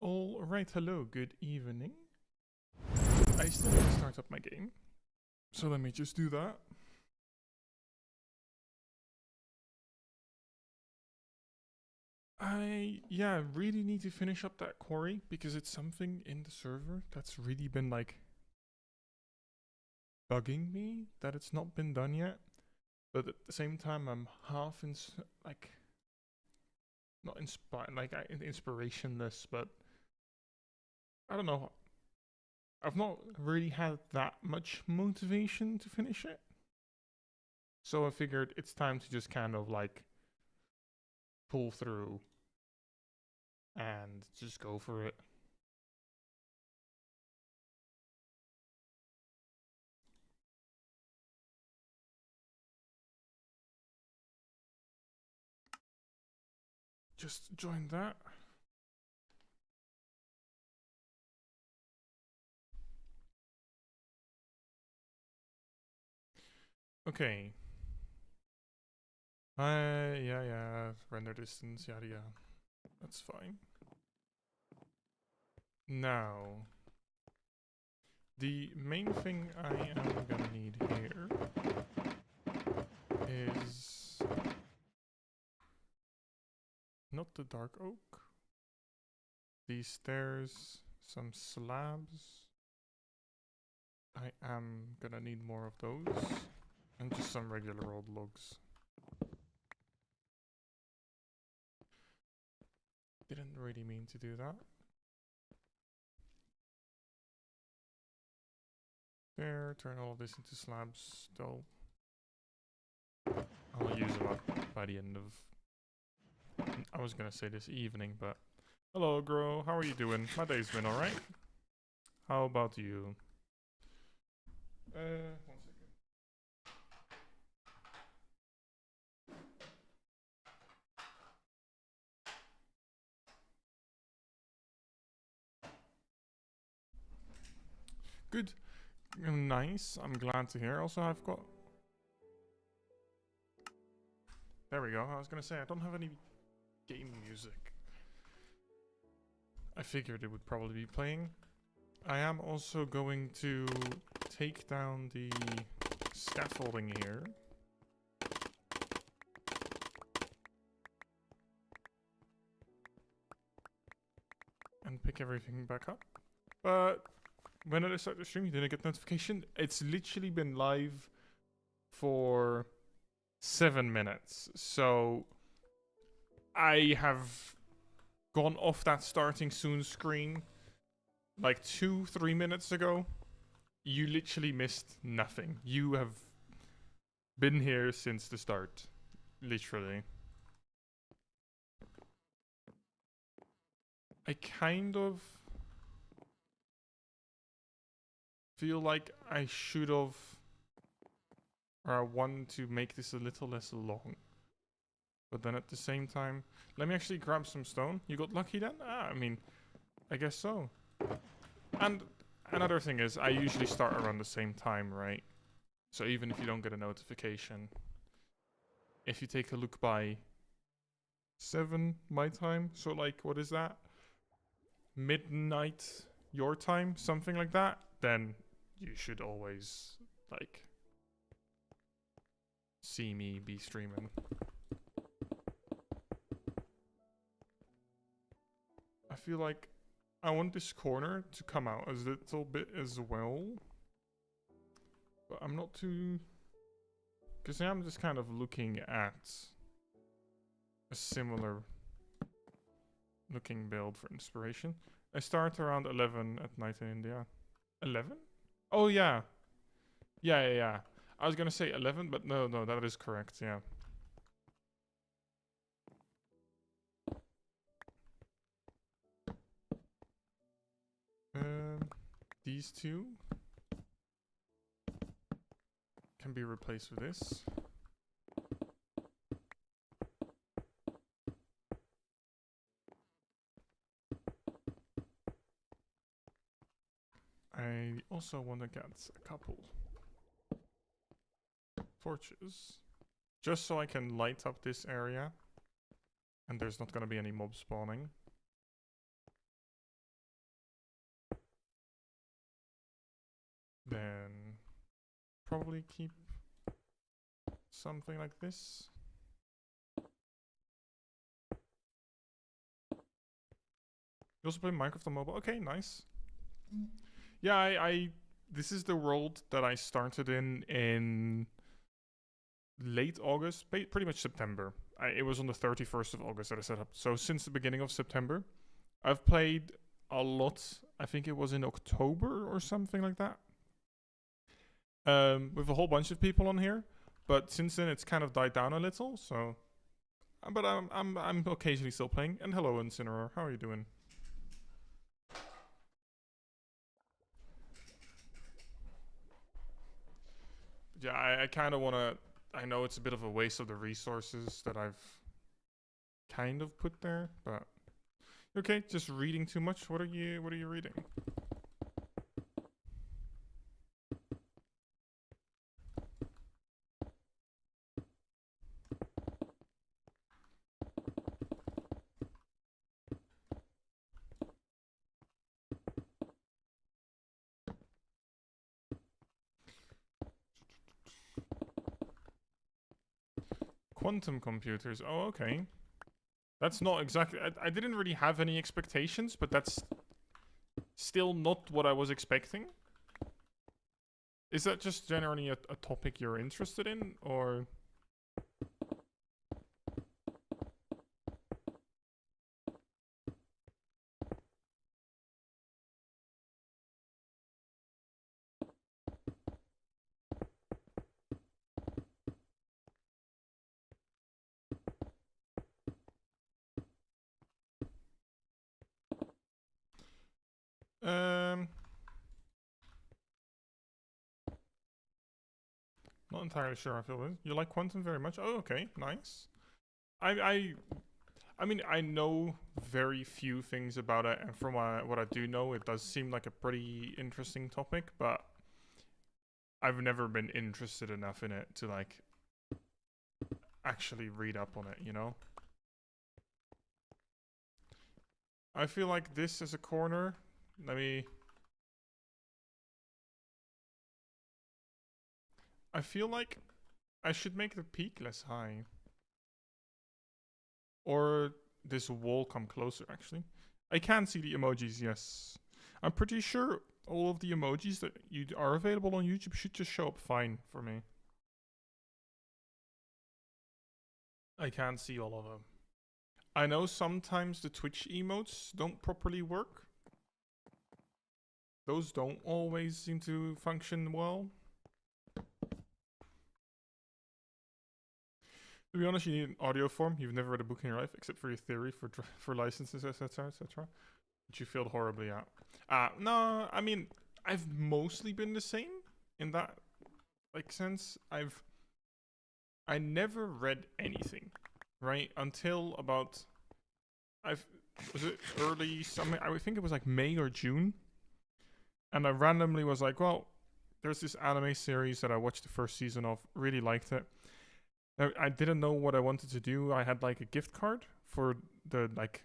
Alright, hello, good evening. I still need to start up my game. So let me just do that. I really need to finish up that quarry because it's something in the server that's really been like bugging me that it's not been done yet. But at the same time, I'm half not inspired, inspirationless, but I don't know. I've not really had that much motivation to finish it. So I figured it's time to just kind of like pull through and just go for it. Just join that. Okay. Yeah, render distance, yada yada. That's fine. Now, the main thing I am gonna need here is not the dark oak. These stairs, some slabs. I am gonna need more of those. And just some regular old logs. Didn't really mean to do that. There, turn all of this into slabs still. I'll use them up by the end of... I was gonna say this evening, but... Hello, Gro. How are you doing? My day's been alright. How about you? One second. Good. Nice. I'm glad to hear. Also, I've got... There we go. I was gonna say, I don't have any game music. I figured it would probably be playing. I am also going to take down the scaffolding here. And pick everything back up. But when did I start the stream? You didn't get notification? It's literally been live for 7 minutes. So I have gone off that starting soon screen like 2-3 minutes ago. You literally missed nothing. You have been here since the start. Literally. I kind of feel like I should have, or I want to make this a little less long. But then at the same time, let me actually grab some stone. You got lucky then? I mean, I guess so. And another thing is, I usually start around the same time, right? So even if you don't get a notification, if you take a look by 7 my time, so like, what is that? Midnight your time, something like that, then you should always, like, see me be streaming. I feel like I want this corner to come out a little bit as well. But I'm not too... Because I'm just kind of looking at a similar looking build for inspiration. I start around 11 at night in India. 11? Oh, yeah. Yeah. I was gonna say 11, but no, that is correct, yeah. These two can be replaced with this. I also want to get a couple torches, just so I can light up this area and there's not going to be any mob spawning. then probably keep something like this. You also play Minecraft on mobile? Okay, nice. Yeah, I this is the world that I started in late August, pretty much September. It was on the 31st of August that I set up. So since the beginning of September, I've played a lot. I think it was in October or something like that. With a whole bunch of people on here, but since then it's kind of died down a little. So, but I'm occasionally still playing. And hello, Incineroar, how are you doing? Yeah, I kind of want to. I know it's a bit of a waste of the resources that I've kind of put there, but okay. Just reading too much. What are you reading? Quantum computers. Oh, okay. That's not exactly. I didn't really have any expectations, but that's still not what I was expecting. Is that just generally a topic you're interested in, or? Not entirely sure. I feel it. You like quantum very much. Oh, okay, nice. I I mean, I know very few things about it, and from what I do know, it does seem like a pretty interesting topic, but I've never been interested enough in it to like actually read up on it, you know? I feel like this is a corner. Let me. I feel like I should make the peak less high. Or this wall come closer, actually. I can see the emojis, yes. I'm pretty sure all of the emojis that are available on YouTube should just show up fine for me. I can't see all of them. I know sometimes the Twitch emotes don't properly work. Those don't always seem to function well. To be honest, you need an audio form. You've never read a book in your life, except for your theory for licenses, etc., etc., which you failed horribly at. No, I mean, I've mostly been the same in that like sense. I never read anything, right? Until about was it early summer? I think it was like May or June, and I randomly was like, well, there's this anime series that I watched the first season of, really liked it. I didn't know what I wanted to do. I had like a gift card for the like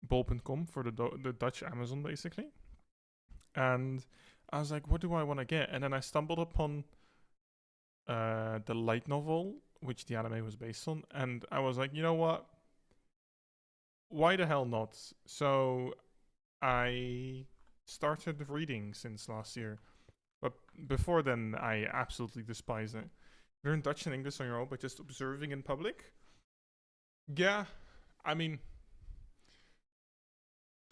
bol.com for the Dutch Amazon basically, and I was like, what do I want to get? And then I stumbled upon the light novel which the anime was based on, and I was like, you know what? Why the hell not? So I started reading since last year, but before then I absolutely despised it. Learn Dutch and English on your own by just observing in public. Yeah, I mean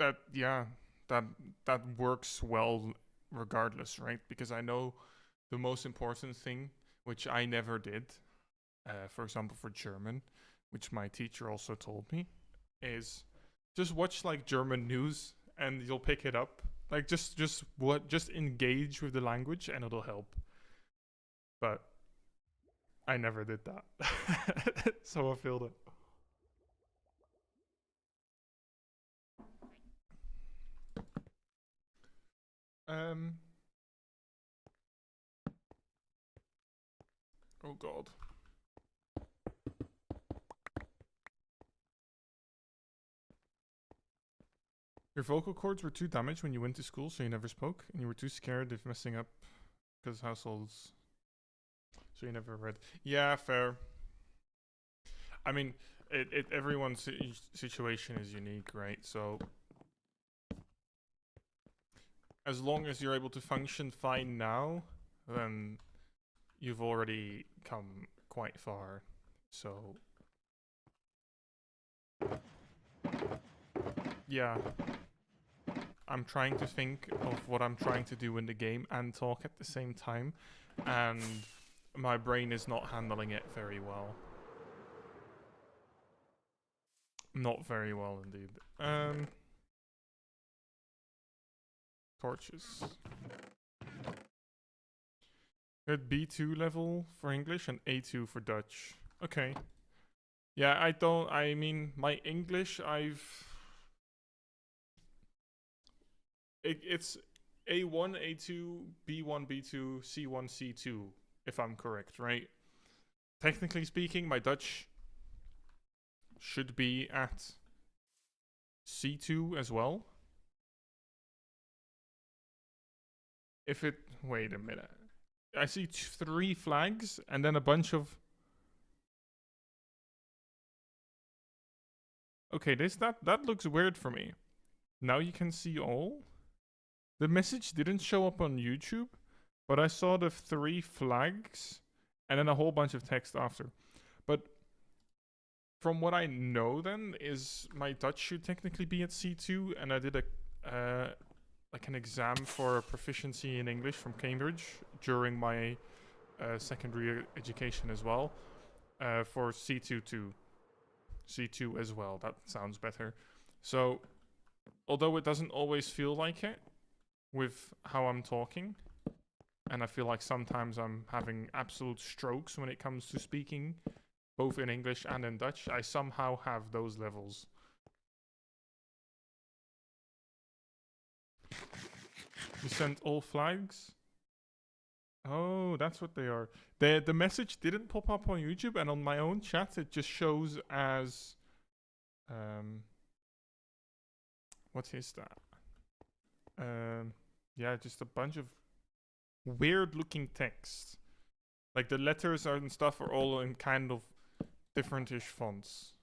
that. Yeah, that that works well regardless, right? Because I know the most important thing, which I never did, for example, for German, which my teacher also told me, is just watch like German news and you'll pick it up. Like just engage with the language and it'll help. But I never did that. So I failed it. Um oh god. Your vocal cords were too damaged when you went to school, so you never spoke, and you were too scared of messing up Because households. So you never read. Yeah, fair. I mean, everyone's situation is unique, right? So as long as you're able to function fine now, then you've already come quite far. So yeah, I'm trying to think of what I'm trying to do in the game and talk at the same time, and my brain is not handling it very well. Not very well indeed. Torches. At B2 level for English and A2 for Dutch. Okay. Yeah, I mean, my English, it's A1, A2, B1, B2, C1, C2, if I'm correct, right? Technically speaking, my Dutch should be at C2 as well. If it... Wait a minute. I see 3 flags and then a bunch of... Okay, that looks weird for me. Now you can see all? The message didn't show up on YouTube, but I saw the 3 flags and then a whole bunch of text after. But from what I know then is my Dutch should technically be at C2, and I did a like an exam for proficiency in English from Cambridge during my secondary education as well, for C2 too. C2 as well, that sounds better. So although it doesn't always feel like it with how I'm talking, and I feel like sometimes I'm having absolute strokes when it comes to speaking, both in English and in Dutch, I somehow have those levels. You sent all flags? Oh, that's what they are. The message didn't pop up on YouTube, and on my own chat it just shows as what is that? Yeah, just a bunch of weird looking text. Like the letters and stuff are all in kind of different-ish fonts.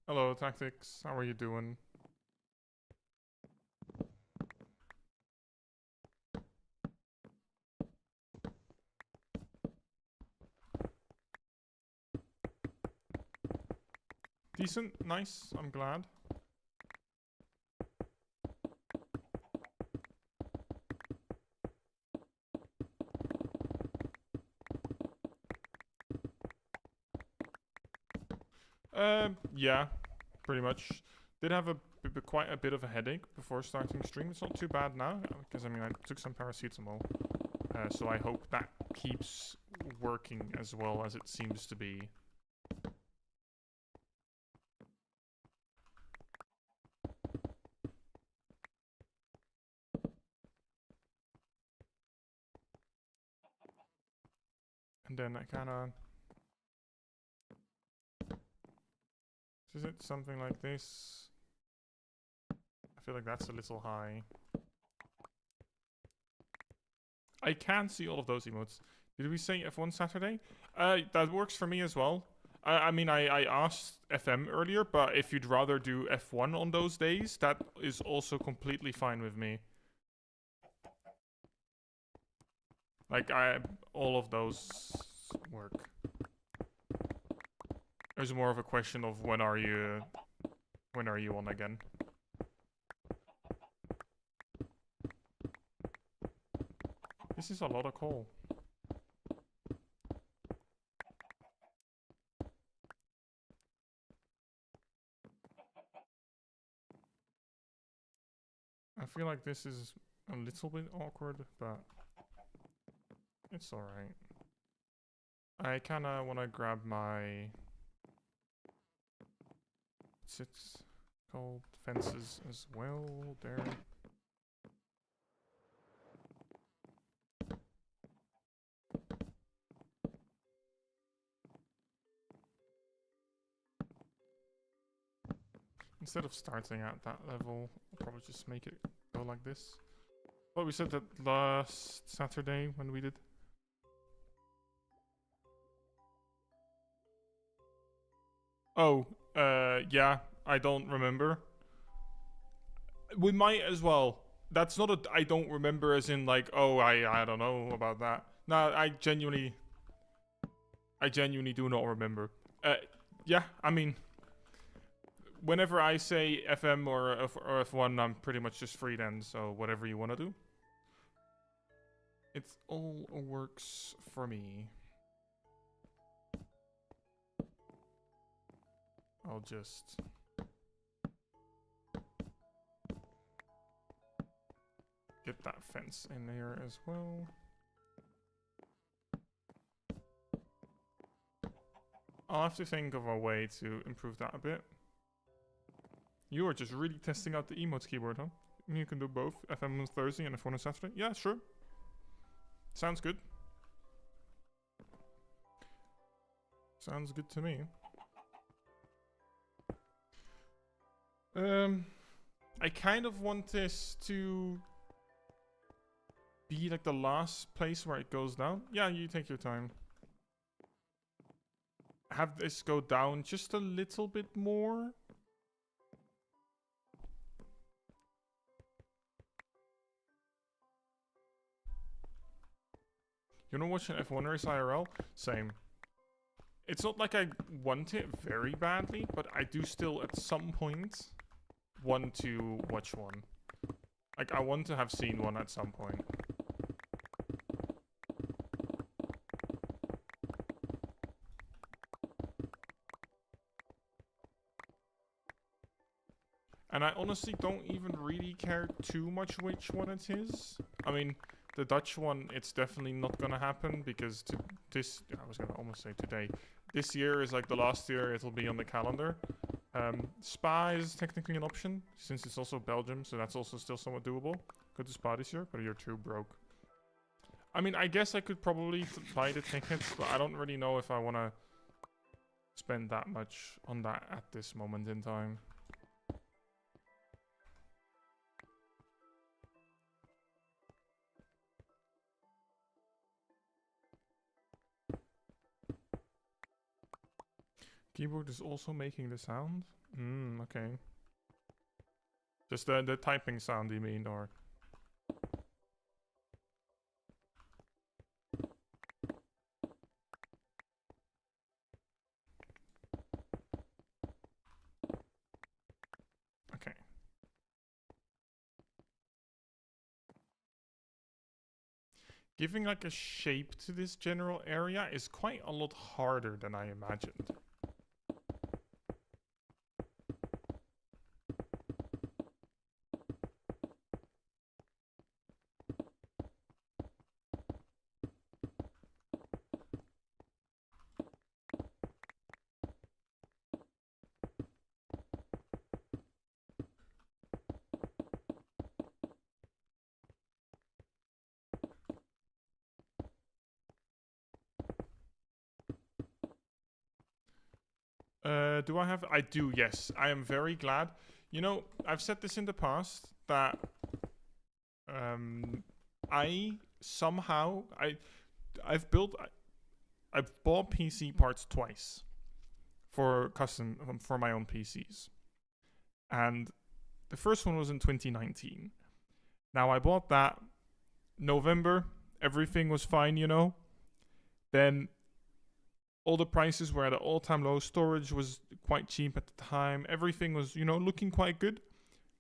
Hello, Tactics. How are you doing? Decent, nice, I'm glad. Yeah, pretty much. Did have quite a bit of a headache before starting stream. It's not too bad now, because I mean I took some paracetamol. So I hope that keeps working as well as it seems to be. And then I kinda... Is it something like this? I feel like that's a little high. I can see all of those emotes. Did we say F1 Saturday? That works for me as well. I mean, I asked FM earlier, but if you'd rather do F1 on those days, that is also completely fine with me. Like, all of those work. There's more of a question of when are you on again? This is a lot of coal. I feel like this is a little bit awkward, but it's alright. I kinda wanna grab my... What's it called? Fences as well, there. Instead of starting at that level, I'll probably just make it go like this. Well, we said that last Saturday when we did. Oh, yeah, I don't remember. We might as well. That's not a I don't remember as in like, oh, I don't know about that. No, I genuinely do not remember. Yeah, I mean, whenever I say FM or F1, I'm pretty much just free then, so whatever you want to do. It all works for me. I'll just... get that fence in there as well. I'll have to think of a way to improve that a bit. You are just really testing out the emotes keyboard, huh? You can do both FM on Thursday and F1 on Saturday? Yeah, sure. Sounds good. Sounds good to me. I kind of want this to be like the last place where it goes down. Yeah, you take your time. Have this go down just a little bit more. You know, watching F1 race IRL? Same. It's not like I want it very badly, but I do still at some point want to watch one. Like, I want to have seen one at some point. And I honestly don't even really care too much which one it is. I mean, the Dutch one, it's definitely not gonna happen because I was gonna almost say today. This year is like the last year it'll be on the calendar. Spa is technically an option since it's also Belgium, so that's also still somewhat doable. Go to Spa this year, but you're too broke. I mean, I guess I could probably buy the tickets, but I don't really know if I want to spend that much on that at this moment in time. Keyboard is also making the sound? Okay. Just the typing sound, you mean, or... Okay. Giving like a shape to this general area is quite a lot harder than I imagined. Do I have... I do, yes. I am very glad. You know, I've said this in the past, that... I somehow... I've bought PC parts twice. For for my own PCs. And the first one was in 2019. Now, I bought that November. Everything was fine, you know. Then... all the prices were at an all-time low. Storage was quite cheap at the time. Everything was, you know, looking quite good.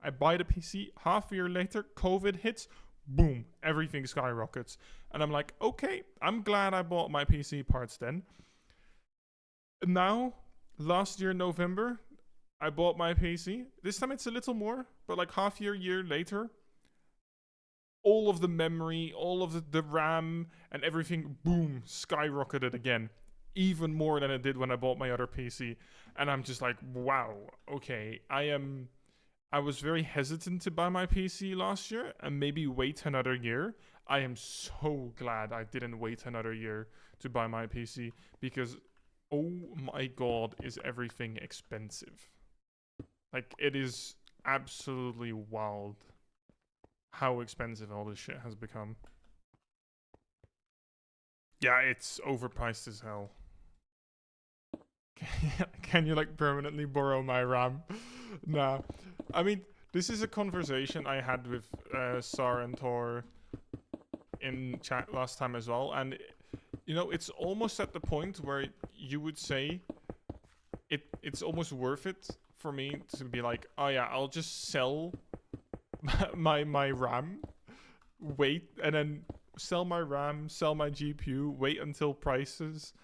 I buy the PC. Half a year later, COVID hits. Boom. Everything skyrockets. And I'm like, okay, I'm glad I bought my PC parts then. Now, last year, November, I bought my PC. This time it's a little more, but like half year later, all of the memory, all of the RAM, and everything, boom, skyrocketed again. Even more than it did when I bought my other PC. And I'm just like, wow, okay. I was very hesitant to buy my PC last year and maybe wait another year. I am so glad I didn't wait another year to buy my PC because, oh my god, is everything expensive. Like, it is absolutely wild how expensive all this shit has become. Yeah, it's overpriced as hell. Can you like permanently borrow my RAM? Nah. I mean, this is a conversation I had with Sar and Tor in chat last time as well, and you know, it's almost at the point where you would say it's almost worth it for me to be like, oh yeah, I'll just sell my RAM, wait, and then sell my RAM, sell my GPU, wait until prices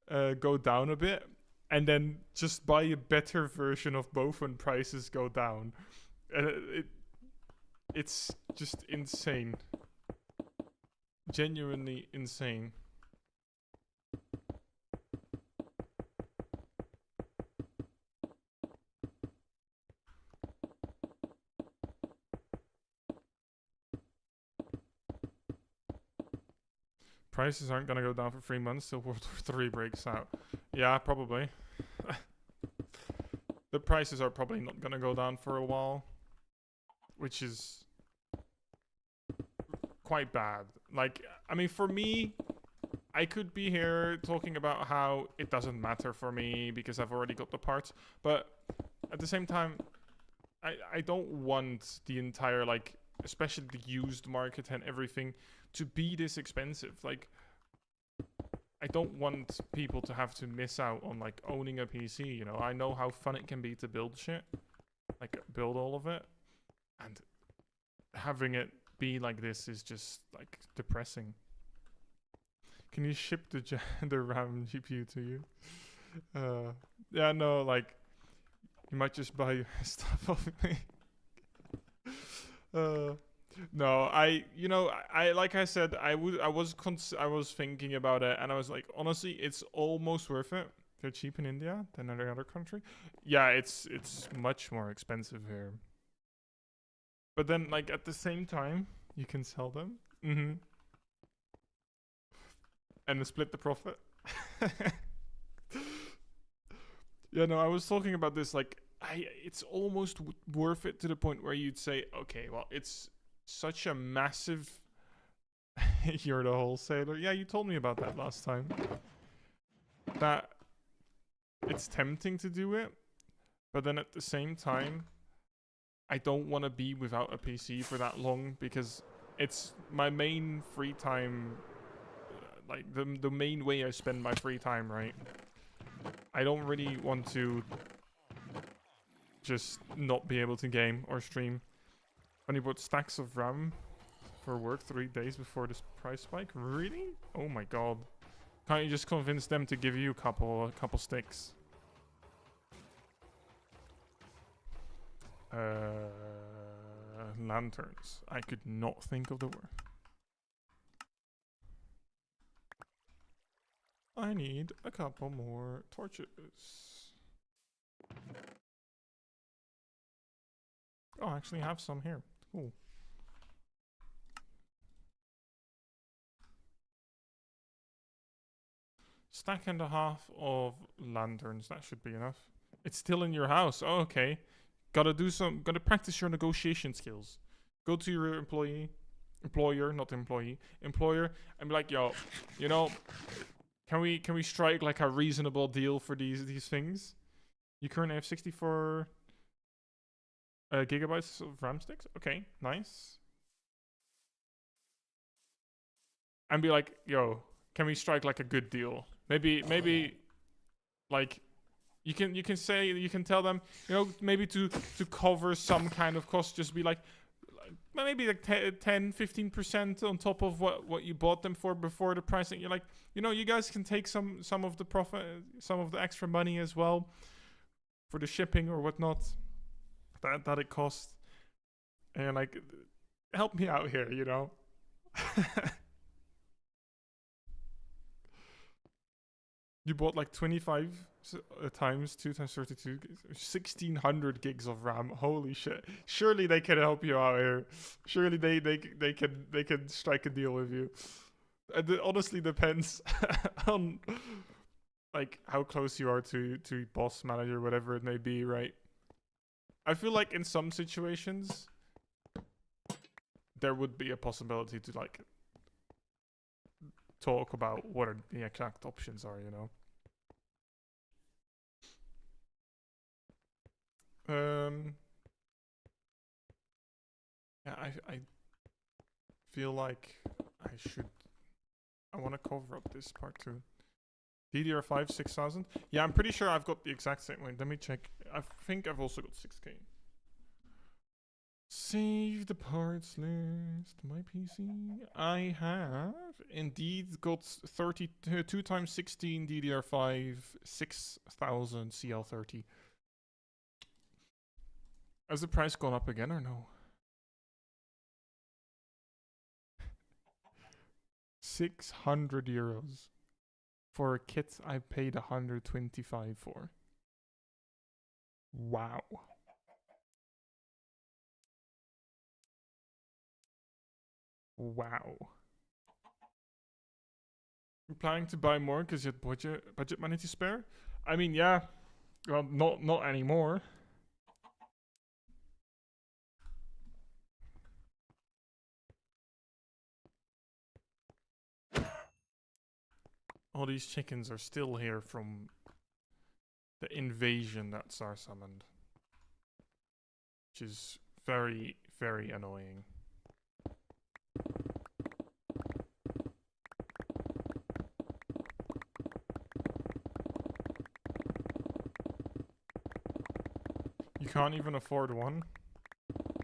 go down a bit, and then just buy a better version of both when prices go down. And it's just insane, genuinely insane. Prices aren't gonna go down for 3 months till World War 3 breaks out. Yeah, probably. The prices are probably not gonna go down for a while, which is quite bad. Like, I mean, for me, I could be here talking about how it doesn't matter for me because I've already got the parts, but at the same time, I don't want the entire, like, especially the used market and everything, to be this expensive. Like, I don't want people to have to miss out on like owning a PC, you know. I know how fun it can be to build shit, like build all of it, and having it be like this is just like depressing. Can you ship the RAM GPU to you? Yeah, no, like you might just buy stuff off me. No, I like I said, I was thinking about it, and I was like, honestly, it's almost worth it. They're cheap in India than any other country. Yeah, it's much more expensive here. But then, like at the same time, you can sell them. Mm-hmm. And split the profit. Yeah, no, I was talking about this. Like, it's almost worth it to the point where you'd say, okay, well, it's such a massive. You're the wholesaler. Yeah, you told me about that last time. That it's tempting to do it, but then at the same time, I don't want to be without a PC for that long because it's my main free time. Like the main way I spend my free time, right? I don't really want to just not be able to game or stream. When you bought stacks of RAM for work 3 days before this price spike? Really? Oh my god. Can't you just convince them to give you a couple sticks? Lanterns. I could not think of the word. I need a couple more torches. Oh, I actually have some here. Cool. Stack and a half of lanterns. That should be enough. It's still in your house. Oh, okay. Gotta practice your negotiation skills. Go to your employer, not employee, employer, and be like, yo, you know, can we strike like a reasonable deal for these things? You currently have 64 gigabytes of RAM sticks. Okay, nice. And be like, yo, can we strike like a good deal? Maybe like you can tell them, you know, maybe to cover some kind of cost, just be like maybe like 10-15% on top of what you bought them for before the pricing. You're like, you know, you guys can take some of the profit, some of the extra money as well for the shipping or whatnot that it costs, and like help me out here, you know. You bought like 25 times 2 times 32, 1600 gigs of RAM. Holy shit! Surely they can help you out here. Surely they can strike a deal with you. It honestly depends on like how close you are to boss manager, whatever it may be, right? I feel like in some situations there would be a possibility to like talk about what are the exact options are, you know. Yeah, I feel like I want to cover up this part too. DDR5 6000. Yeah, I'm pretty sure I've got the exact same one. Let me check. I think I've also got 6K. Save the parts list. My PC. I have indeed got 32 times 16 DDR5 6000 CL30. Has the price gone up again or no? 600 euros for a kit I paid 125 for. Wow. Wow. You planning to buy more because you had budget money to spare? I mean, yeah. Well, not anymore. All these chickens are still here from the invasion that Tsar summoned. Which is very, very annoying. You can't even afford one?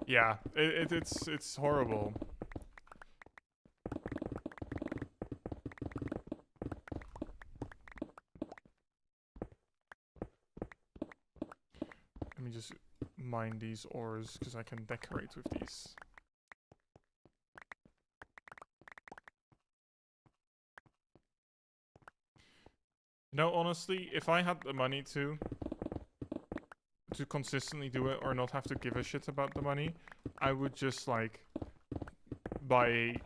Yeah, it's horrible. Let me just mine these ores because I can decorate with these. No, honestly, if I had the money to consistently do it or not have to give a shit about the money, I would just like buy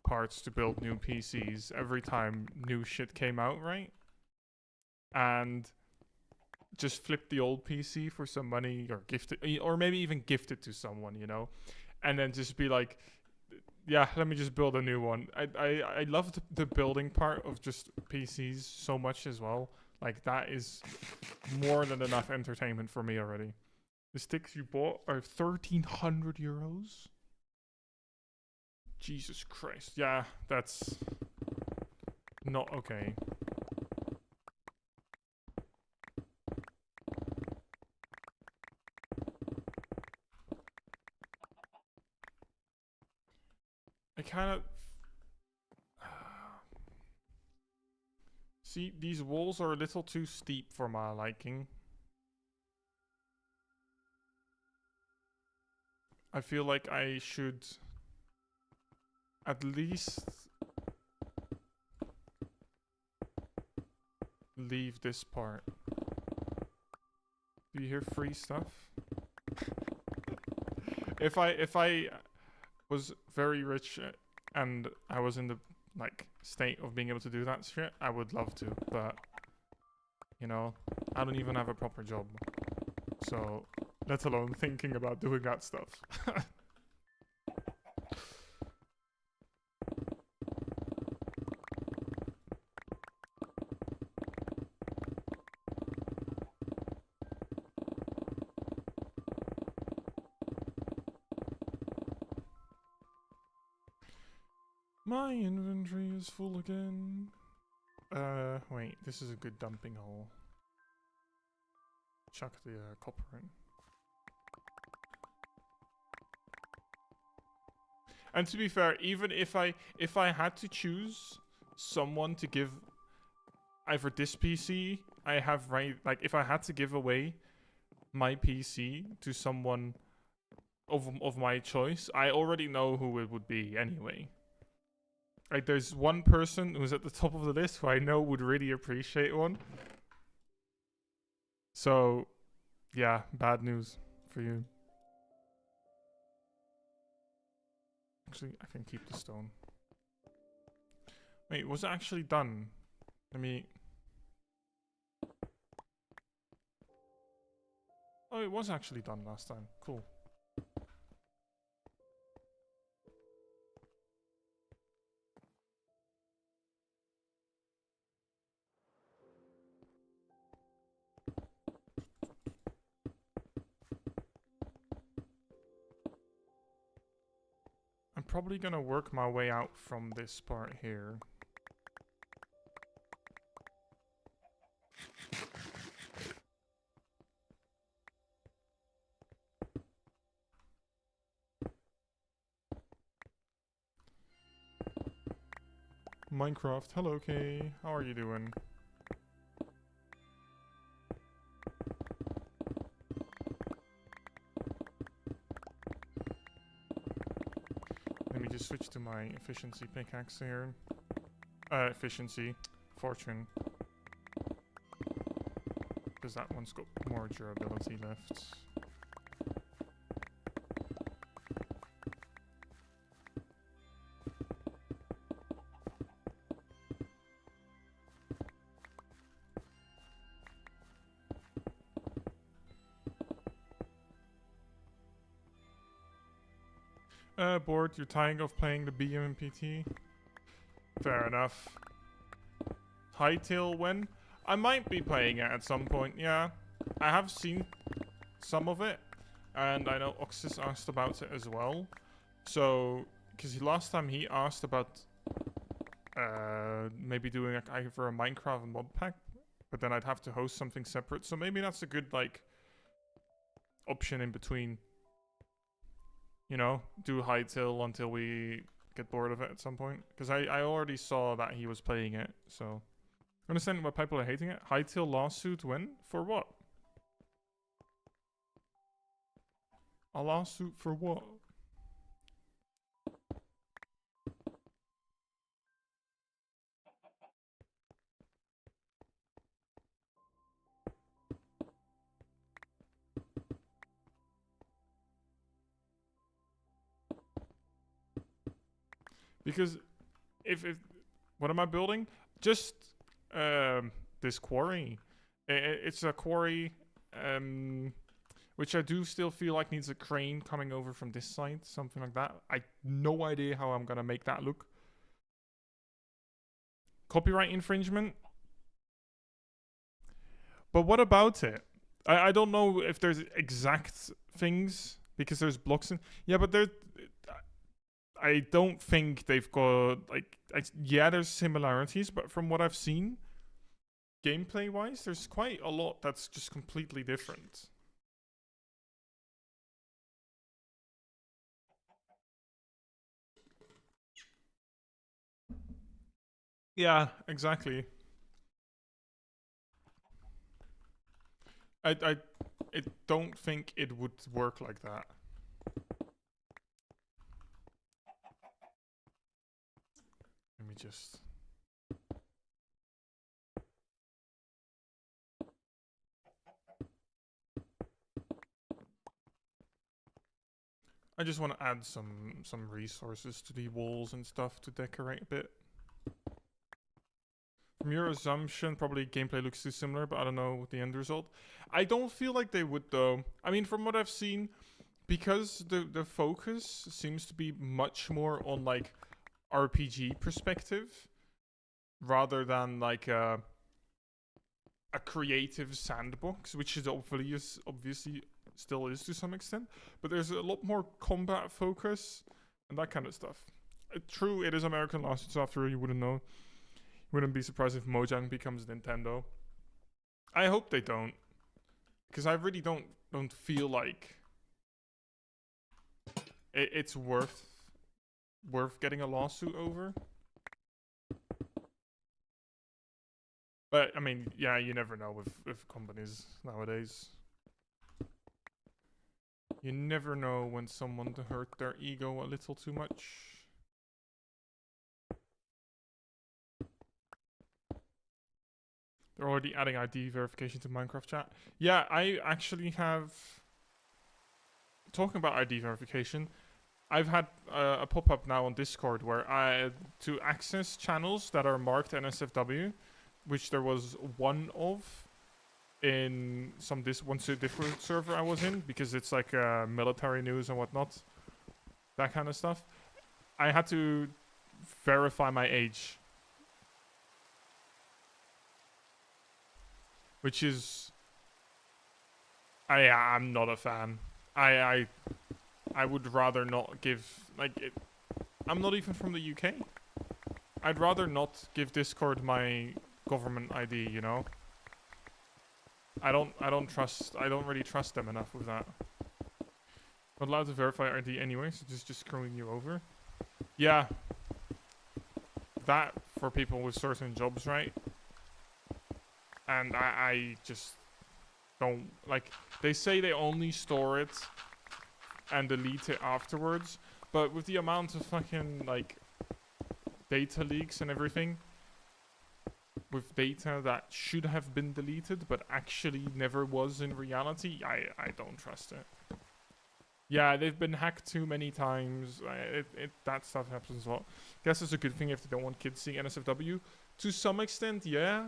parts to build new PCs every time new shit came out, right? And just flip the old PC for some money or gift it, or maybe even gift it to someone, you know? And then just be like, yeah, let me just build a new one. I love the building part of just PCs so much as well. Like, that is more than enough entertainment for me already. The sticks you bought are 1,300 euros? Jesus Christ. Yeah, that's not okay. I kind of... See, these walls are a little too steep for my liking. I feel like I should at least leave this part. Do you hear free stuff? If I was very rich and I was in the like state of being able to do that shit, I would love to, but you know, I don't even have a proper job. So, let alone thinking about doing that stuff. My inventory is full again. Wait, this is a good dumping hole. Chuck the copper in. And to be fair, even if I had to choose someone to give either this PC I have right, like if I had to give away my PC to someone of my choice, I already know who it would be anyway. Like, there's one person who's at the top of the list who I know would really appreciate one. So, yeah, bad news for you. Actually, I can keep the stone. Wait, was it actually done? Let me... Oh Oh, it was actually done last time. Cool. I'm probably gonna work my way out from this part here. Minecraft, hello Kay. How are you doing? Let me just switch to my efficiency pickaxe here. Efficiency. Fortune. Because that one's got more durability left. Bored, you're tired of playing the BMPT? Fair enough. Hightail when? I might be playing it at some point, yeah. I have seen some of it, and I know Oxys asked about it as well. So, because last time he asked about maybe doing like either a Minecraft mod pack, but then I'd have to host something separate. So maybe that's a good like option in between. You know, do Hightail until we get bored of it at some point. Because I already saw that he was playing it, so... I understand why people are hating it. Hightail lawsuit when? For what? A lawsuit for what? Because if what am I building? Just this quarry. It's a quarry which I do still feel like needs a crane coming over from this side, something like that. I no idea how I'm gonna make that look. Copyright infringement? But what about it? I don't know if there's exact things because there's blocks in. Yeah, but there. I don't think they've got like. Yeah, there's similarities, but from what I've seen, gameplay wise, there's quite a lot that's just completely different. Yeah, exactly. I don't think it would work like that. Let me just... I just want to add some resources to the walls and stuff to decorate a bit. From your assumption, probably gameplay looks too similar, but I don't know the end result. I don't feel like they would though. I mean, from what I've seen, because the focus seems to be much more on like RPG perspective rather than like a creative sandbox, which is obviously still is to some extent, but there's a lot more combat focus and that kind of stuff. True, it is American lawsuits after all, you wouldn't know. Wouldn't be surprised if Mojang becomes Nintendo. I hope they don't, because I really don't feel like it's worth getting a lawsuit over. But I mean, yeah, you never know with companies nowadays. You never know when someone to hurt their ego a little too much. They're already adding ID verification to Minecraft chat. Yeah, I actually have... Talking about ID verification, I've had a pop-up now on Discord where to access channels that are marked NSFW, which there was one of, in some Discord server I was in, because it's like military news and whatnot, that kind of stuff. I had to verify my age, which is I'm not a fan. I would rather not give like it. I'm not even from the UK. I'd rather not give Discord my government ID, you know? I don't really trust them enough with that. Not allowed to verify ID anyway, so just screwing you over. Yeah. That for people with certain jobs, right? And I just don't like, they say they only store it and delete it afterwards, but with the amount of fucking like data leaks and everything, with data that should have been deleted but actually never was in reality, I don't trust it. Yeah, they've been hacked too many times. That stuff happens a lot. Guess it's a good thing if they don't want kids seeing NSFW. To some extent, yeah.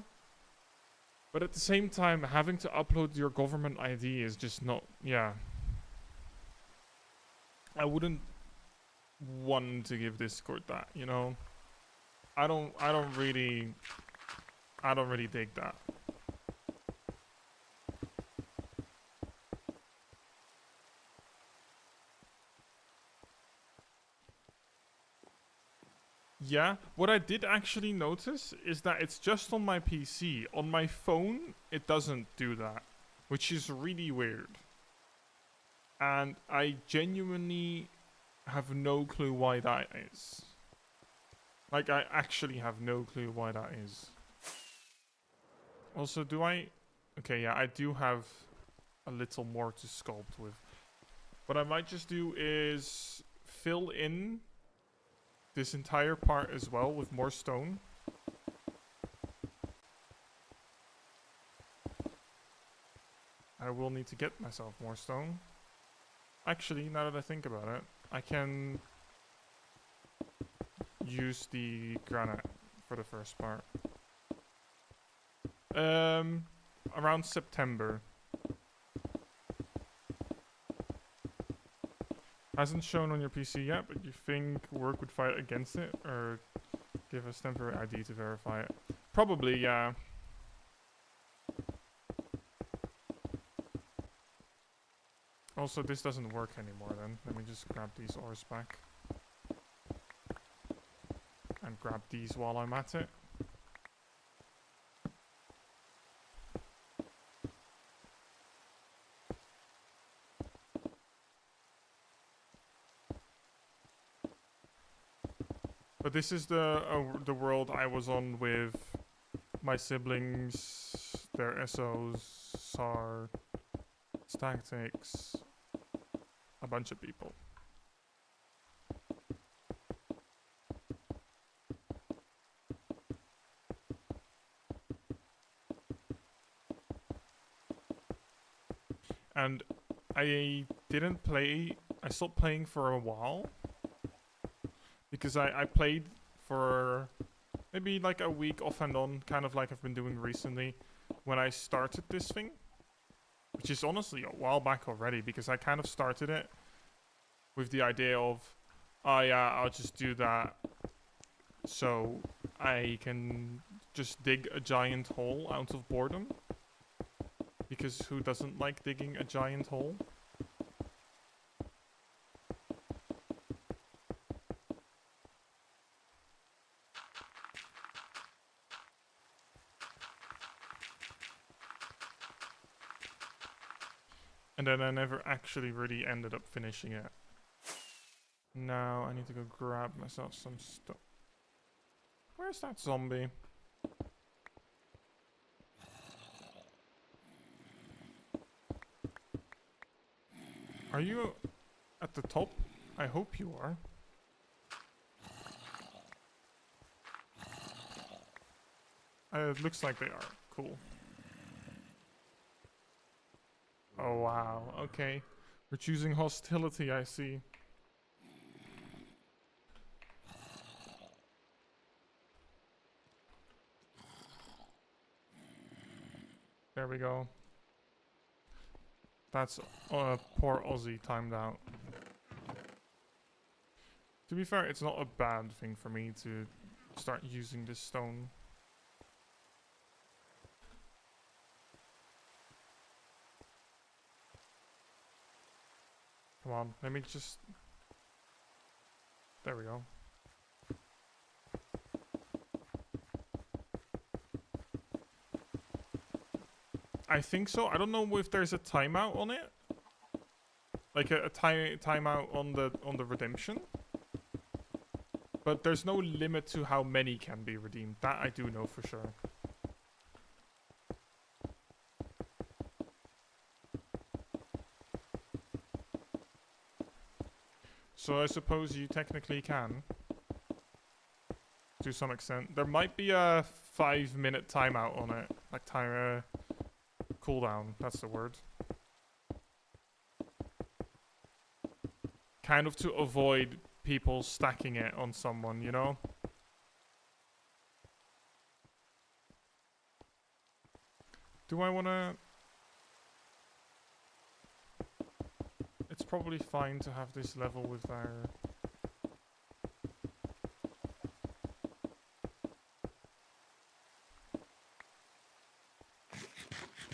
But at the same time, having to upload your government ID is just not, yeah. I wouldn't want to give Discord that, you know? I don't really dig that. Yeah, what I did actually notice is that it's just on my PC. On my phone, it doesn't do that, which is really weird. And I genuinely have no clue why that is. Like, I actually have no clue why that is. Also, do I... Okay, yeah, I do have a little more to sculpt with. What I might just do is fill in this entire part as well with more stone. I will need to get myself more stone. Actually, now that I think about it, I can use the granite for the first part. Around September. Hasn't shown on your PC yet, but you think work would fight against it, or give us temporary ID to verify it? Probably, yeah. Also, this doesn't work anymore then. Let me just grab these ores back. And grab these while I'm at it. But this is the world I was on with my siblings, their SOs, SAR, Stactics, a bunch of people. And I stopped playing for a while. Because I played for maybe like a week off and on, kind of like I've been doing recently, when I started this thing. Which is honestly a while back already, because I kind of started it with the idea of, oh yeah, I'll just do that so I can just dig a giant hole out of boredom. Because who doesn't like digging a giant hole? And then I never actually really ended up finishing it. Now I need to go grab myself some stuff. Where's that zombie? Are you at the top? I hope you are. It looks like they are. Cool. Oh wow, okay. We're choosing hostility, I see. There we go. That's poor Aussie timed out. To be fair, it's not a bad thing for me to start using this stone. Come on, let me just... There we go. I think so. I don't know if there's a timeout on it. Like a timeout on the redemption. But there's no limit to how many can be redeemed. That I do know for sure. So I suppose you technically can. To some extent. There might be a 5-minute timeout on it. Like time cooldown, that's the word. Kind of to avoid people stacking it on someone, you know? Do I wanna... It's probably fine to have this level with our...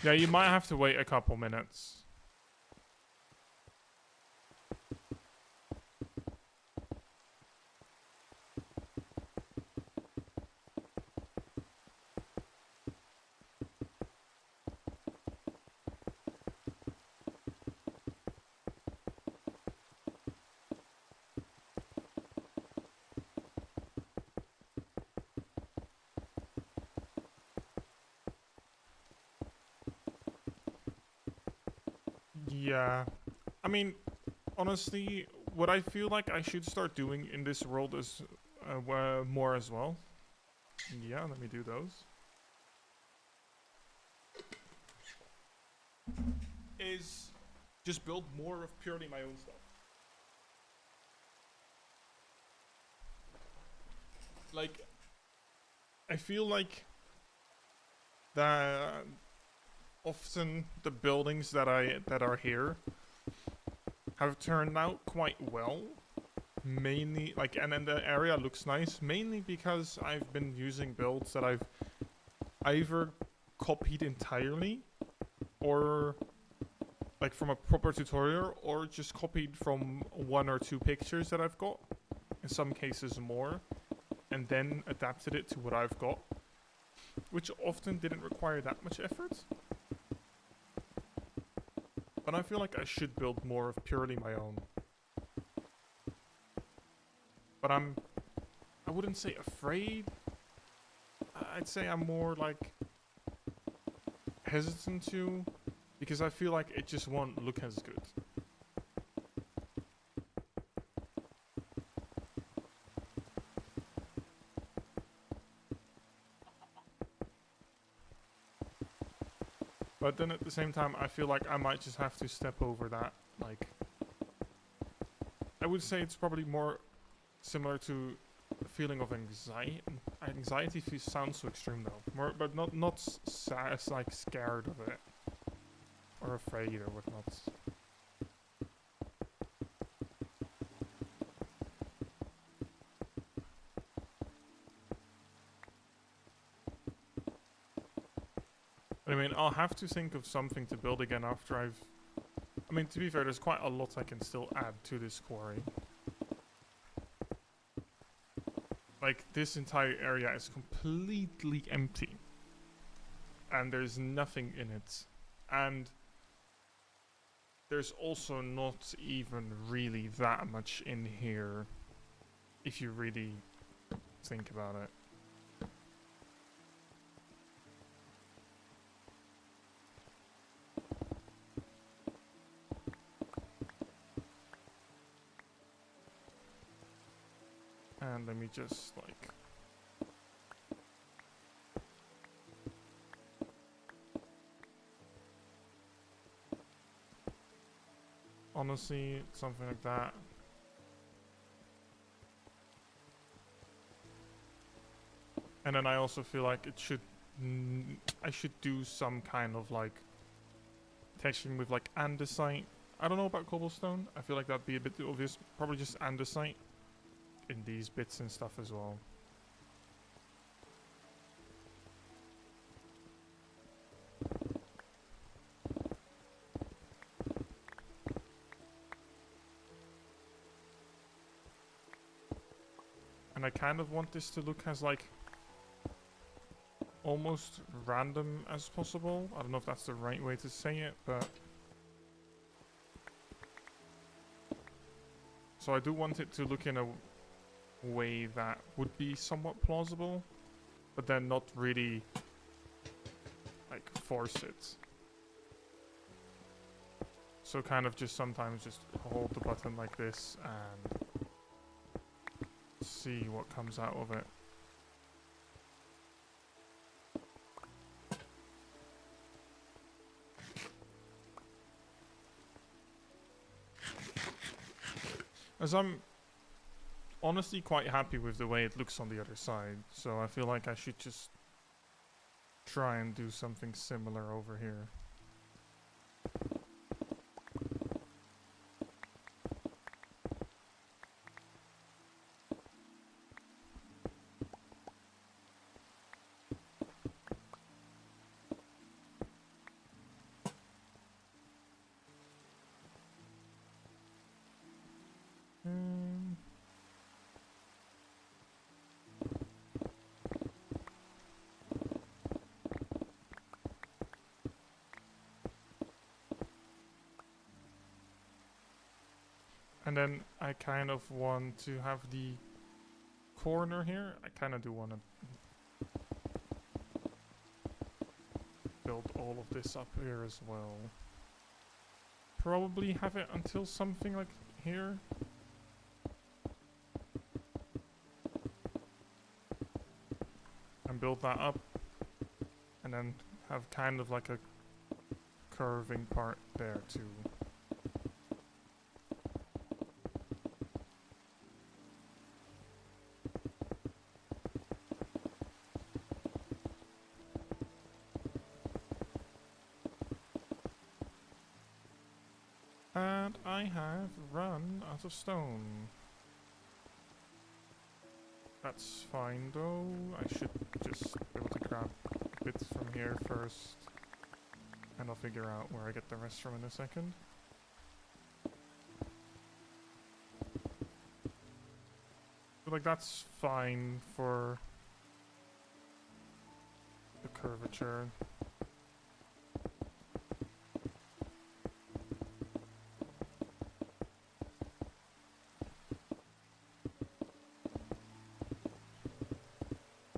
Yeah, you might have to wait a couple minutes. Yeah. I mean, honestly, what I feel like I should start doing in this world is more as well. Yeah, let me do those. Is just build more of purely my own stuff. Like, I feel like that often the buildings that are here have turned out quite well. Mainly, like, and then the area looks nice, mainly because I've been using builds that I've either copied entirely, or like from a proper tutorial, or just copied from 1 or 2 pictures that I've got, in some cases more, and then adapted it to what I've got, which often didn't require that much effort. But I feel like I should build more of purely my own. But I wouldn't say afraid. I'd say I'm more like hesitant to, because I feel like it just won't look as good. But then at the same time, I feel like I might just have to step over that. Like, I would say it's probably more similar to a feeling of anxiety. Anxiety sounds so extreme though. More, but not like scared of it or afraid or whatnot. I mean, I'll have to think of something to build again after I've... I mean, to be fair, there's quite a lot I can still add to this quarry. Like, this entire area is completely empty. And there's nothing in it. And there's also not even really that much in here, if you really think about it. And let me just, like... honestly, something like that. And then I also feel like it should... I should do some kind of, like, texturing with like andesite. I don't know about cobblestone. I feel like that'd be a bit too obvious. Probably just andesite in these bits and stuff as well. And I kind of want this to look as like almost random as possible. I don't know if that's the right way to say it, but so I do want it to look in a way that would be somewhat plausible, but then not really like force it. So kind of just sometimes just hold the button like this and see what comes out of it. As I'm honestly quite happy with the way it looks on the other side, so I feel like I should just try and do something similar over here. And then I kind of want to have the corner here. I kind of do want to build all of this up here as well. Probably have it until something like here. And build that up. And then have kind of like a curving part there too. And I have run out of stone. That's fine though. I should just be able to grab bits from here first. And I'll figure out where I get the rest from in a second. But like that's fine for the curvature.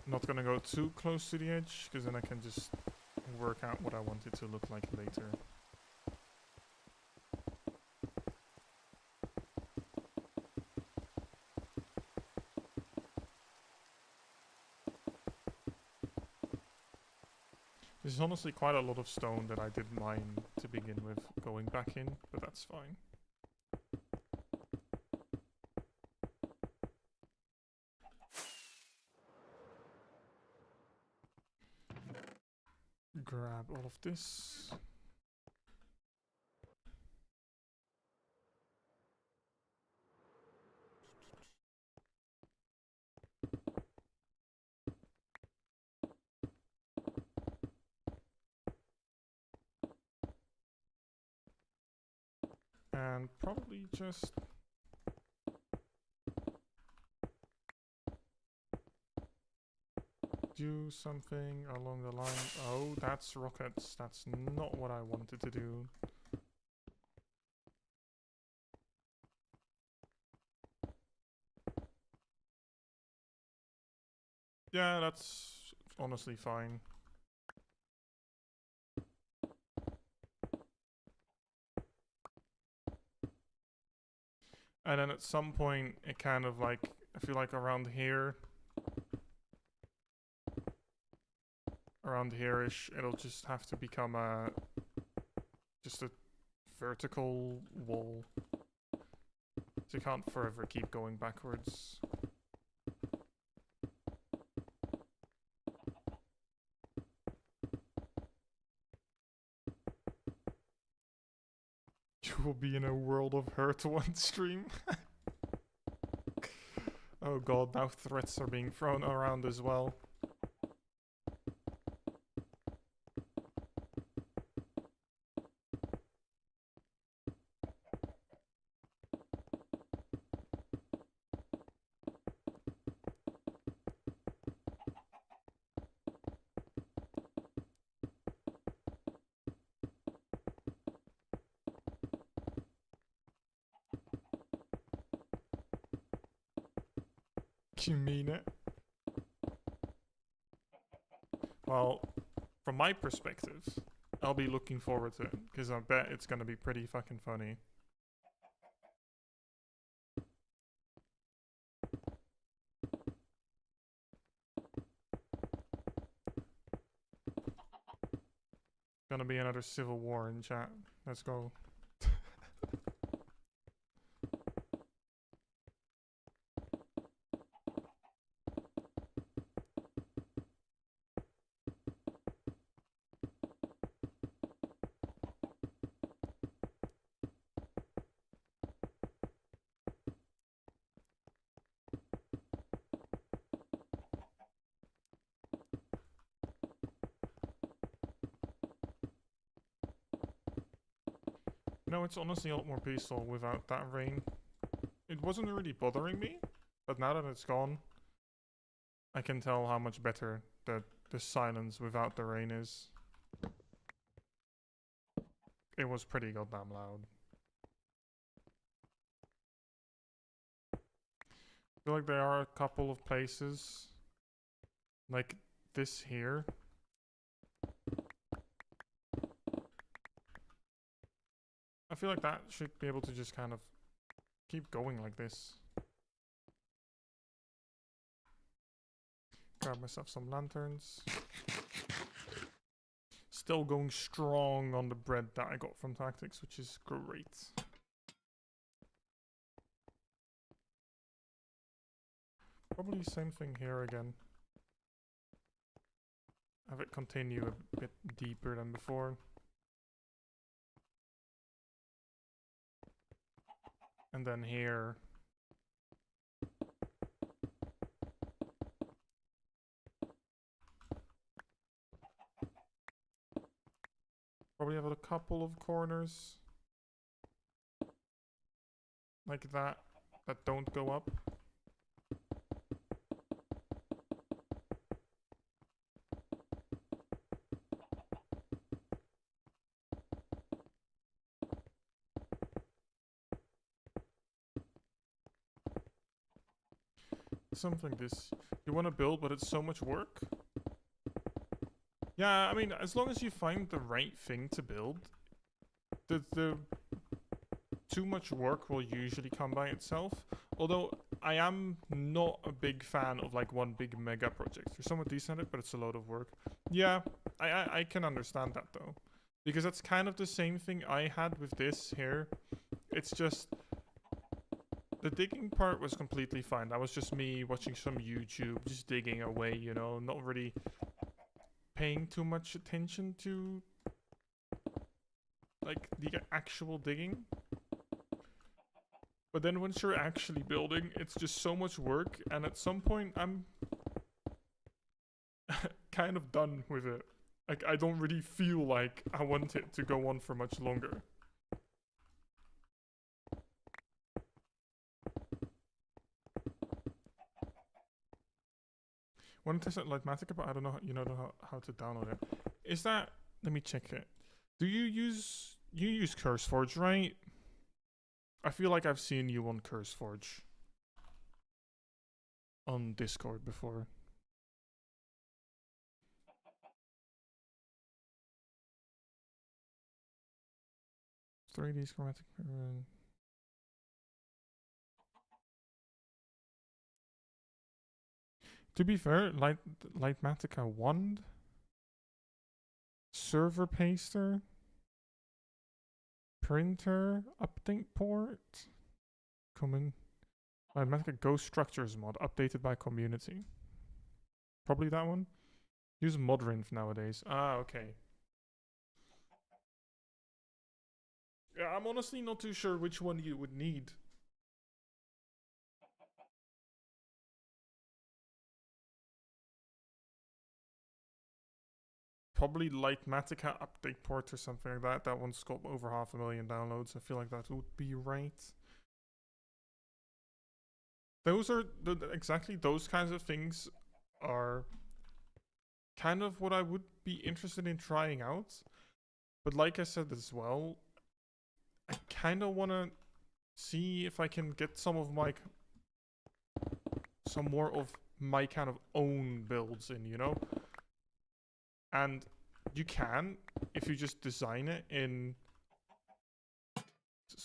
Not gonna go too close to the edge, because then I can just work out what I want it to look like later. There's honestly quite a lot of stone that I didn't mine to begin with going back in, but that's fine. Grab all of this. And probably just do something along the line. Oh, that's rockets. That's not what I wanted to do. Yeah, that's honestly fine. And then at some point, it kind of like, I feel like around here-ish, it'll just have to become just a vertical wall. So you can't forever keep going backwards. You will be in a world of hurt one stream. Oh god, now threats are being thrown around as well. You mean it? Well, from my perspective, I'll be looking forward to it, because I bet it's gonna be pretty fucking funny. Gonna be another civil war in chat. Let's go. No, it's honestly a lot more peaceful without that rain. It wasn't really bothering me, but now that it's gone, I can tell how much better the silence without the rain is. It was pretty goddamn loud. I feel like there are a couple of places, like this here. I feel like that should be able to just kind of keep going like this. Grab myself some lanterns. Still going strong on the bread that I got from Tactics, which is great. Probably same thing here again. Have it continue a bit deeper than before. And then here. Probably have a couple of corners. Like that don't go up. Something like this. You want to build, but it's so much work. Yeah, I mean, as long as you find the right thing to build, the too much work will usually come by itself. Although I am not a big fan of like one big mega project. You're somewhat decent at it, but it's a lot of work. Yeah, I can understand that though, because that's kind of the same thing I had with this here. It's just the digging part was completely fine. That was just me watching some YouTube, just digging away, you know, not really paying too much attention to like the actual digging. But then once you're actually building, it's just so much work, and at some point I'm kind of done with it. Like, I don't really feel like I want it to go on for much longer. Want to test out Lightmatica, but I don't know how to download it. Is that, let me check it. Do you use CurseForge, right? I feel like I've seen you on CurseForge on Discord before. .3D schematic. To be fair, Lightmatica wand, server paster, printer update port, coming. Lightmatica Ghost Structures mod updated by community. Probably that one. Use Modrinth nowadays. Ah, okay. Yeah, I'm honestly not too sure which one you would need. Probably Lightmatica update port or something like that. That one's got over 500,000 downloads. I feel like that would be right. Those are exactly those kinds of things are kind of what I would be interested in trying out. But like I said as well, I kind of want to see if I can get some more of my kind of own builds in, you know? And you can if you just design it in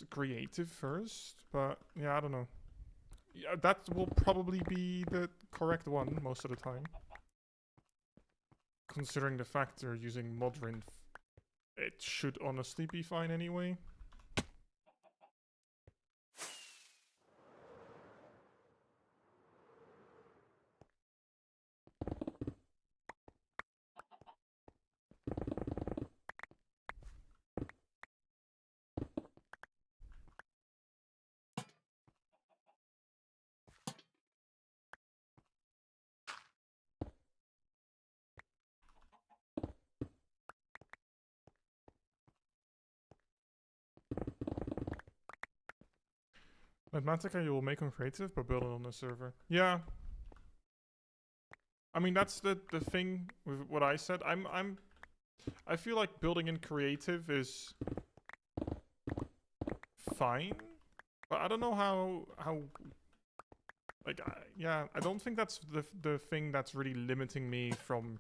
creative first, but yeah, I don't know. Yeah, that will probably be the correct one most of the time. Considering the fact they're using Modrin, it should honestly be fine anyway. Mathematica you will make on creative, but build it on the server. Yeah. I mean that's the thing with what I said. I feel like building in creative is fine, but I don't know how like yeah, I don't think that's the thing that's really limiting me from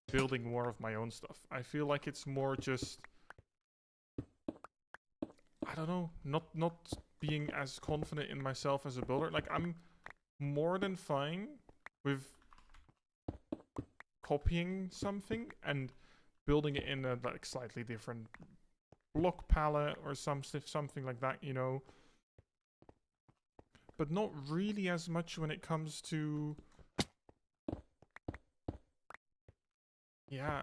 building more of my own stuff. I feel like it's more just I don't know, not being as confident in myself as a builder. Like I'm more than fine with copying something and building it in a like slightly different block palette or something like that, you know. But not really as much when it comes to yeah,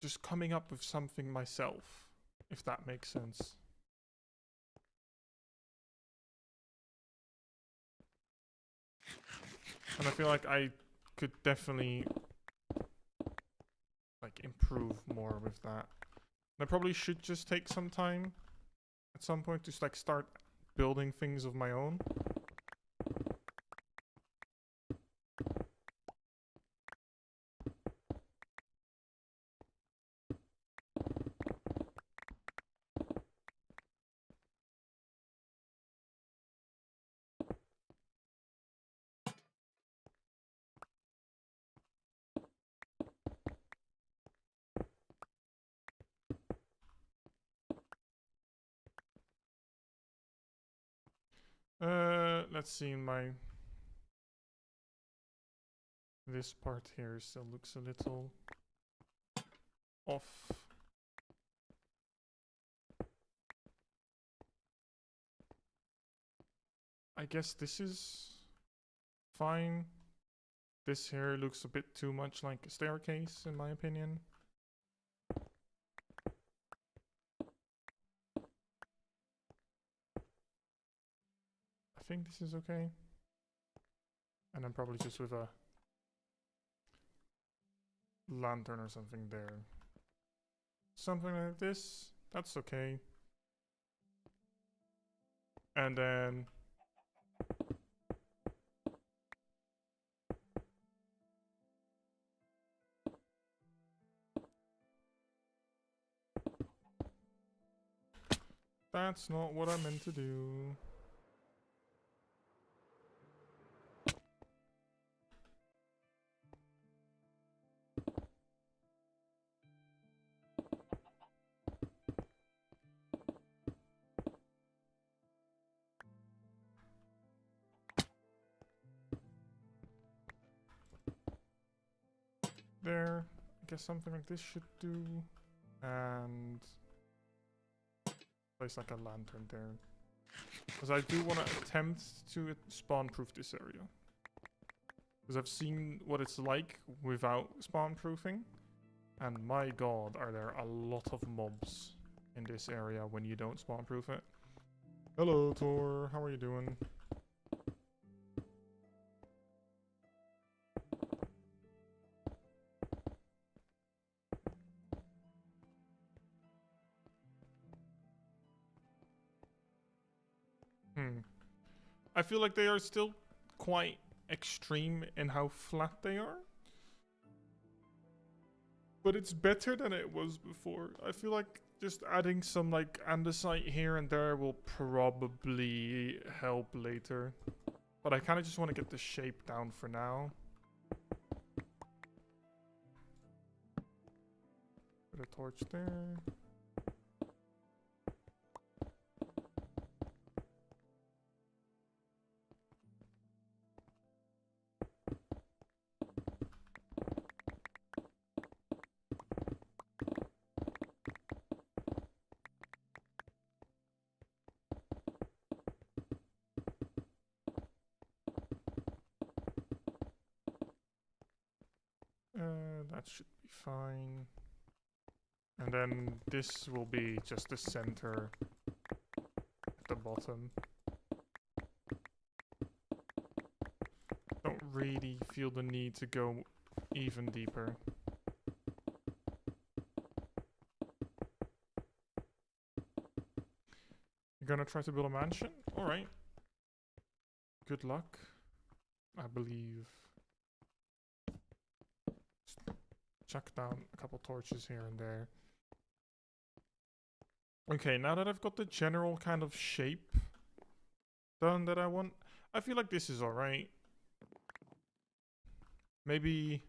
just coming up with something myself, if that makes sense. And I feel like I could definitely like improve more with that. And I probably should just take some time at some point to like start building things of my own. Let's see in my this part here still looks a little off. I guess this is fine. This here looks a bit too much like a staircase in my opinion. I think this is okay. And I'm probably just with a lantern or something there. Something like this. That's okay. And then that's not what I meant to do. There. I guess something like this should do. And place like a lantern there. Because I do want to attempt to spawn-proof this area. Because I've seen what it's like without spawn-proofing. And my god, are there a lot of mobs in this area when you don't spawn proof it. Hello, Tor. How are you doing? I feel like they are still quite extreme in how flat they are. But it's better than it was before. I feel like just adding some like andesite here and there will probably help later. But I kind of just want to get the shape down for now. Put a torch there. That should be fine. And then this will be just the center at the bottom. Don't really feel the need to go even deeper. You're gonna try to build a mansion? Alright. Good luck. I believe. Chuck down a couple torches here and there. Okay, now that I've got the general kind of shape done that I want, I feel like this is alright. Maybe...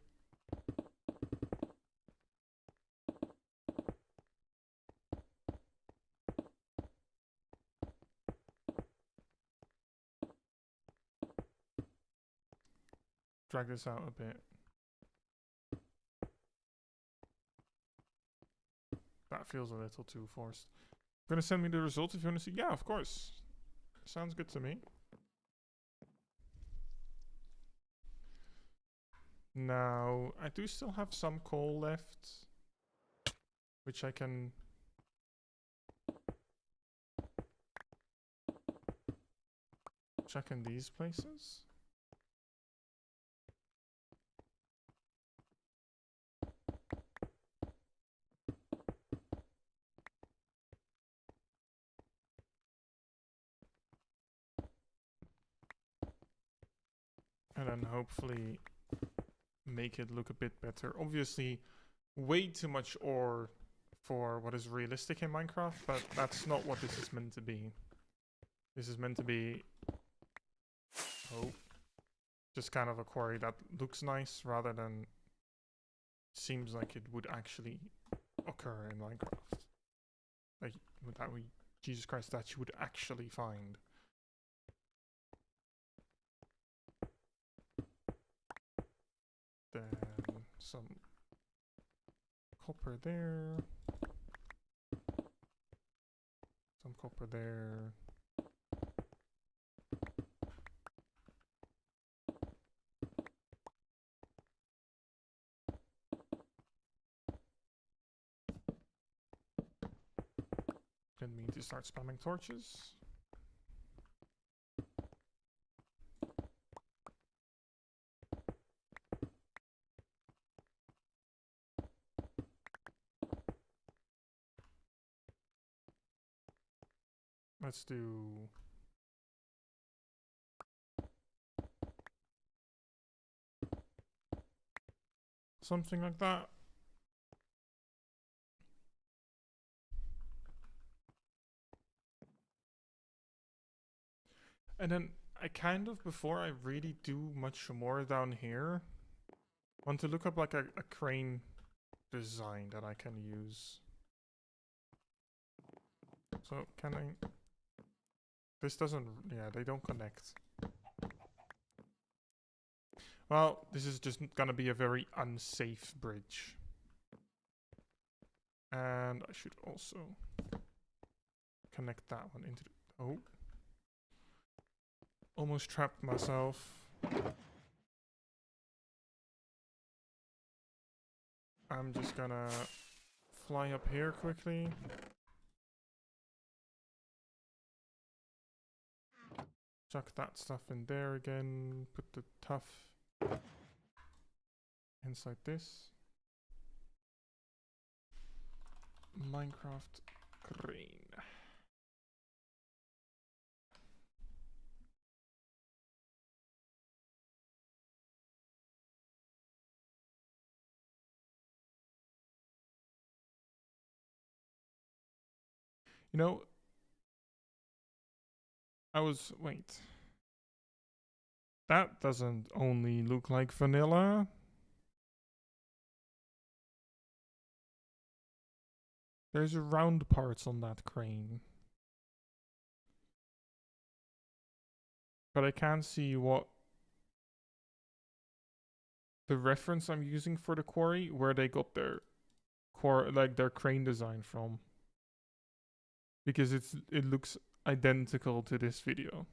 drag this out a bit. That feels a little too forced. You're gonna send me the results if you want to see? Yeah, of course. Sounds good to me. Now, I do still have some coal left, which I can... check in these places. And then hopefully make it look a bit better. Obviously, way too much ore for what is realistic in Minecraft, but that's not what this is meant to be. This is meant to be... oh. Just kind of a quarry that looks nice rather than seems like it would actually occur in Minecraft. Like, that we... Jesus Christ, that you would actually find. Then some copper there. Some copper there. Didn't mean to start spamming torches. Let's do... something like that. And then I kind of, before I really do much more down here, want to look up like a crane design that I can use. So can I... this doesn't... yeah, they don't connect. Well, this is just gonna be a very unsafe bridge. And I should also connect that one into the... oh. Almost trapped myself. I'm just gonna fly up here quickly. Chuck that stuff in there again. Put the tough inside this. Minecraft crane. You know, wait. That doesn't only look like vanilla. There's round parts on that crane. But I can't see what the reference I'm using for the quarry, where they got their their crane design from. Because it looks identical to this video.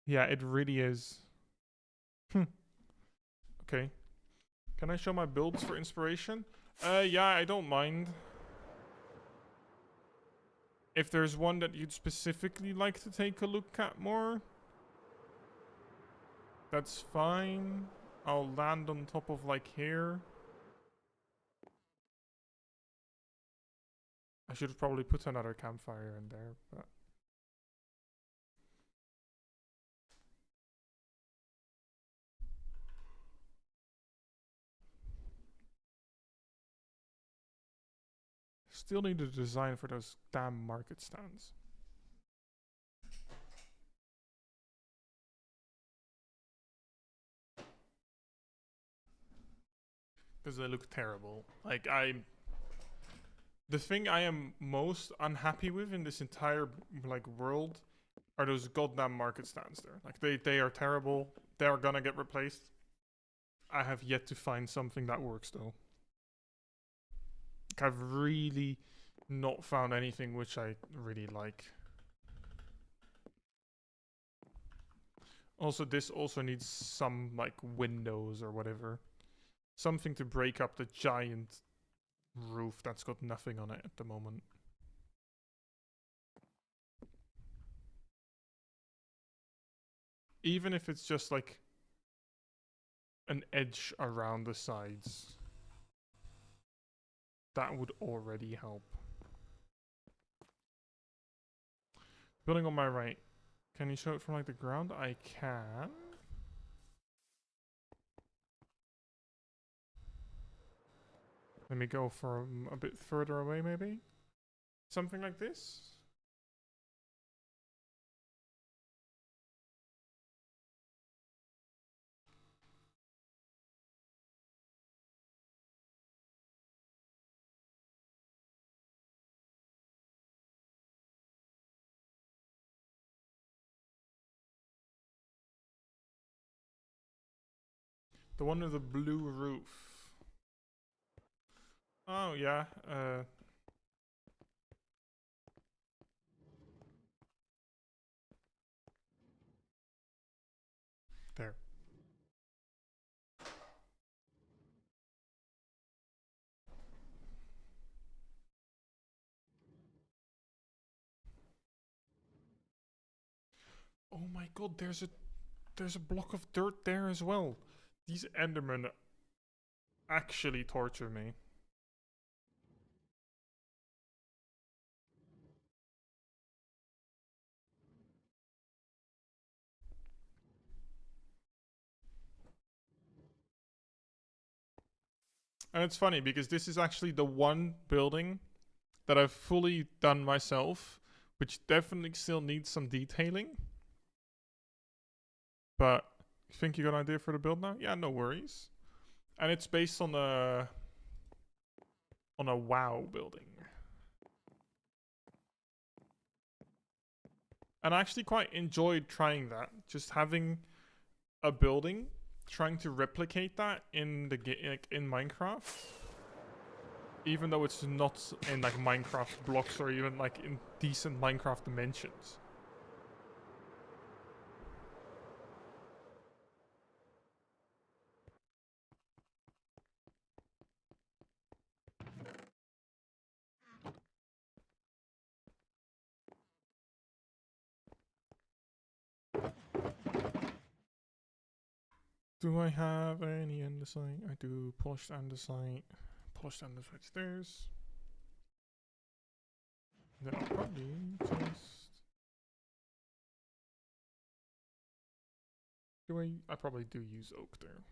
Yeah, it really is. Okay. Can I show my builds for inspiration? Yeah, I don't mind. If there's one that you'd specifically like to take a look at more, that's fine. I'll land on top of like here. I should have probably put another campfire in there, but still need a design for those damn market stands. Because they look terrible. Like, the thing I am most unhappy with in this entire like world are those goddamn market stands there. Like they are terrible. They are gonna get replaced. I have yet to find something that works though. Like, I've really not found anything which I really like. Also, this also needs some like windows or whatever. Something to break up the giant roof that's got nothing on it at the moment. Even if it's just like an edge around the sides, that would already help. Building on my right. Can you show it from like the ground? I can. Let me go from a bit further away maybe. Something like this. The one with the blue roof. Oh yeah, there. Oh my god, there's a block of dirt there as well. These Endermen actually torture me. And it's funny because this is actually the one building that I've fully done myself, which definitely still needs some detailing. But you think you got an idea for the build now? Yeah, no worries. And it's based on a WoW building. And I actually quite enjoyed trying that. Just having a building, trying to replicate that in the in Minecraft. Even though it's not in like Minecraft blocks or even like in decent Minecraft dimensions. Do I have any andesite? I do. Polished andesite. Polished andesite stairs. Then I'll probably just... I probably do use oak there.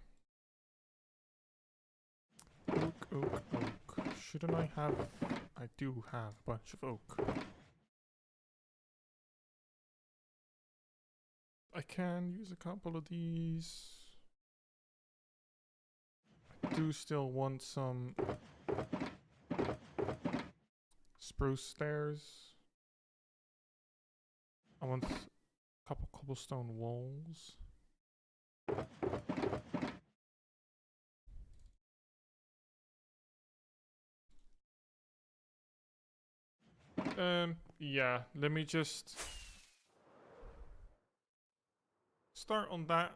Oak, oak, oak. Shouldn't I have... I do have a bunch of oak. I can use a couple of these. I do still want some spruce stairs. I want a couple cobblestone walls. Yeah, let me just start on that.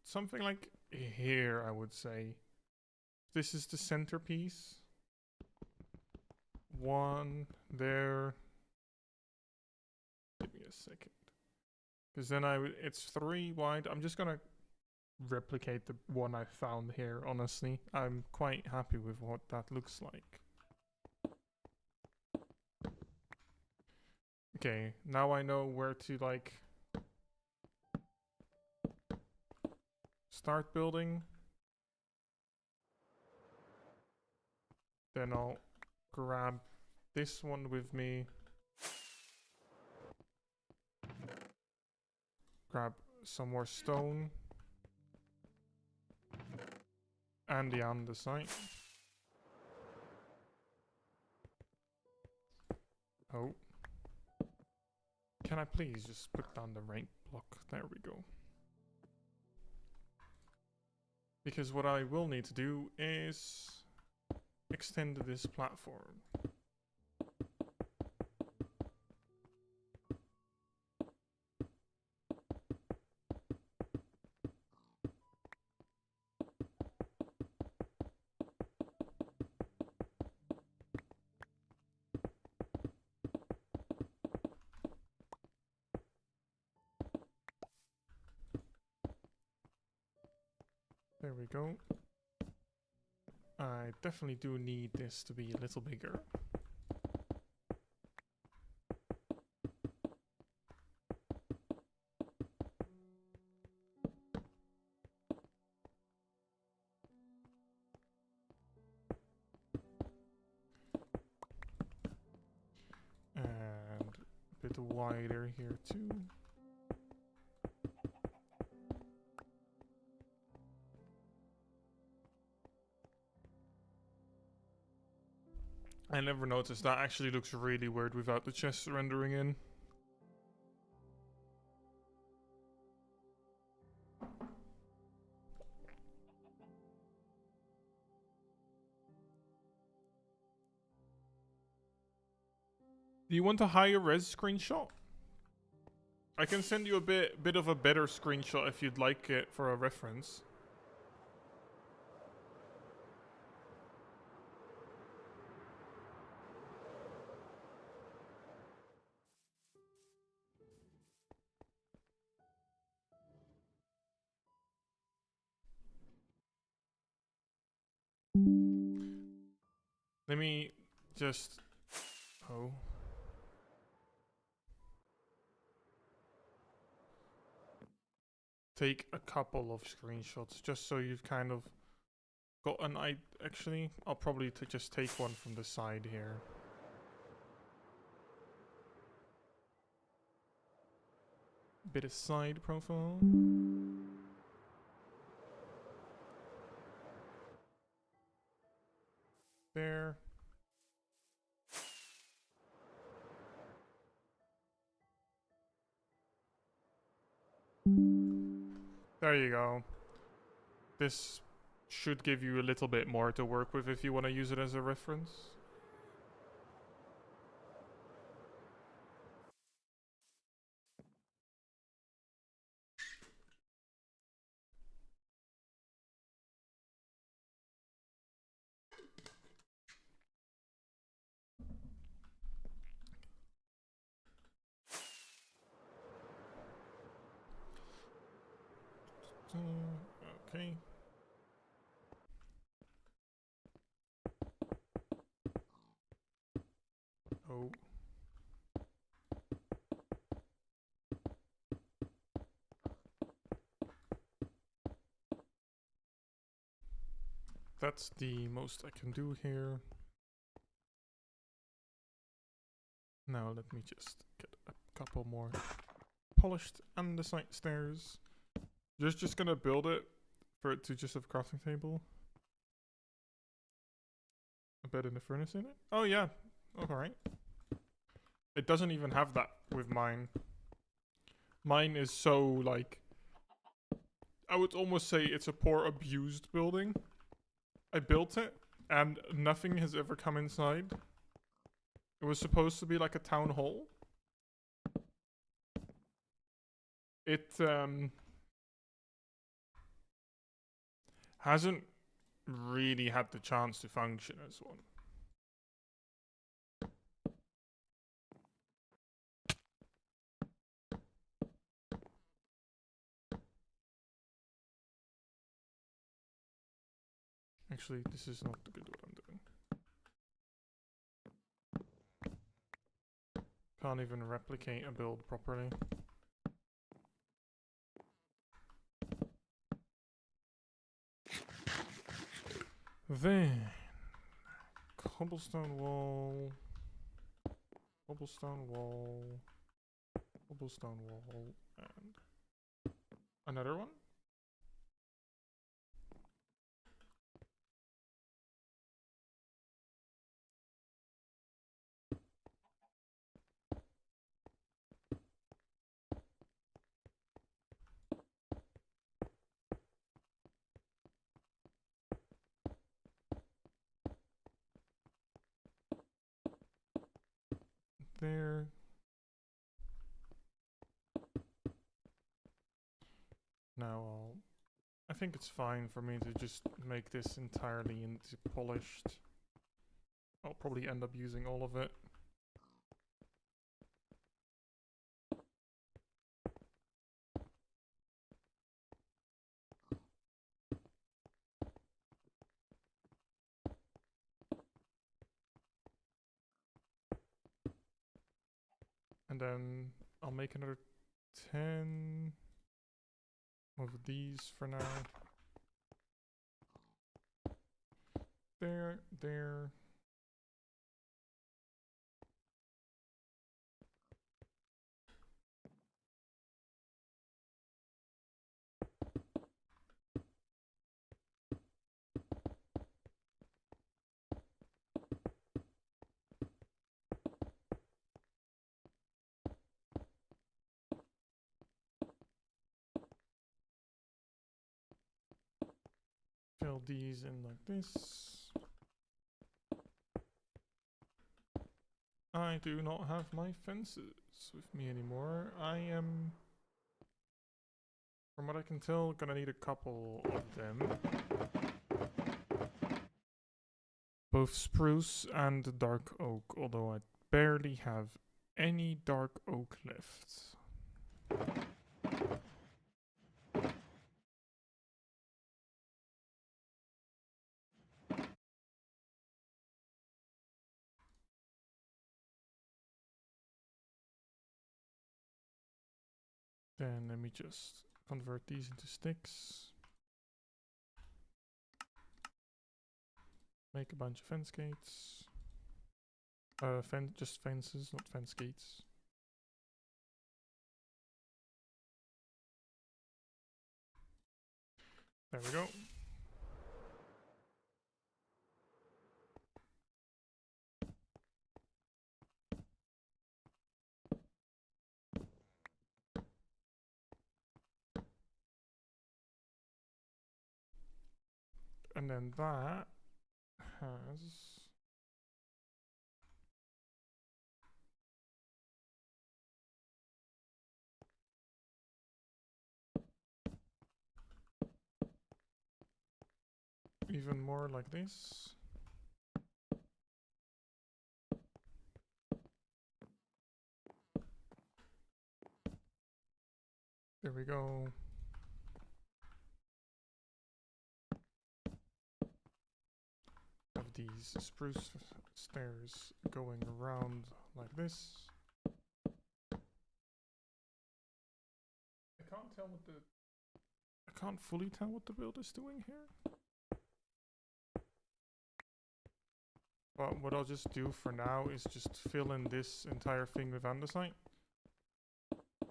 Something like here, I would say. This is the centerpiece. One there. Give me a second. Because then it's 3 wide. I'm just gonna replicate the one I found here, honestly. I'm quite happy with what that looks like. Okay, now I know where to like start building. Then I'll grab this one with me. Grab some more stone. And the andesite. Oh. Can I please just put down the rank block? There we go. Because what I will need to do is extend this platform. There we go. I definitely do need this to be a little bigger. And a bit wider here too. I never noticed that actually looks really weird without the chest rendering in. Do you want a higher res screenshot? I can send you a bit of a better screenshot if you'd like it for a reference. Let me just... Oh. Take a couple of screenshots just so you've kind of got an idea. Actually, I'll probably just take one from the side here. Bit of side profile. There. There you go. This should give you a little bit more to work with if you want to use it as a reference. Okay. Okay. Oh. That's the most I can do here. Now let me just get a couple more polished andesite stairs. Just gonna build it for it to just have a crafting table. A bed and a furnace in it? Oh yeah. Alright. It doesn't even have that with mine. Mine is so like, I would almost say it's a poor abused building. I built it and nothing has ever come inside. It was supposed to be like a town hall. It hasn't really had the chance to function as one. Actually, this is not good what I'm doing. Can't even replicate a build properly. Then cobblestone wall, cobblestone wall, cobblestone wall, and another one. There. Now I think it's fine for me to just make this entirely into polished. I'll probably end up using all of it. And then I'll make another 10 of these for now. There. Fill these in like this. I do not have my fences with me anymore. I am, from what I can tell, gonna need a couple of them. Both spruce and dark oak, although I barely have any dark oak left. Then let me just convert these into sticks. Make a bunch of fence gates. Just fences, not fence gates. There we go. And then that has even more like this. There we go. these spruce stairs going around like this. I can't fully tell what the build is doing here. But what I'll just do for now is just fill in this entire thing with andesite.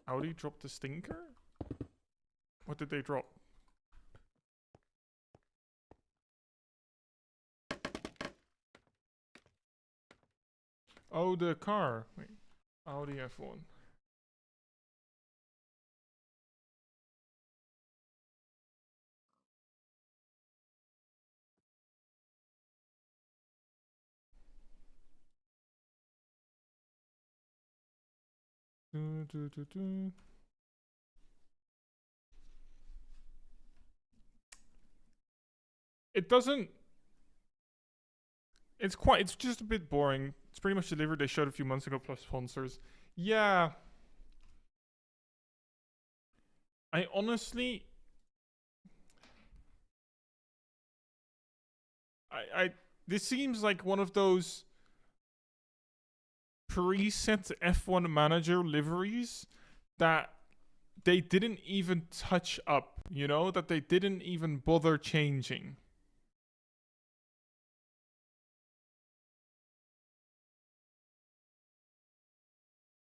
Audi dropped the stinker? What did they drop? Oh, the car. Wait. Audi F1. It doesn't. It's just a bit boring. It's pretty much delivered. They showed a few months ago plus sponsors. Yeah. I honestly. This seems like one of those preset F1 manager liveries that they didn't even touch up, you know, that they didn't even bother changing.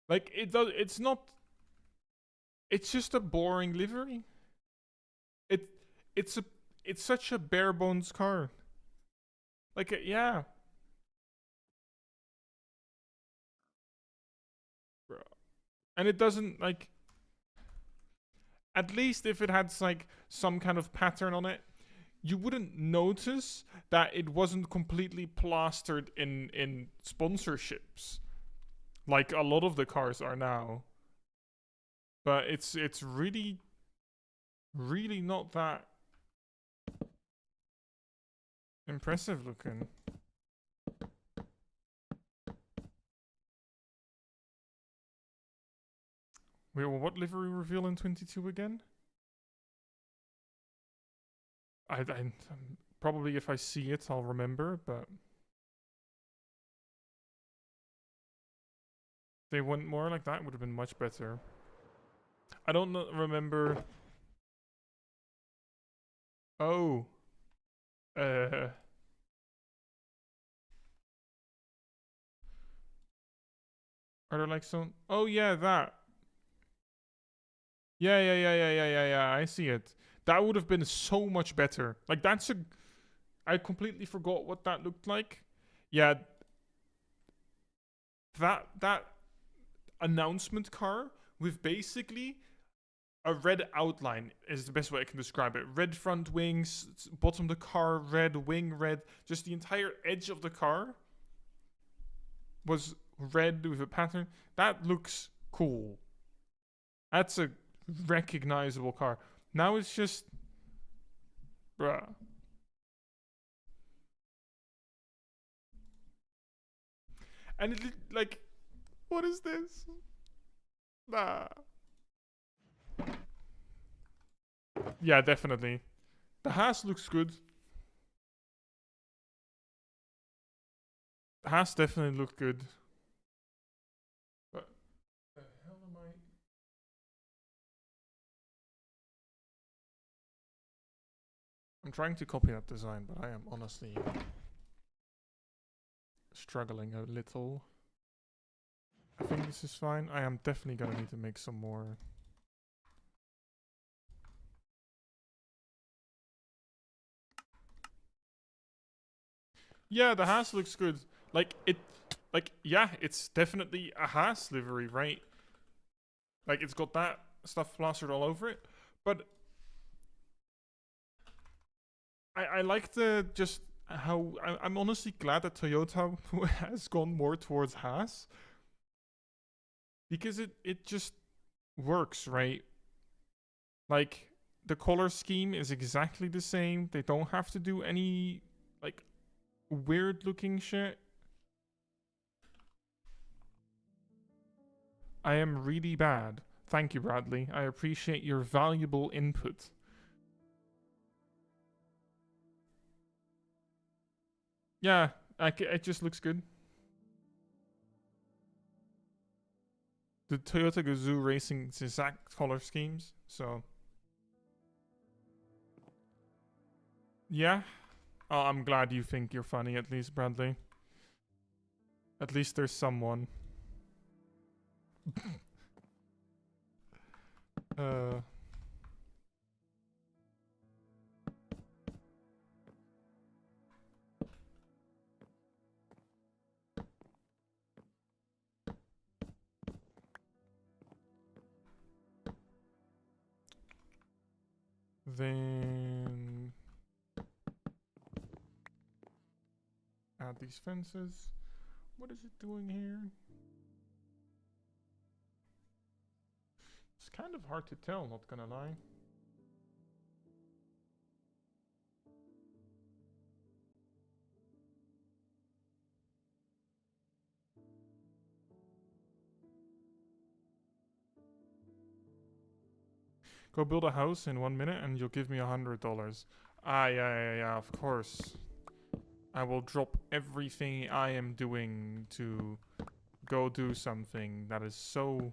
Like it's not, it's just a boring livery. It's such a bare bones car. Like yeah. Bro. And it doesn't like, at least if it had like some kind of pattern on it, you wouldn't notice that it wasn't completely plastered in sponsorships like a lot of the cars are now. But it's really not that impressive looking. Wait, well, what livery reveal in 22 again? I probably if I see it, I'll remember, but if they went more like that, it would have been much better. I don't remember. Oh. Are there like some? Oh yeah, that. Yeah. I see it. That would have been so much better. Like that's a. I completely forgot what that looked like. Yeah. That announcement car with basically a red outline is the best way I can describe it. Red front wings, bottom of the car, red wing, red. Just the entire edge of the car was red with a pattern. That looks cool. That's a recognizable car. Now it's just, bruh. And it like, what is this? Nah. Yeah, definitely. The Haas looks good. The Haas definitely looked good. But the hell am I? I'm trying to copy that design, but I am honestly struggling a little. I think this is fine. I am definitely gonna need to make some more. Yeah, the Haas looks good. Like yeah, it's definitely a Haas livery, right? Like it's got that stuff plastered all over it. But I like the just how I'm honestly glad that Toyota has gone more towards Haas. Because it just works, right? Like the color scheme is exactly the same. They don't have to do any like weird looking shit. I am really bad. Thank you, Bradley. I appreciate your valuable input. Yeah, it just looks good. The Toyota Gazoo Racing's exact color schemes, so yeah. Oh, I'm glad you think you're funny at least, Bradley. At least there's someone. uh Then add these fences. What is it doing here? It's kind of hard to tell, not gonna lie. Go build a house in 1 minute and you'll give me $100. Ah, yeah, of course. I will drop everything I am doing to go do something that is so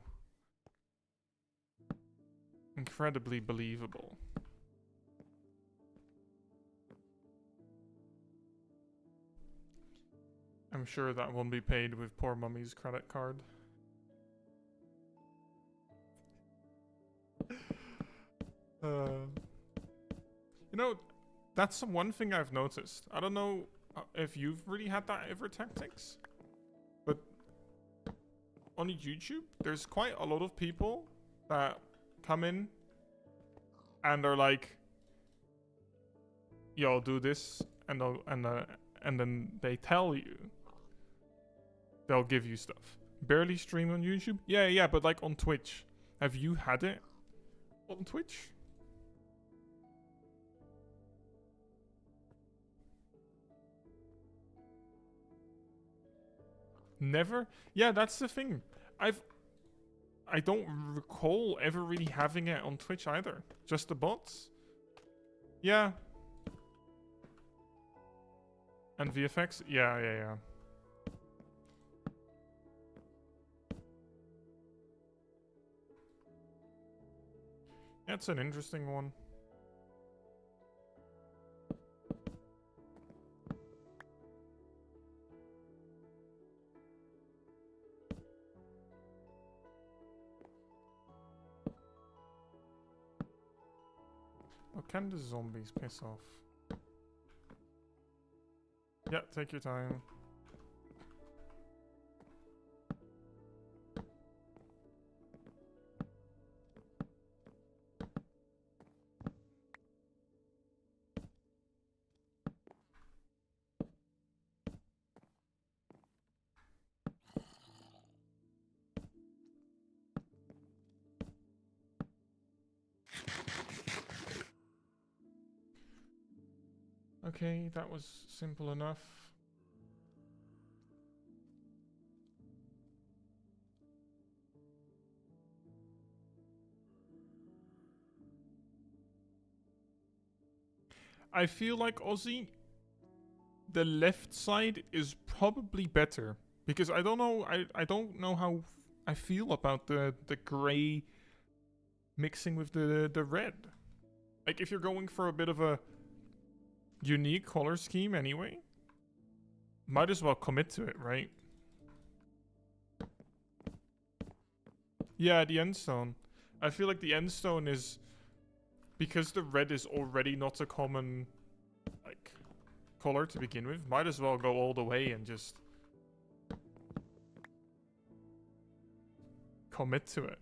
incredibly believable. I'm sure that won't be paid with poor mummy's credit card. You know, that's one thing I've noticed. I don't know if you've really had that ever tactics, but on YouTube, there's quite a lot of people that come in and are like, "Yo, do this," and then they tell you they'll give you stuff. Barely stream on YouTube? Yeah, but like on Twitch. Have you had it on Twitch? Never? Yeah, that's the thing. I don't recall ever really having it on Twitch either. Just the bots. Yeah. And VFX? Yeah. That's an interesting one. Oh, can the zombies piss off? Yeah, take your time. Okay, that was simple enough. I feel like Aussie, the left side is probably better because I don't know. I don't know how I feel about the gray mixing with the red. Like if you're going for a bit of a unique color scheme anyway, might as well commit to it, right? Yeah, the end stone. I feel like the end stone is because the red is already not a common like color to begin with. Might as well go all the way and just commit to it.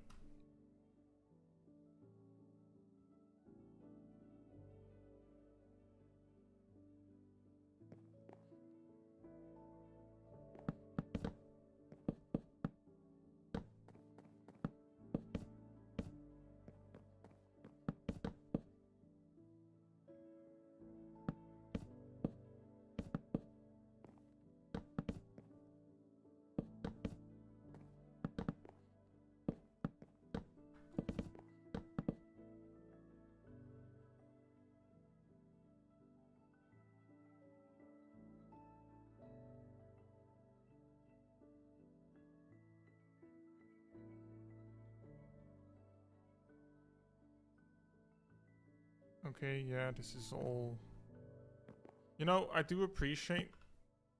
Okay, yeah, this is all... You know, I do appreciate...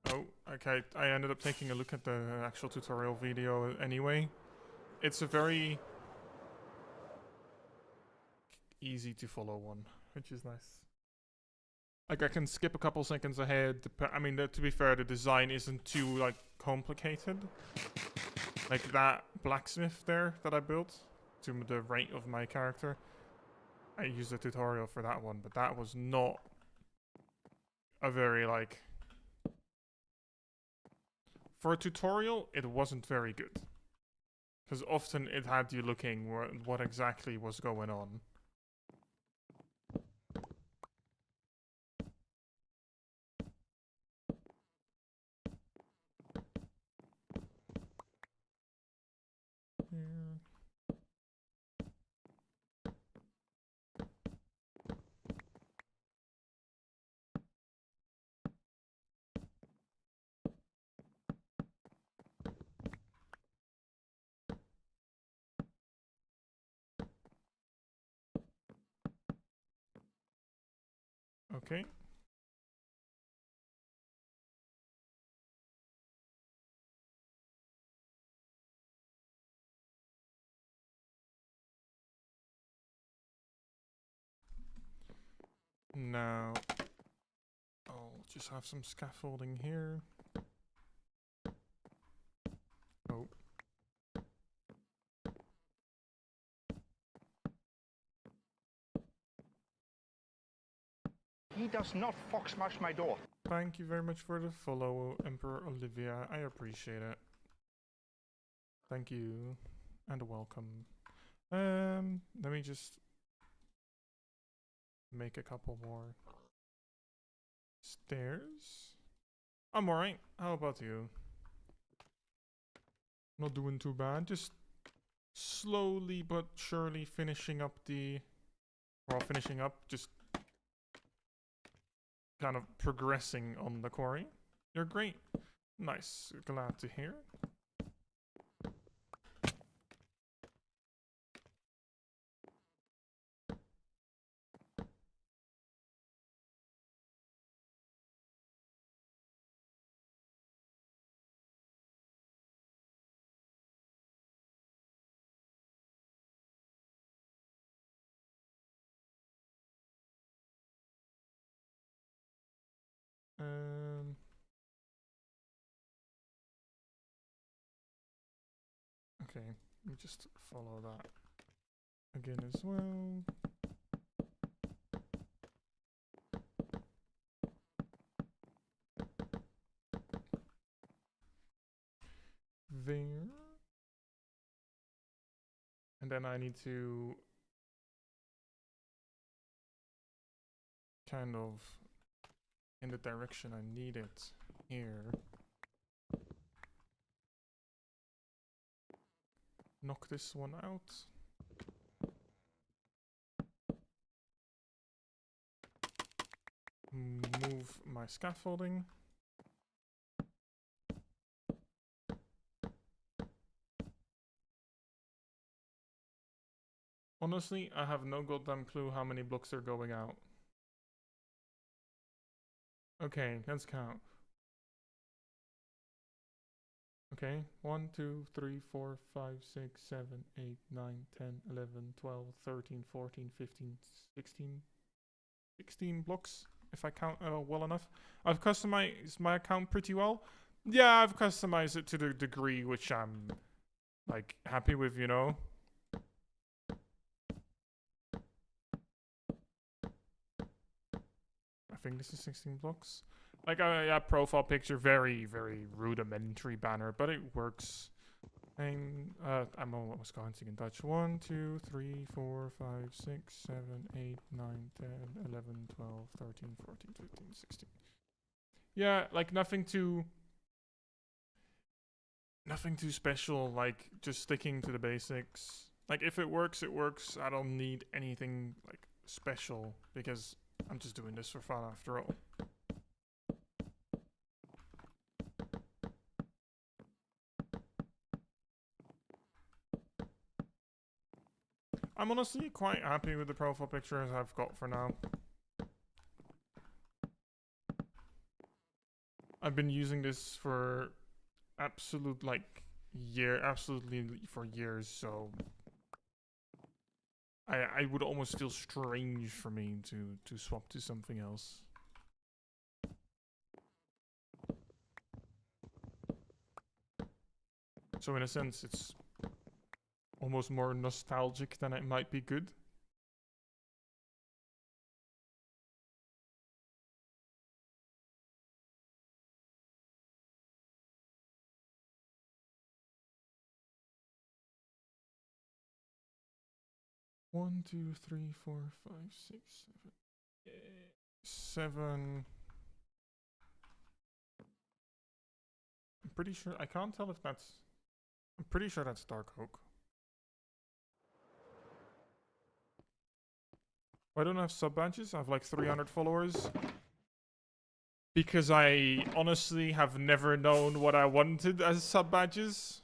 Oh, okay, I ended up taking a look at the actual tutorial video anyway. It's a very easy to follow one, which is nice. Like, I can skip a couple seconds ahead. I mean, to be fair, the design isn't too, like, complicated. Like, that blacksmith there that I built to the right of my character. I used a tutorial for that one, but that was not a very, like... For a tutorial, it wasn't very good. Because often it had you looking what exactly was going on. Yeah. Okay. Now, I'll just have some scaffolding here. Oh. He does not fox smash my door. Thank you very much for the follow, Emperor Olivia. I appreciate it. Thank you. And welcome. Let me just make a couple more stairs. I'm alright. How about you? Not doing too bad. Just slowly but surely finishing up the... Well, finishing up, just kind of progressing on the quarry. You're great. Nice. Glad to hear. Okay, let me just follow that again as well. There. And then I need to kind of in the direction I need it here. Knock this one out. Move my scaffolding. Honestly, I have no goddamn clue how many blocks are going out. Okay, let's count. Okay, 1, 2, 3, 4, 5, 6, 7, 8, 9, 10, 11, 12, 13, 14, 15, 16. 16 blocks, if I count well enough. I've customized my account pretty well. Yeah, I've customized it to the degree which I'm, like, happy with, you know? I think this is 16 blocks. Like, yeah, profile picture, very, very rudimentary banner, but it works. And, I'm almost counting in Dutch. 1, 2, 3, 4, 5, 6, 7, 8, 9, 10, 11, 12, 13, 14, 15, 16. Yeah, like nothing too special, like just sticking to the basics. Like if it works, it works. I don't need anything like special because I'm just doing this for fun after all. I'm honestly quite happy with the profile pictures I've got for now. I've been using this for absolutely for years, so I would almost feel strange for me to swap to something else. So in a sense, it's almost more nostalgic than it might be good. One, two, three, four, five, six, seven. I'm pretty sure. I can't tell if that's. I'm pretty sure that's dark oak. I don't have sub badges. I have like 300 followers. Because I honestly have never known what I wanted as sub badges.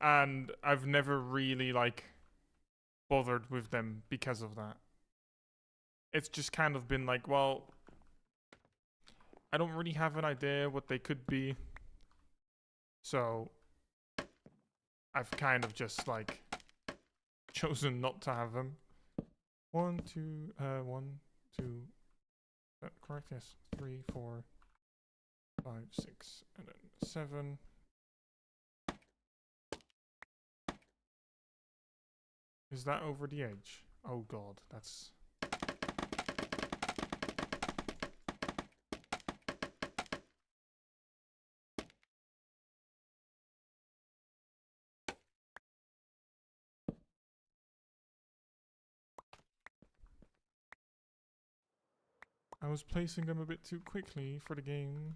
And I've never really like bothered with them because of that. It's just kind of been like, well, I don't really have an idea what they could be. So I've kind of just like chosen not to have them. One, two, correct, yes. 3, 4, 5, 6, and then 7. Is that over the edge? Oh god, that's... I was placing them a bit too quickly for the game.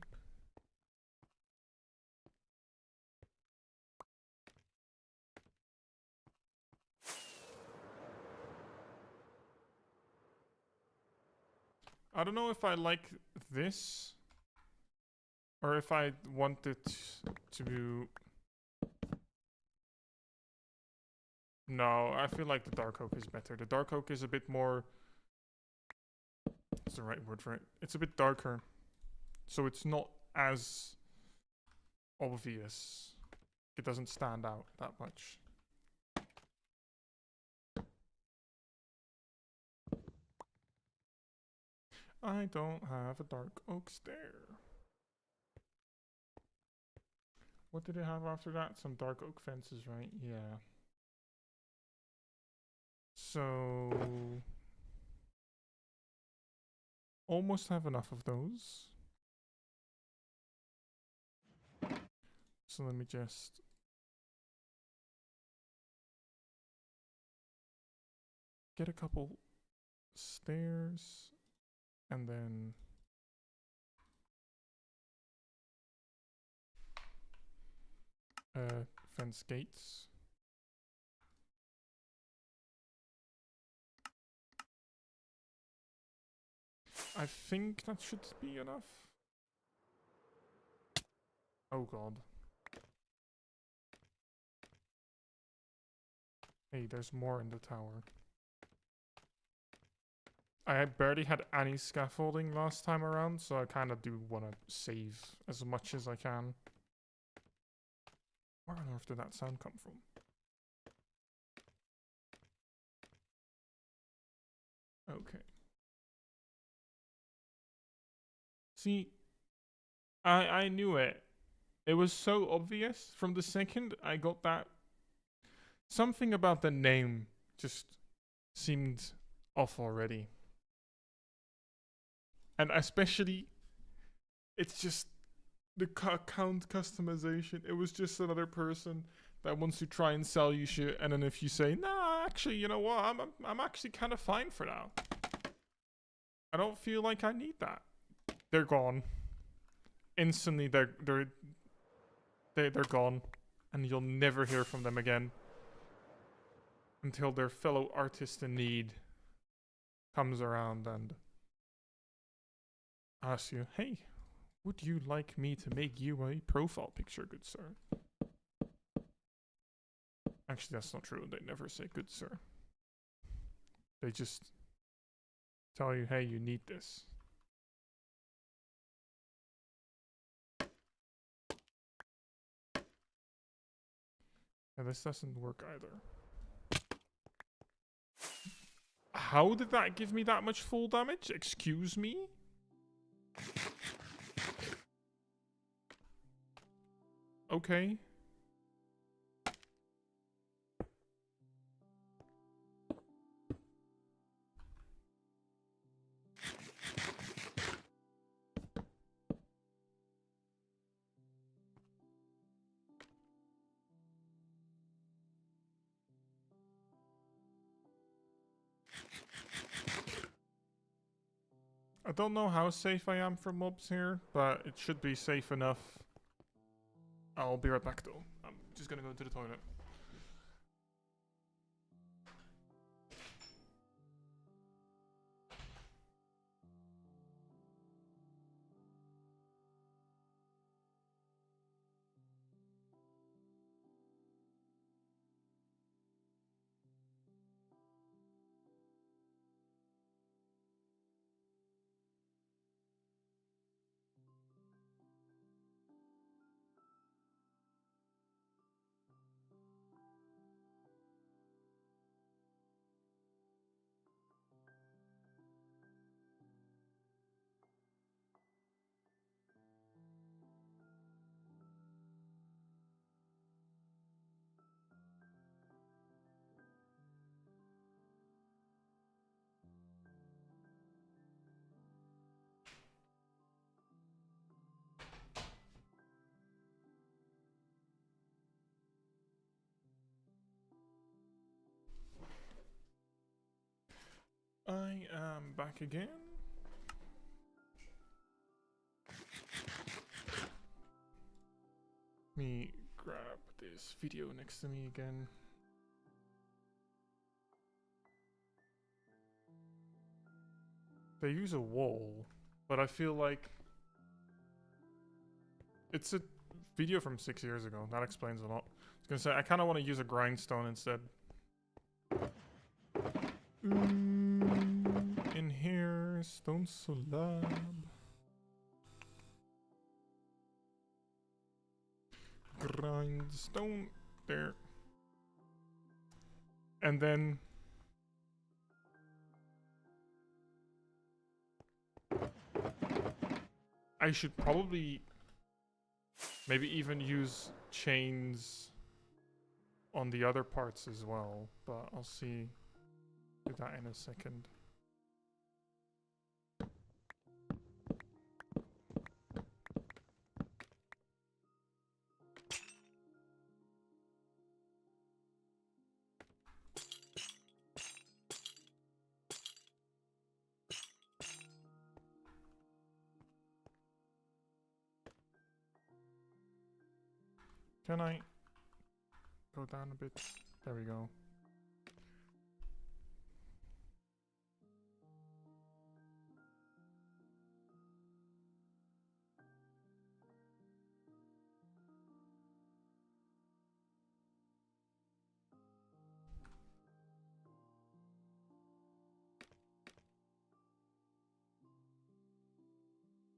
I don't know if I like this or if I want it to... No, I feel like the dark oak is better. The dark oak is a bit more... What's the right word for it? It's a bit darker. So it's not as obvious. It doesn't stand out that much. I don't have a dark oak stair. What did it have after that? Some dark oak fences, right? Yeah. So... almost have enough of those. So let me just... get a couple stairs. And then... fence gates. I think that should be enough. Oh god. Hey, there's more in the tower. I barely had any scaffolding last time around, so I kind of do want to save as much as I can. Where on earth did that sound come from? Okay. See, I knew it. It was so obvious from the second I got that. Something about the name just seemed off already. And especially, it's just the account customization. It was just another person that wants to try and sell you shit, and then if you say, nah, actually, you know what, I'm actually kind of fine for now. I don't feel like I need that. They're gone. Instantly, they're gone, and you'll never hear from them again until their fellow artist in need comes around and asks you, hey, would you like me to make you a profile picture, good sir? Actually, that's not true. They never say good sir. They just tell you, hey, you need this. And this doesn't work either. How did that give me that much full damage? Excuse me? Okay. I don't know how safe I am from mobs here, but it should be safe enough. I'll be right back though. I'm just gonna go to the toilet. I am back again. Me grab this video next to me again. They use a wall, but I feel like it's a video from 6 years ago. That explains a lot. I was gonna say I kind of want to use a grindstone instead. In here, stone slab. Grindstone there. And then I should probably maybe even use chains on the other parts as well, but I'll see. Do that in a second. Can I go down a bit? There we go.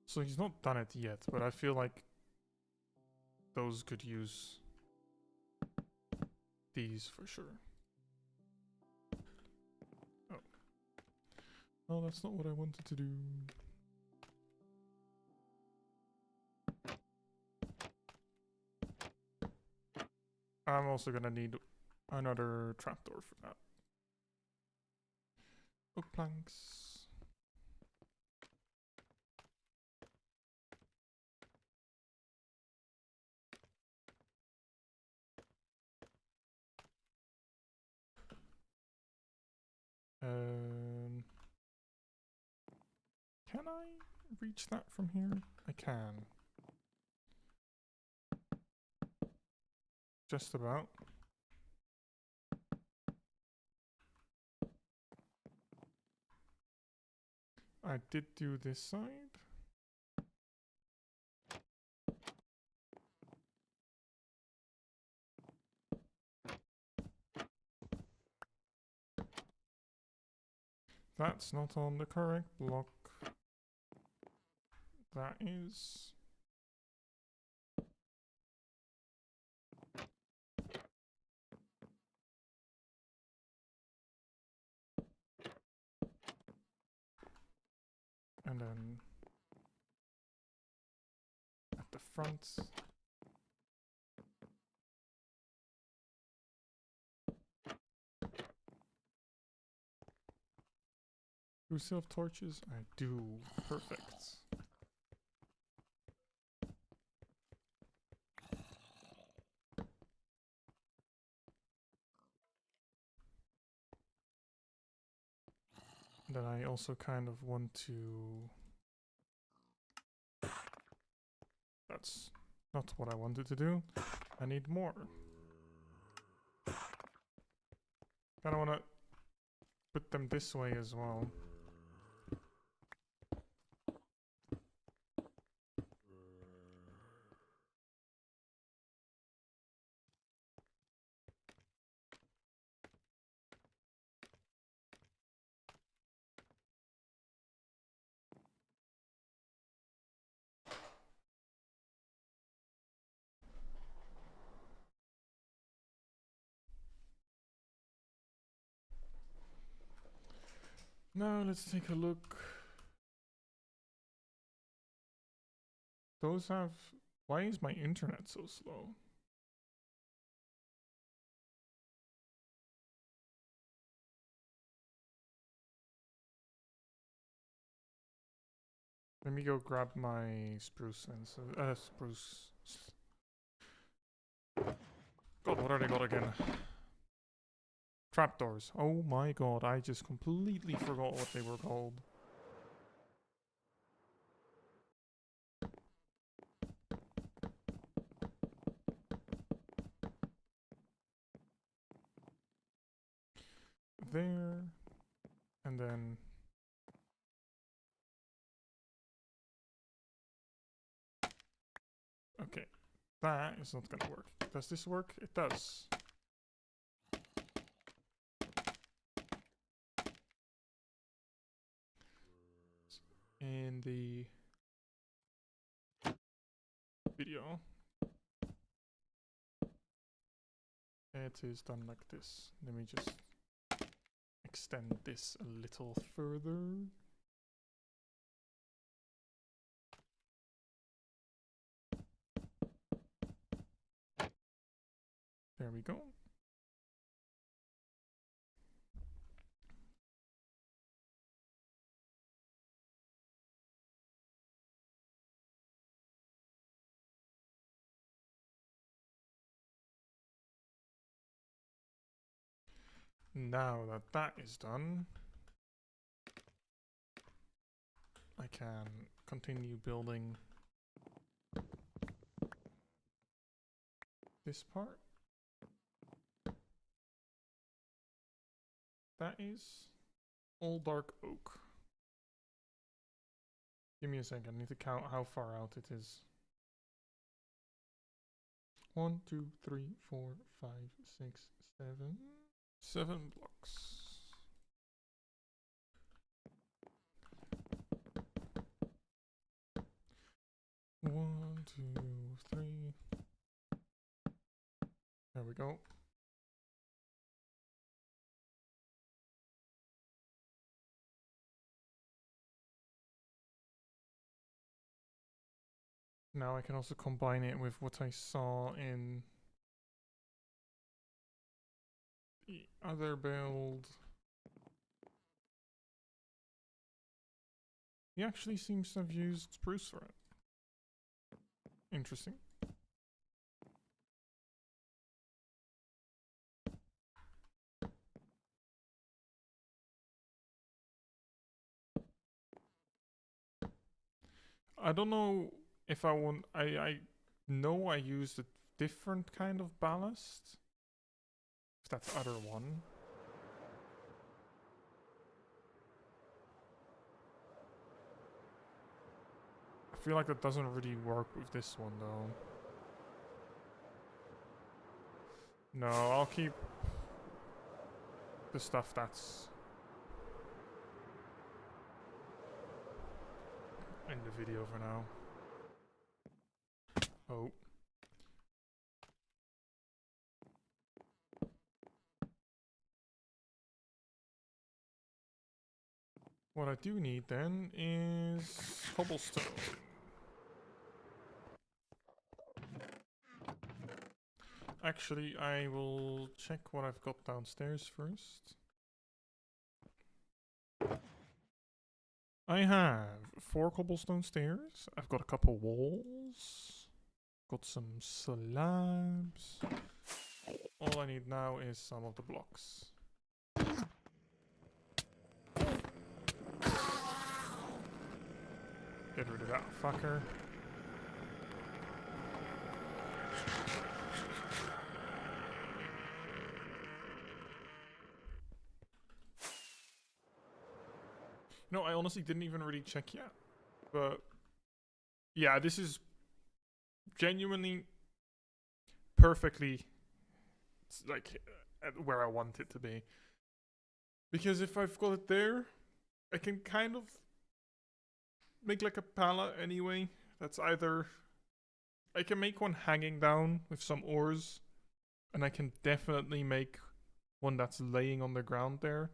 So he's not done it yet, but I feel like those could use these for sure. Oh. No, that's not what I wanted to do. I'm also gonna need another trapdoor for that. Oak planks. Can I reach that from here? I can. Just about. I did do this side. That's not on the correct block. That is. And then at the front. Do we still have torches? I do. Perfect. Then I also kind of want to... That's not what I wanted to do. I need more. Kind of want to put them this way as well. Now let's take a look. Those have... Why is my internet so slow? Let me go grab my spruce and spruce. God, what are they called again? Trapdoors. Oh my god, I just completely forgot what they were called. There. And then... Okay. That is not gonna work. Does this work? It does. In the video, it is done like this. Let me just extend this a little further. There we go. Now that that is done, I can continue building this part. That is all dark oak. Give me a second, I need to count how far out it is. 1, 2, 3, 4, 5, 6, 7. 7 blocks. One, two, three. There we go. Now I can also combine it with what I saw in the other build. He actually seems to have used spruce for it. Interesting. I don't know if I want... I know I used a different kind of ballast. If that's other one. I feel like that doesn't really work with this one though. No, I'll keep the stuff that's End the video for now. Oh. What I do need then is cobblestone. Actually, I will check what I've got downstairs first. I have 4 cobblestone stairs. I've got a couple walls. Got some slabs. All I need now is some of the blocks. Get rid of that fucker. No, I honestly didn't even really check yet. But yeah, this is genuinely perfectly like at where I want it to be. Because if I've got it there, I can kind of make like a pallet anyway. That's either I can make one hanging down with some ores, and I can definitely make one that's laying on the ground there.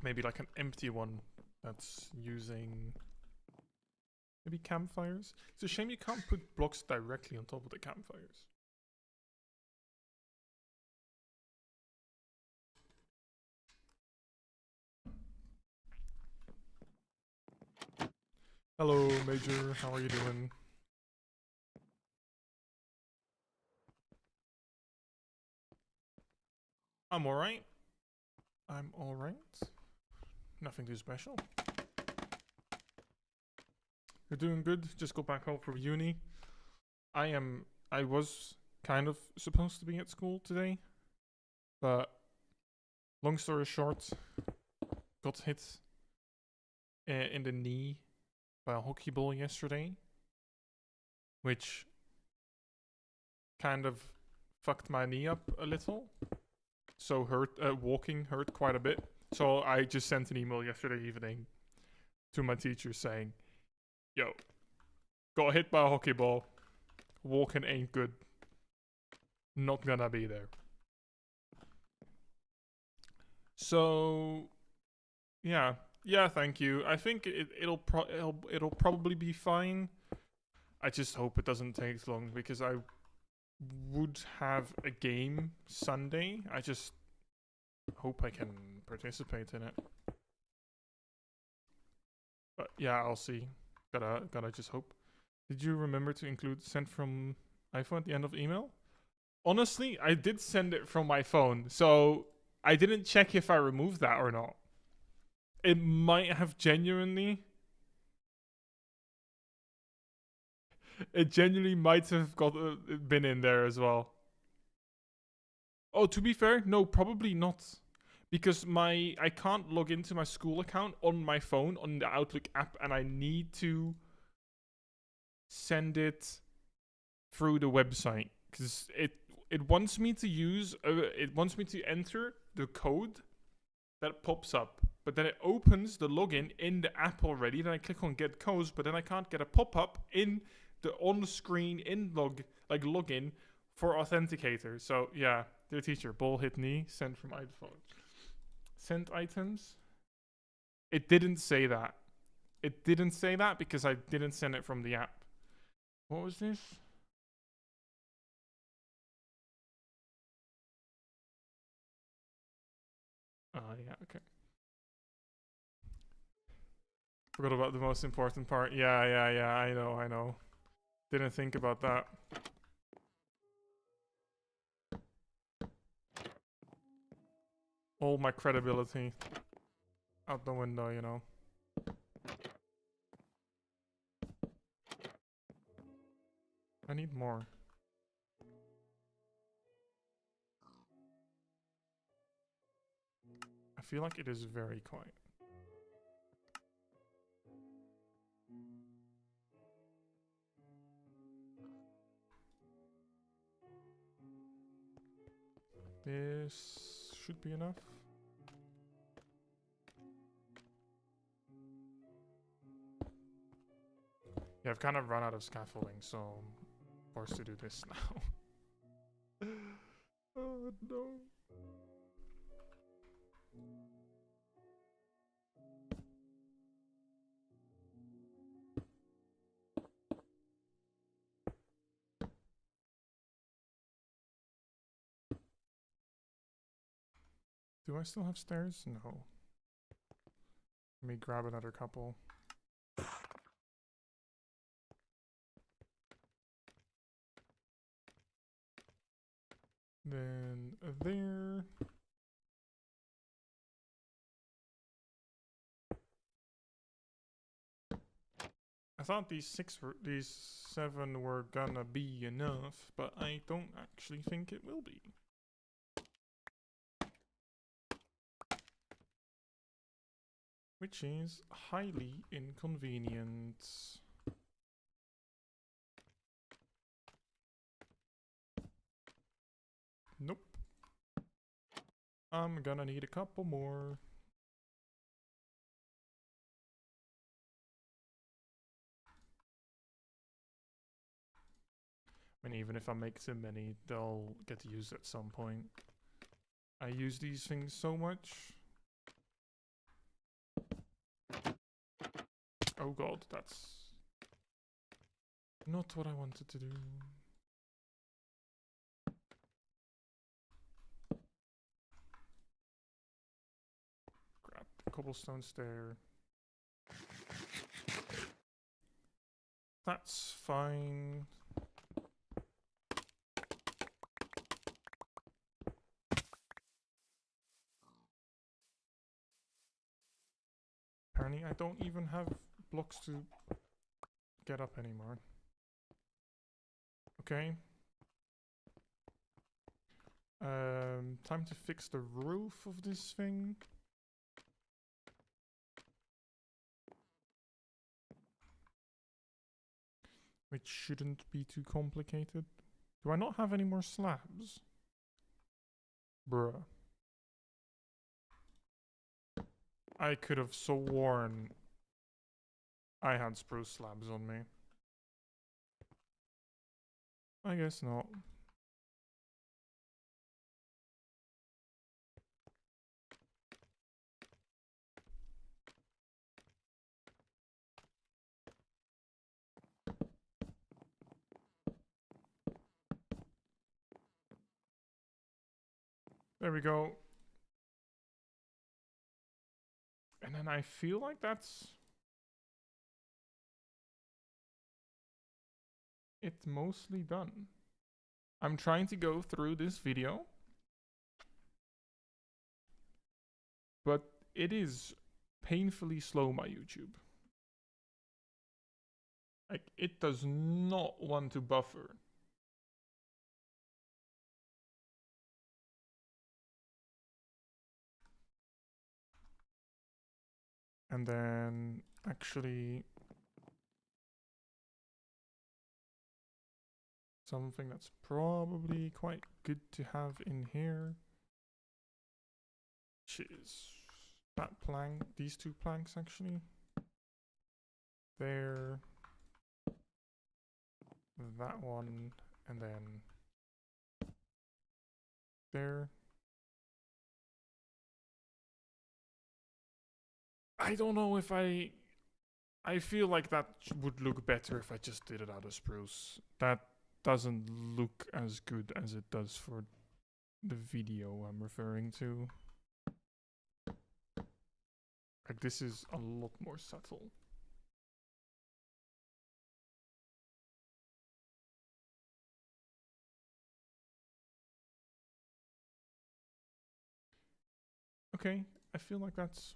Maybe like an empty one that's using maybe campfires. It's a shame you can't put blocks directly on top of the campfires. Hello, Major. How are you doing? I'm alright. I'm alright. Nothing too special. You're doing good. Just got back home from uni. I was kind of supposed to be at school today, but long story short, got hit in the knee by a hockey ball yesterday, which kind of fucked my knee up a little. So walking hurt quite a bit. So I just sent an email yesterday evening to my teacher saying, yo, got hit by a hockey ball. Walking ain't good. Not gonna be there. So, yeah, thank you. I think it'll probably be fine. I just hope it doesn't take long because I would have a game Sunday. I just hope I can participate in it. But yeah, I'll see. Gotta just hope. Did you remember to include sent from iPhone at the end of email? Honestly, I did send it from my phone, so I didn't check if I removed that or not. It might have genuinely... It genuinely might have been in there as well. Oh, to be fair, no, probably not. Because I can't log into my school account on my phone on the Outlook app, and I need to send it through the website because it wants me to enter the code that pops up, but then it opens the login in the app already. Then I click on get codes, but then I can't get a pop-up in the on-screen login for authenticator. So yeah, dear teacher, ball hit knee, sent from iPhone. Sent items. It didn't say that. It didn't say that because I didn't send it from the app. What was this? Oh, yeah, okay. Forgot about the most important part. Yeah, I know. Didn't think about that. All my credibility out the window, you know. I need more. I feel like it is very quiet. This should be enough. Yeah, I've kind of run out of scaffolding, so I'm forced to do this now. Oh no. Do I still have stairs? No. Let me grab another couple. Then there. I thought these 7 were gonna be enough, but I don't actually think it will be. Which is highly inconvenient. Nope. I'm gonna need a couple more. I mean, even if I make too many, they'll get used at some point. I use these things so much. Oh god, that's not what I wanted to do. Grab the cobblestones there. That's fine. Apparently I don't even have blocks to get up anymore. Okay. Time to fix the roof of this thing. Which shouldn't be too complicated. Do I not have any more slabs? Bruh. I could have sworn I had spruce slabs on me. I guess not. There we go. And then I feel like that's it's mostly done. I'm trying to go through this video, but it is painfully slow, my YouTube. Like, it does not want to buffer. And then, actually, something that's probably quite good to have in here, which is that plank, these 2 planks actually. There, that one, and then there. I don't know if I feel like that would look better if I just did it out of spruce. That doesn't look as good as it does for the video I'm referring to. Like, this is a lot more subtle. Okay, I feel like that's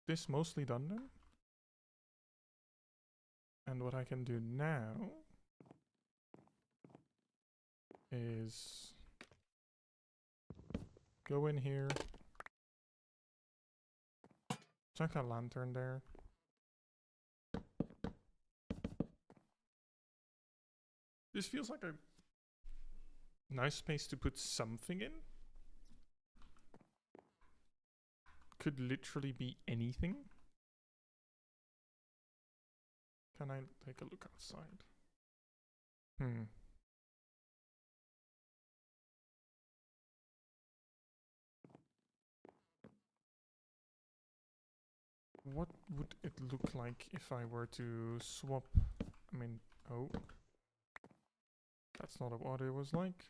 this mostly done then. And what I can do now is go in here, chuck a lantern there. This feels like a nice space to put something in. Could literally be anything. Can I take a look outside? Hmm. What would it look like if I were to swap? I mean, oh, that's not what it was like.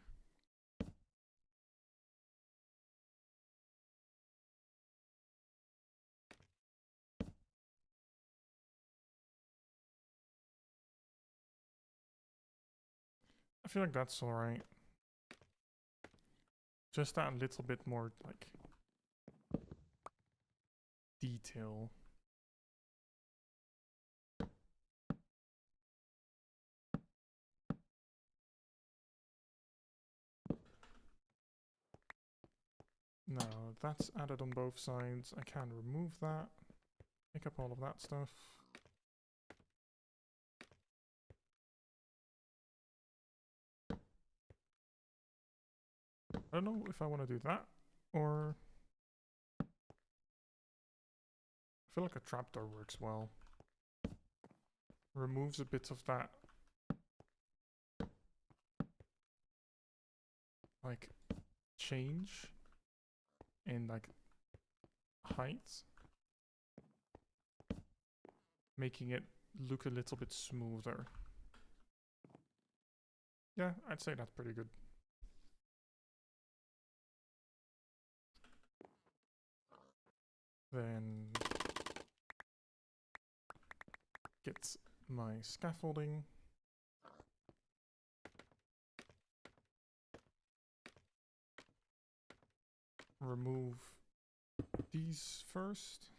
I feel like that's alright. Just that little bit more, like, detail. No, that's added on both sides. I can remove that. Pick up all of that stuff. I don't know if I want to do that, or... I feel like a trapdoor works well. Removes a bit of that, like, change in, like, height. Making it look a little bit smoother. Yeah, I'd say that's pretty good. Then get my scaffolding. Remove these first.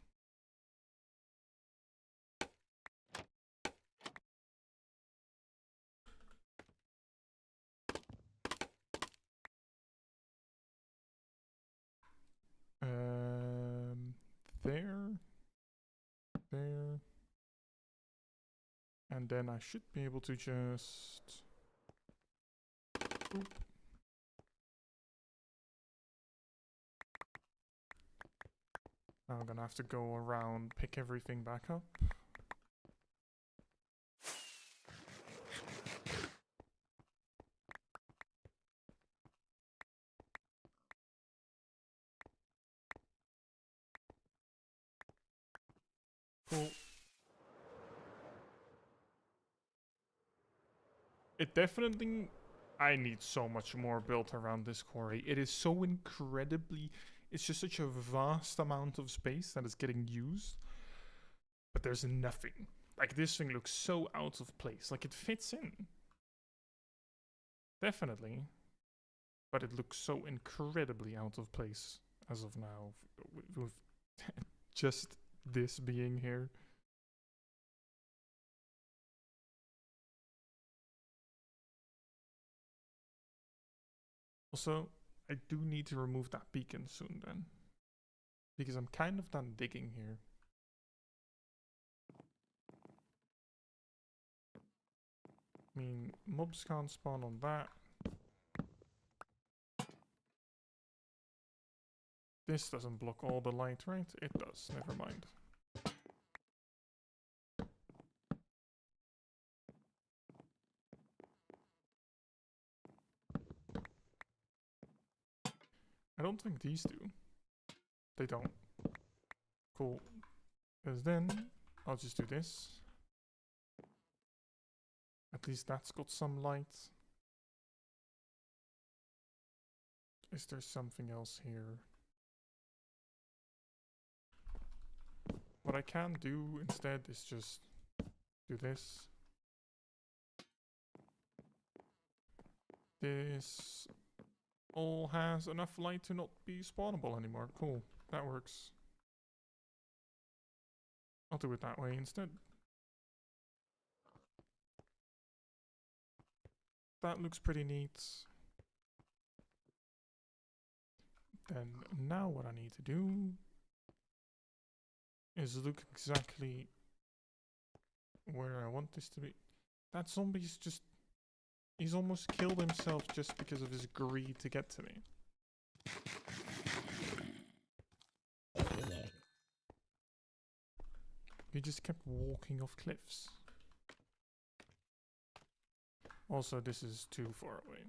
There. There. And then I should be able to just... Oop. Now I'm gonna have to go around, pick everything back up. Cool. It definitely... I need so much more built around this quarry. It is so incredibly... It's just such a vast amount of space that is getting used. But there's nothing. Like, this thing looks so out of place. Like, it fits in. Definitely. But it looks so incredibly out of place as of now. With just this being here. Also, I do need to remove that beacon soon then. Because I'm kind of done digging here. I mean, mobs can't spawn on that. This doesn't block all the light, right? It does, never mind. I don't think these do. They don't. Cool. Because then, I'll just do this. At least that's got some light. Is there something else here? What I can do instead is just do this. This all has enough light to not be spawnable anymore. Cool. That works. I'll do it that way instead. That looks pretty neat. Then now what I need to do is look exactly where I want this to be. That zombie's just... He's almost killed himself just because of his greed to get to me. He just kept walking off cliffs. Also, this is too far away.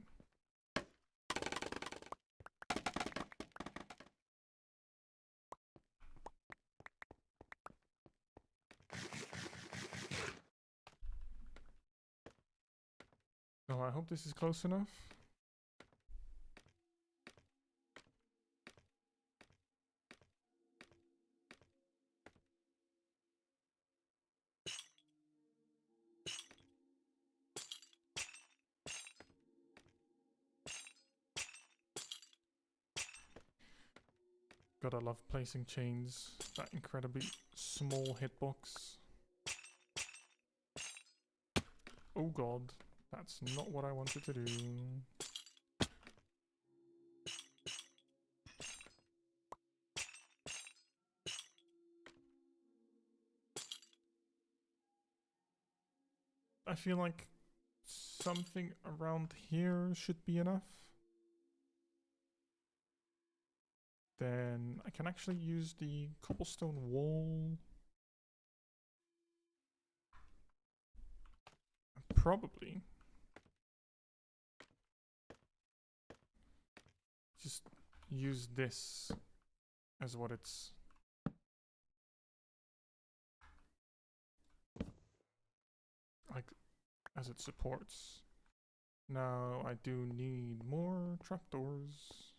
No, I hope this is close enough. Gotta love placing chains. That incredibly small hitbox. Oh god, that's not what I wanted to do. I feel like something around here should be enough. Then I can actually use the cobblestone wall. Probably just use this as what it's like, as it supports. Now I do need more trapdoors.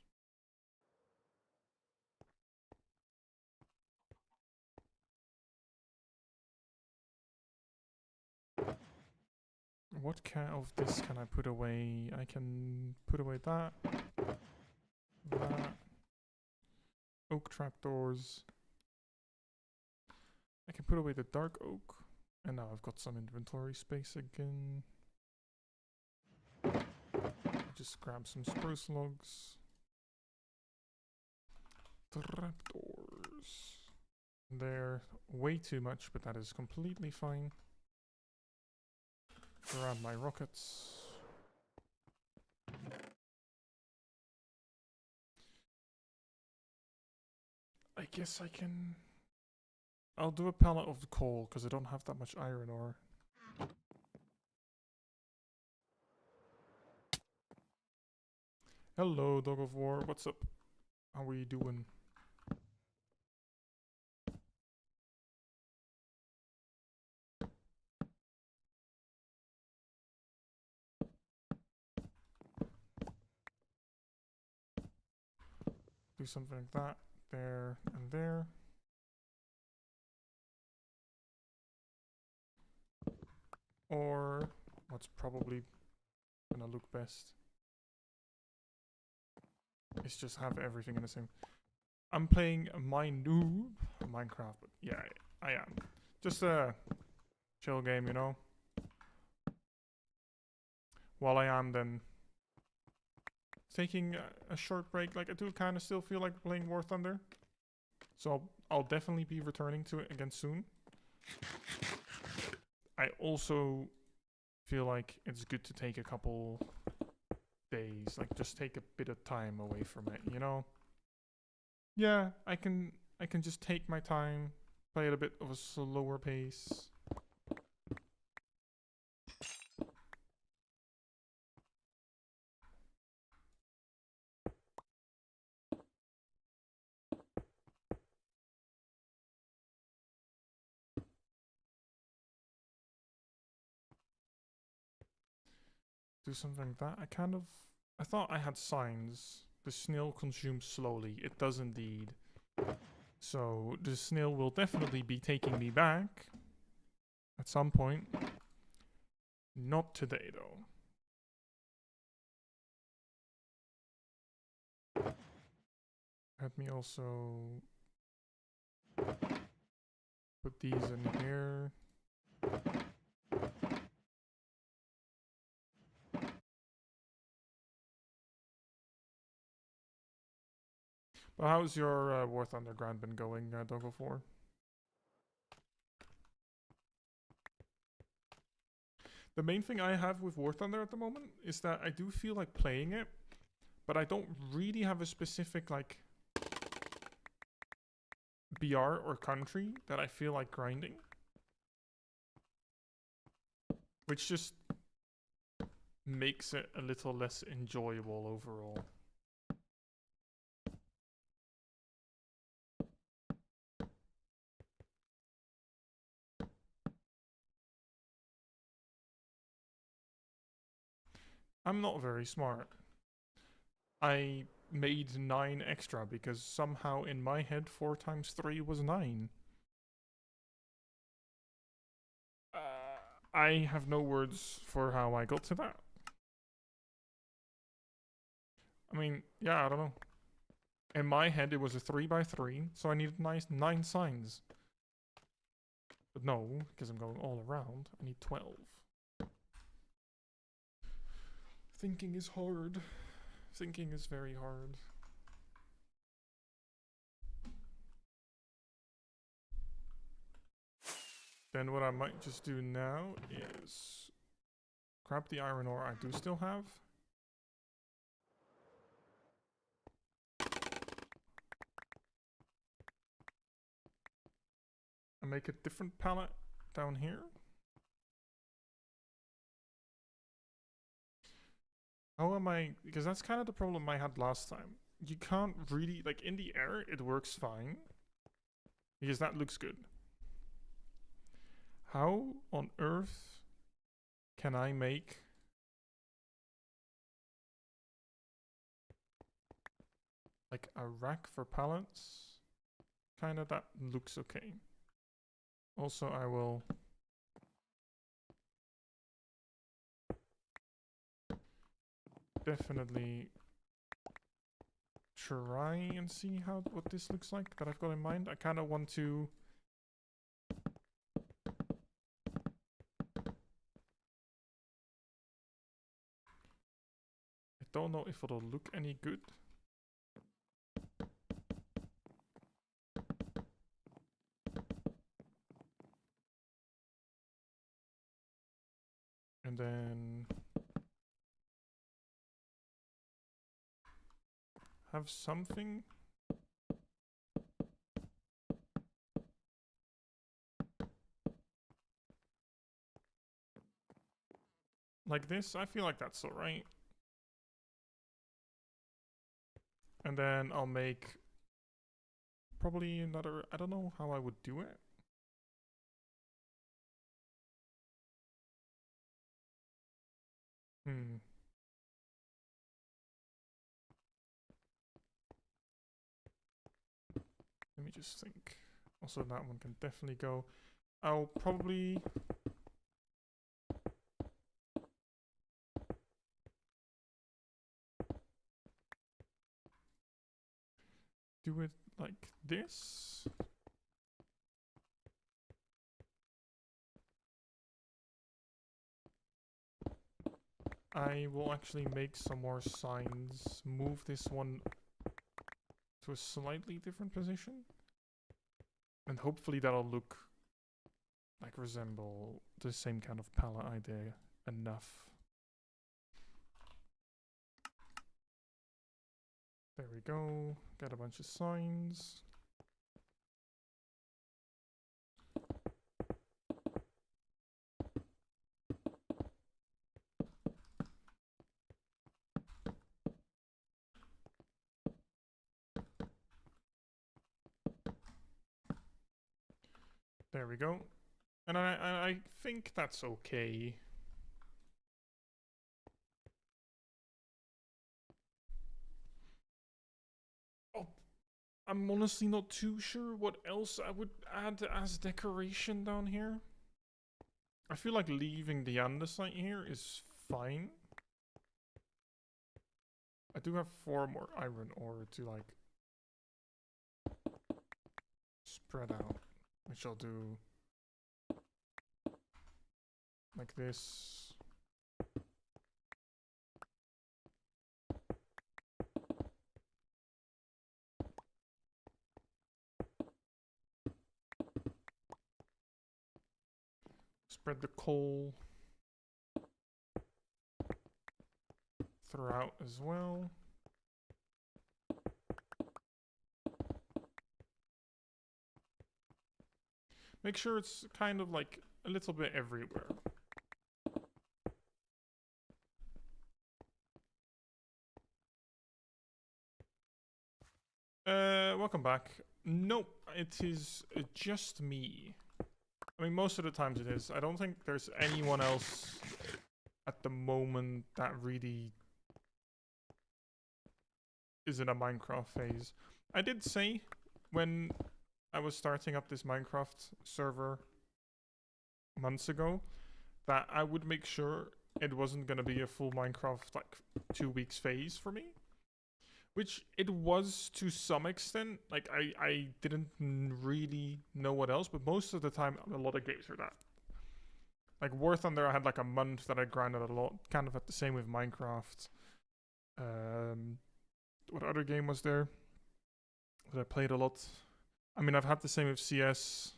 What kind of this can I put away? I can put away that. That. Oak trapdoors. I can put away the dark oak. And now I've got some inventory space again. Just grab some spruce logs. Trapdoors. They're way too much, but that is completely fine. Grab my rockets. I guess I can... I'll do a pallet of coal, because I don't have that much iron ore. Hello, dog of war. What's up? How are you doing? Do something like that. There and there. Or what's probably gonna look best is just have everything in the same. I'm playing my noob Minecraft, but yeah, I am. Just a chill game, you know? While I am then taking a short break, like I do kind of still feel like playing War Thunder. So I'll definitely be returning to it again soon. I also feel like it's good to take a couple days, like just take a bit of time away from it, you know? Yeah, I can just take my time, play at a bit of a slower pace. Do something like that. I thought I had signs. The snail consumes slowly. It does indeed. So the snail will definitely be taking me back at some point. Not today though. Let me also put these in here. But how's your War Underground been going, Dog of War? The main thing I have with War Thunder at the moment is that I do feel like playing it, but I don't really have a specific like BR or country that I feel like grinding. Which just makes it a little less enjoyable overall. I'm not very smart. I made 9 extra because somehow in my head 4 times 3 was 9. I have no words for how I got to that. I mean, yeah, I don't know. In my head, it was a 3x3, so I needed 9 signs. But no, because I'm going all around, I need 12. Thinking is hard. Thinking is very hard. Then what I might just do now is grab the iron ore I do still have. And make a different pallet down here. How am I? Because that's kind of the problem I had last time. You can't really, like, in the air, it works fine. Because that looks good. How on earth can I make like a rack for pallets? Kind of that looks okay. Also, I will definitely try and see what this looks like that I've got in mind. I kind of want to I don't know if it'll look any good. And then have something like this. I feel like that's alright. And then I'll make probably another, I don't know how I would do it. Let me just think. Also, that one can definitely go. I'll probably do it like this. I will actually make some more signs. Move this one to a slightly different position. And hopefully that'll look like resemble the same kind of palette idea enough. There we go. Got a bunch of signs. There we go. And I think that's okay. Oh, I'm honestly not too sure what else I would add as decoration down here. I feel like leaving the andesite here is fine. I do have 4 more iron ore to like spread out, which I'll do like this. Spread the coal throughout as well. Make sure it's kind of like a little bit everywhere. Welcome back. Nope, it is just me. I mean, most of the times it is. I don't think there's anyone else at the moment that really is in a Minecraft phase. I did say when I was starting up this Minecraft server months ago that I would make sure it wasn't going to be a full Minecraft like 2 weeks phase for me. Which it was to some extent. Like, I didn't really know what else, but most of the time, a lot of games are that. Like, War Thunder, I had like a month that I grinded a lot. Kind of at the same with Minecraft. What other game was there that I played a lot? I mean, I've had the same with CS.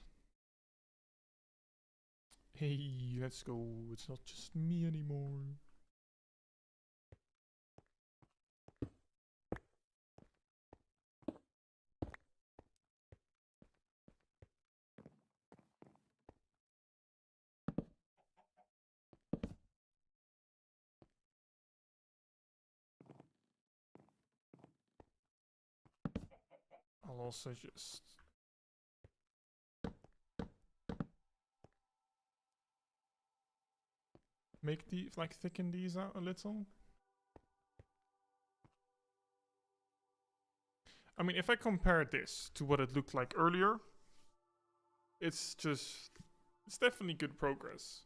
Hey, let's go. It's not just me anymore. I'll also just make the like thicken these out a little. I mean, if I compare this to what it looked like earlier, it's definitely good progress.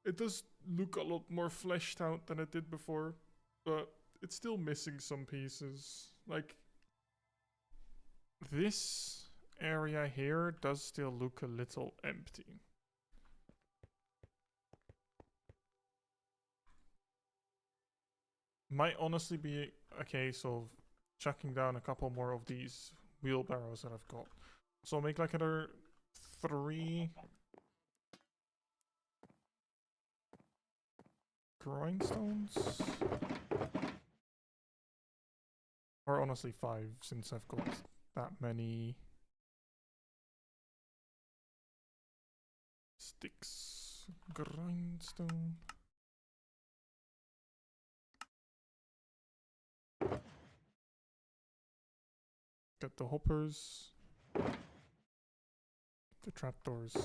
It does look a lot more fleshed out than it did before, but it's still missing some pieces. Like, this area here does still look a little empty. Might honestly be a case of chucking down a couple more of these wheelbarrows that I've got. So I'll make like another 3 grindstones. Or honestly 5, since I've got that many sticks. Grindstone. Get the hoppers. The trapdoors.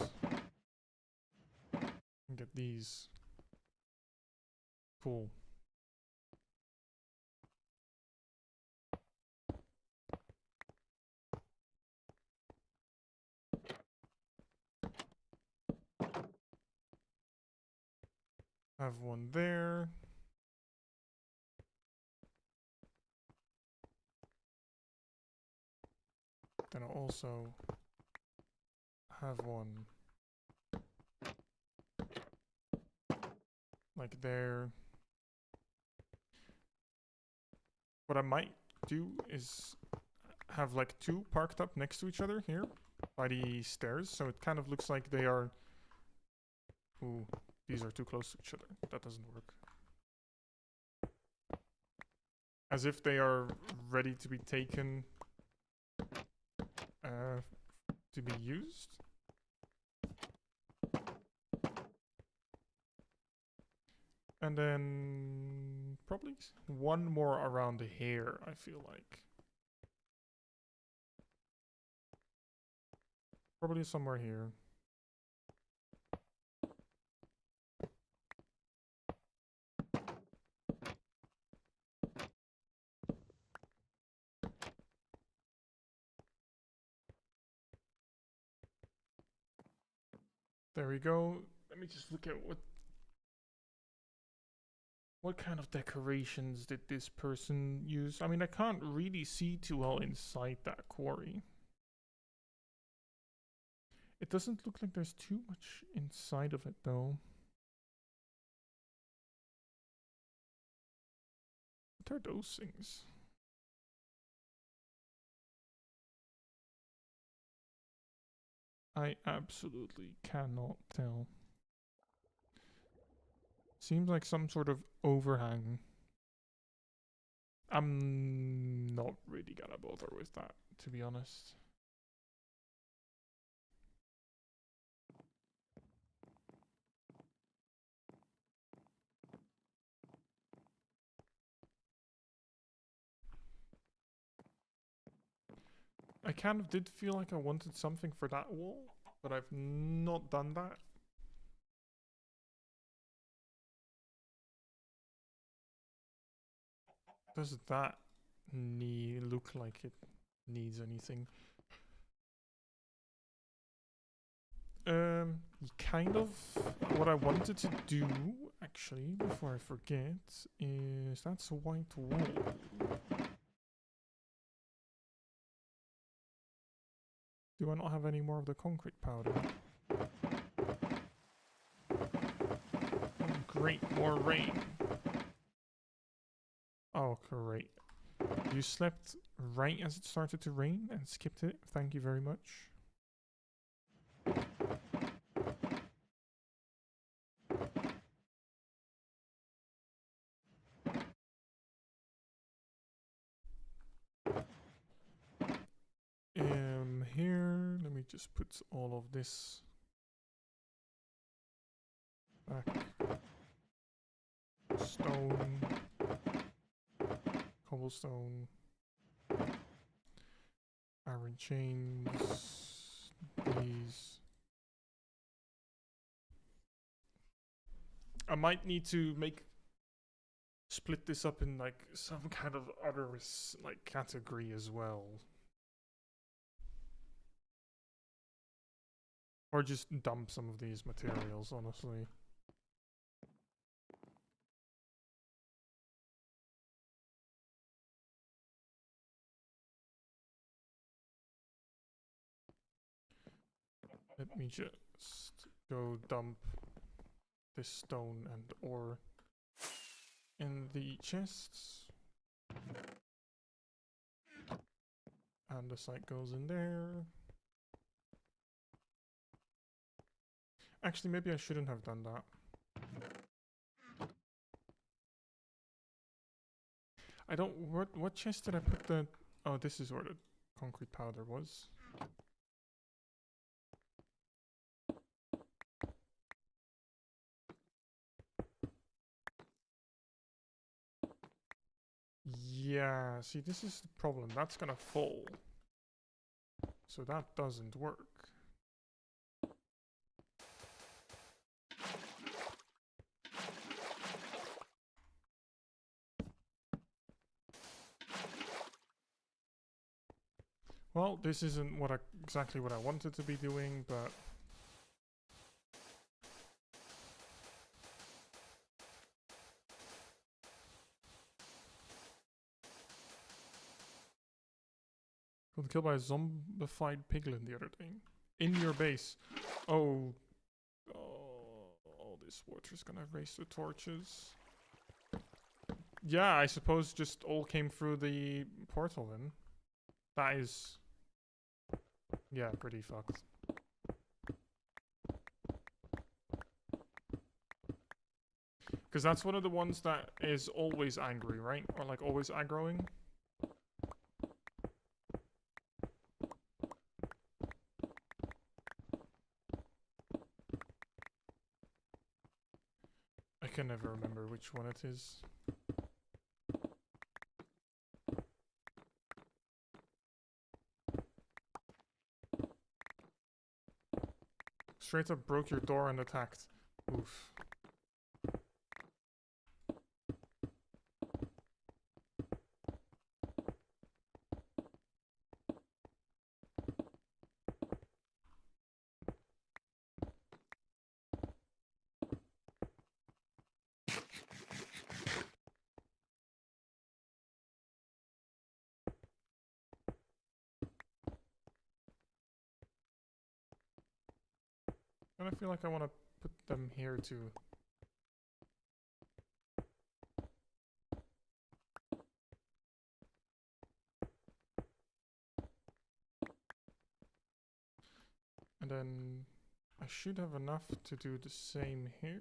And get these. Cool. Have one there. Then I'll also have one like there. What I might do is have like 2 parked up next to each other here by the stairs, so it kind of looks like they are... Ooh, these are too close to each other. That doesn't work. As if they are ready to be taken to be used. And then probably one more around here, I feel like. Probably somewhere here. There we go. Let me just look at what kind of decorations did this person use? I mean, I can't really see too well inside that quarry. It doesn't look like there's too much inside of it, though. What are those things? I absolutely cannot tell. Seems like some sort of overhang. I'm not really gonna bother with that, to be honest. I kind of did feel like I wanted something for that wall, but I've not done that. Does that look like it needs anything? Kind of. What I wanted to do, actually, before I forget, is that's a white wall. Do I not have any more of the concrete powder? Oh, great, more rain. Oh, great. You slept right as it started to rain and skipped it. Thank you very much. Here, let me just put all of this back. Stone, cobblestone, iron chains, these. I might need to split this up in like some kind of other like category as well. Or just dump some of these materials, honestly. Let me just go dump this stone and ore in the chests. And the site goes in there. Actually, maybe I shouldn't have done that. I don't... What chest did I put the... Oh, this is where the concrete powder was. Yeah, see, this is the problem. That's gonna fall. So that doesn't work. Well, this isn't exactly what I wanted to be doing, but... Got killed by a zombified piglin the other day. In your base. Oh. Oh, all this water's gonna race the torches. Yeah, I suppose just all came through the portal then. That is... Yeah, pretty fucked. Because that's one of the ones that is always angry, right? Or like always aggroing. I can never remember which one it is. Straight up broke your door and attacked. Oof. And I feel like I want to put them here too. And then I should have enough to do the same here.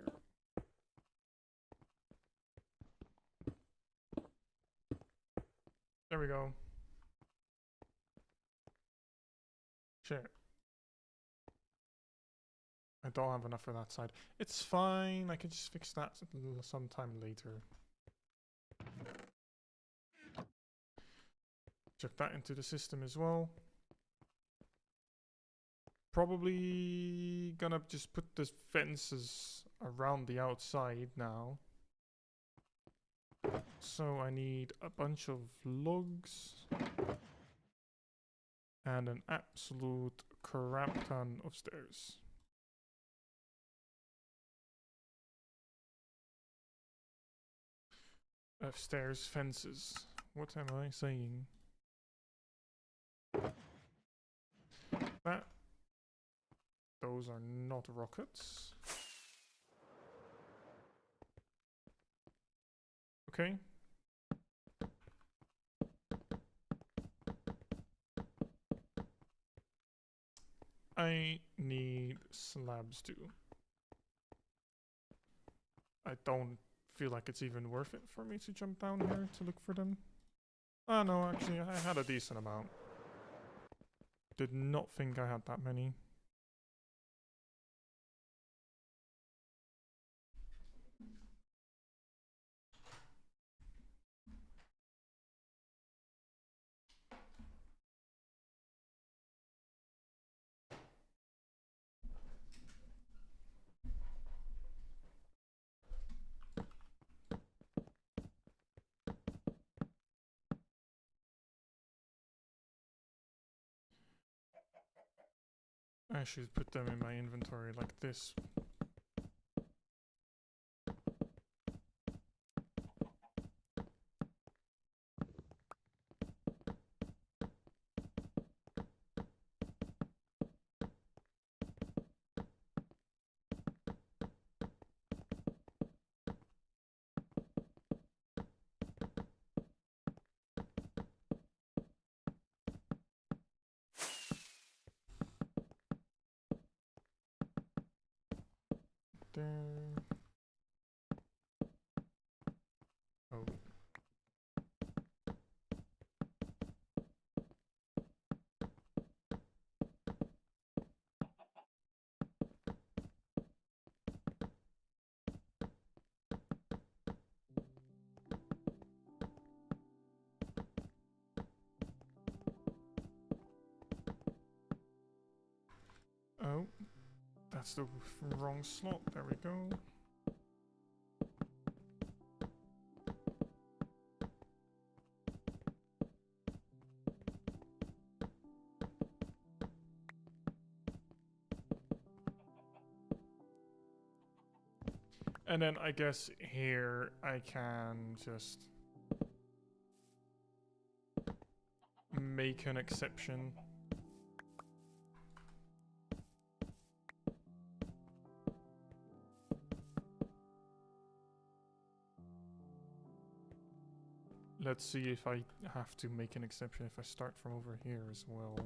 There we go. Shit. I don't have enough for that side. It's fine, I can just fix that sometime later. Check that into the system as well. probably gonna just put the fences around the outside now. So I need a bunch of logs and an absolute crap ton of stairs. Stairs, fences. What am I saying? That. Those are not rockets. Okay. I need slabs too. I don't feel like it's even worth it for me to jump down here to look for them. Ah, no, actually, I had a decent amount. Did not think I had that many. I should put them in my inventory like this. There. Oh. Oh. That's the wrong slot. There we go. And then I guess here I can just make an exception. Let's see if I have to make an exception if I start from over here as well.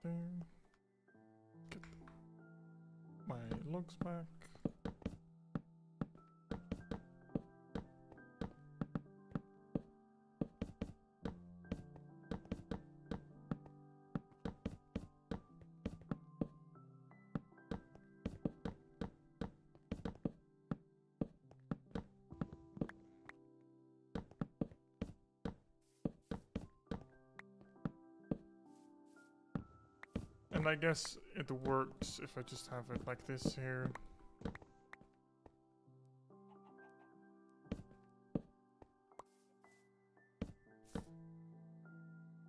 There. Get my logs back. And I guess it works if I just have it like this here.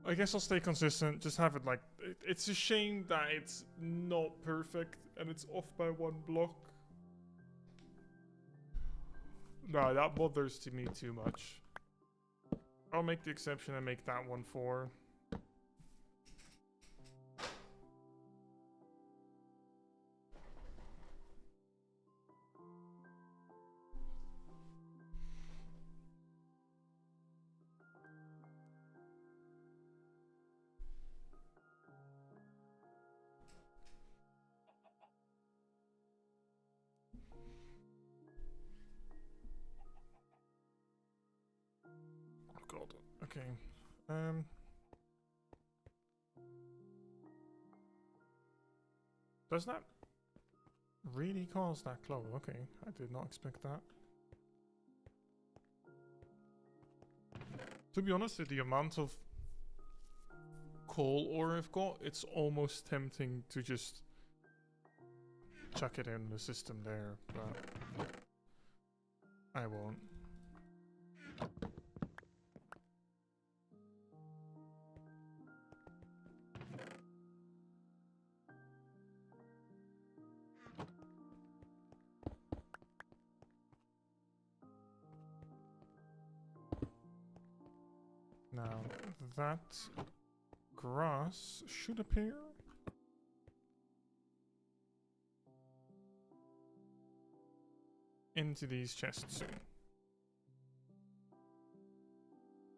I guess I'll stay consistent, just have it like... It's a shame that it's not perfect and it's off by one block. No, that bothers to me too much. I'll make the exception and make that one 4. Okay. Does that really cause that glow? Okay, I did not expect that. To be honest, with the amount of coal ore I've got, it's almost tempting to just chuck it in the system there, but I won't. Now, that grass should appear. Into these chests soon.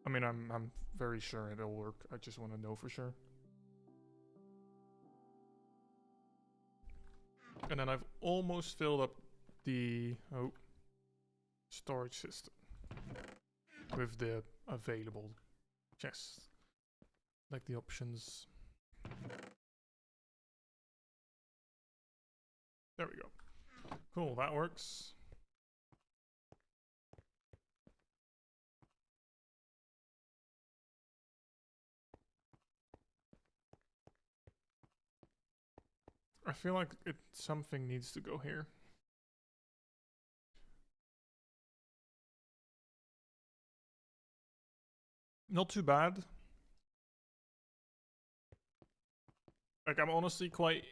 I mean, I'm very sure it'll work. I just want to know for sure. And then I've almost filled up the storage system with the available chests, like the options. There we go. Cool, that works. I feel like something needs to go here. Not too bad. Like, I'm honestly quite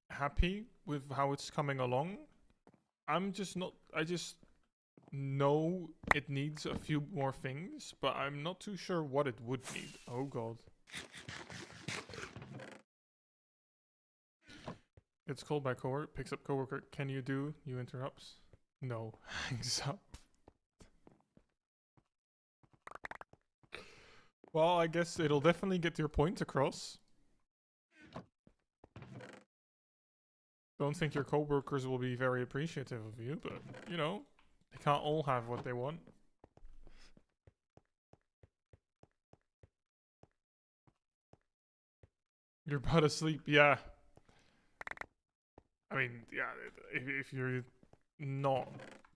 happy with how it's coming along. I'm just not... I just know it needs a few more things, but I'm not too sure what it would need. Oh god. It's called by coworker, picks up coworker. Can you do? You interrupts. No. Hangs up. Well, I guess it'll definitely get your point across. Don't think your coworkers will be very appreciative of you, but, you know, they can't all have what they want. You're about to sleep, yeah. I mean, yeah, if you're not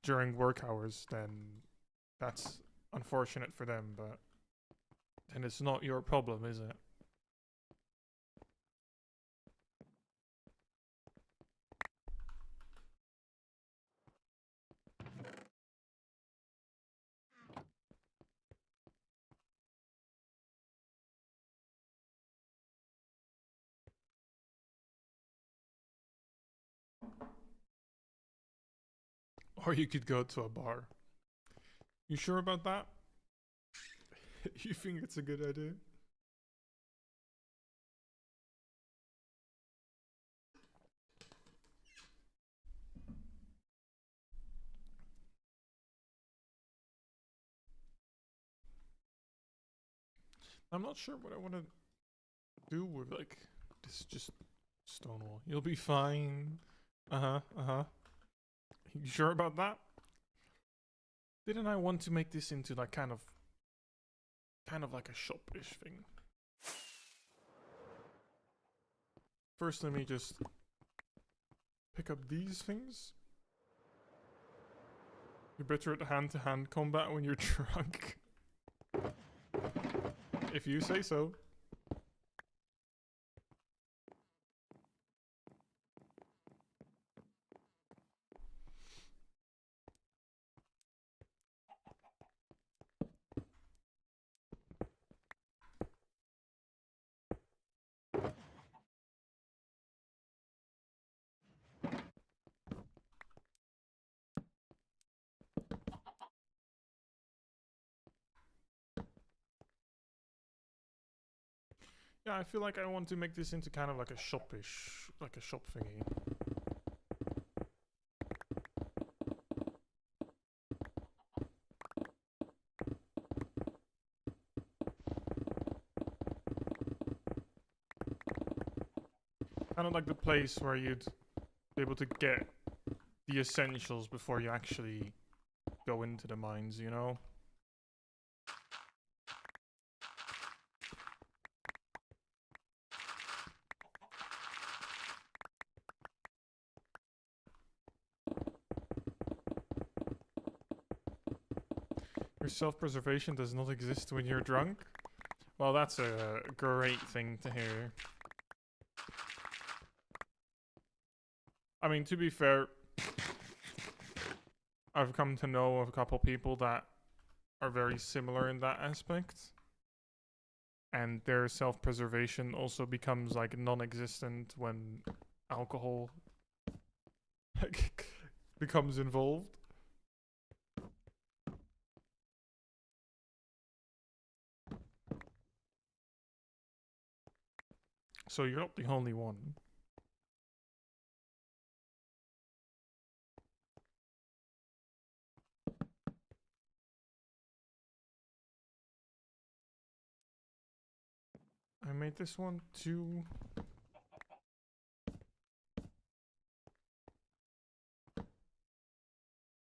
during work hours, then that's unfortunate for them, but then it's not your problem, is it? Or you could go to a bar. You sure about that? You think it's a good idea? I'm not sure what I want to do with, like, this just stone wall. You'll be fine. Uh-huh. You sure about that? Didn't I want to make this into, like, kind of like a shop-ish thing? First, let me just pick up these things. You're better at hand-to-hand combat when you're drunk. If you say so. Yeah, I feel like I want to make this into kind of like a shop-ish, like a shop thingy. Kind of like the place where you'd be able to get the essentials before you actually go into the mines, you know? Your self-preservation does not exist when you're drunk? Well, that's a great thing to hear. I mean, to be fair, I've come to know of a couple people that are very similar in that aspect. And their self-preservation also becomes like non-existent when alcohol becomes involved. So you're not the only one. I made this one too.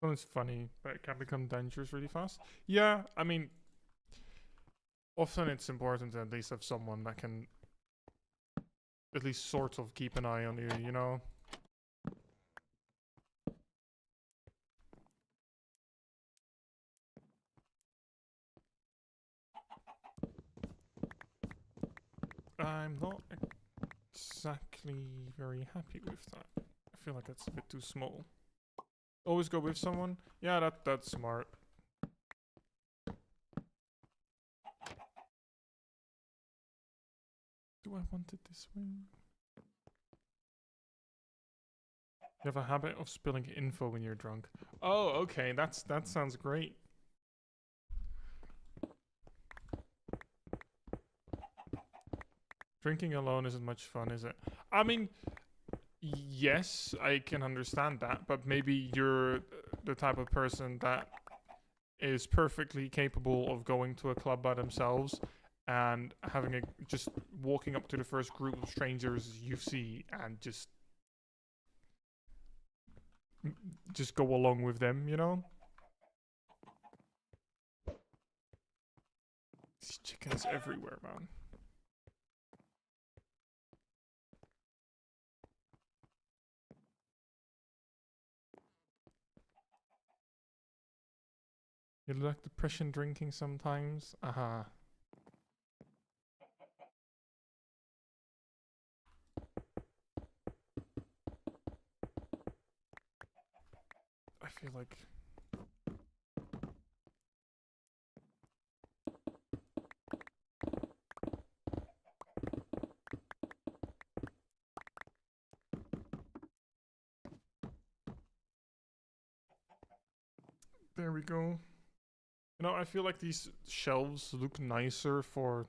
It's funny, but it can become dangerous really fast. Yeah, I mean, often it's important to at least have someone that can at least sort of keep an eye on you, you know? I'm not exactly very happy with that. I feel like it's a bit too small. Always go with someone? Yeah, that's smart. Do I want it this way? You have a habit of spilling info when you're drunk. Oh, okay, that sounds great. Drinking alone isn't much fun, is it? I mean, yes, I can understand that, but maybe you're the type of person that is perfectly capable of going to a club by themselves and having a just walking up to the first group of strangers you see and just go along with them, you know? These chickens everywhere, man. You like depression drinking sometimes? Aha. I feel like there we go. You know, I feel like these shelves look nicer for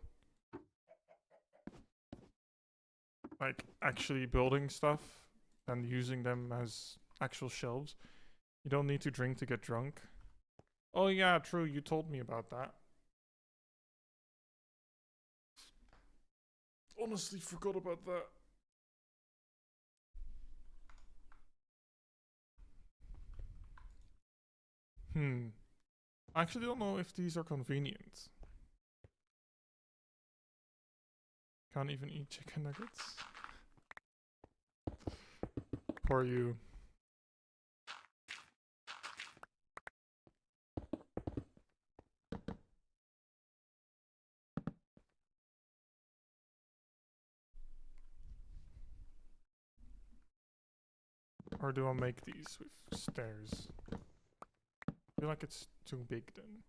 like actually building stuff than using them as actual shelves. You don't need to drink to get drunk. Oh yeah, true, you told me about that. Honestly forgot about that. I actually don't know if these are convenient. Can't even eat chicken nuggets. Poor you. Or do I make these with stairs? I feel like it's too big then.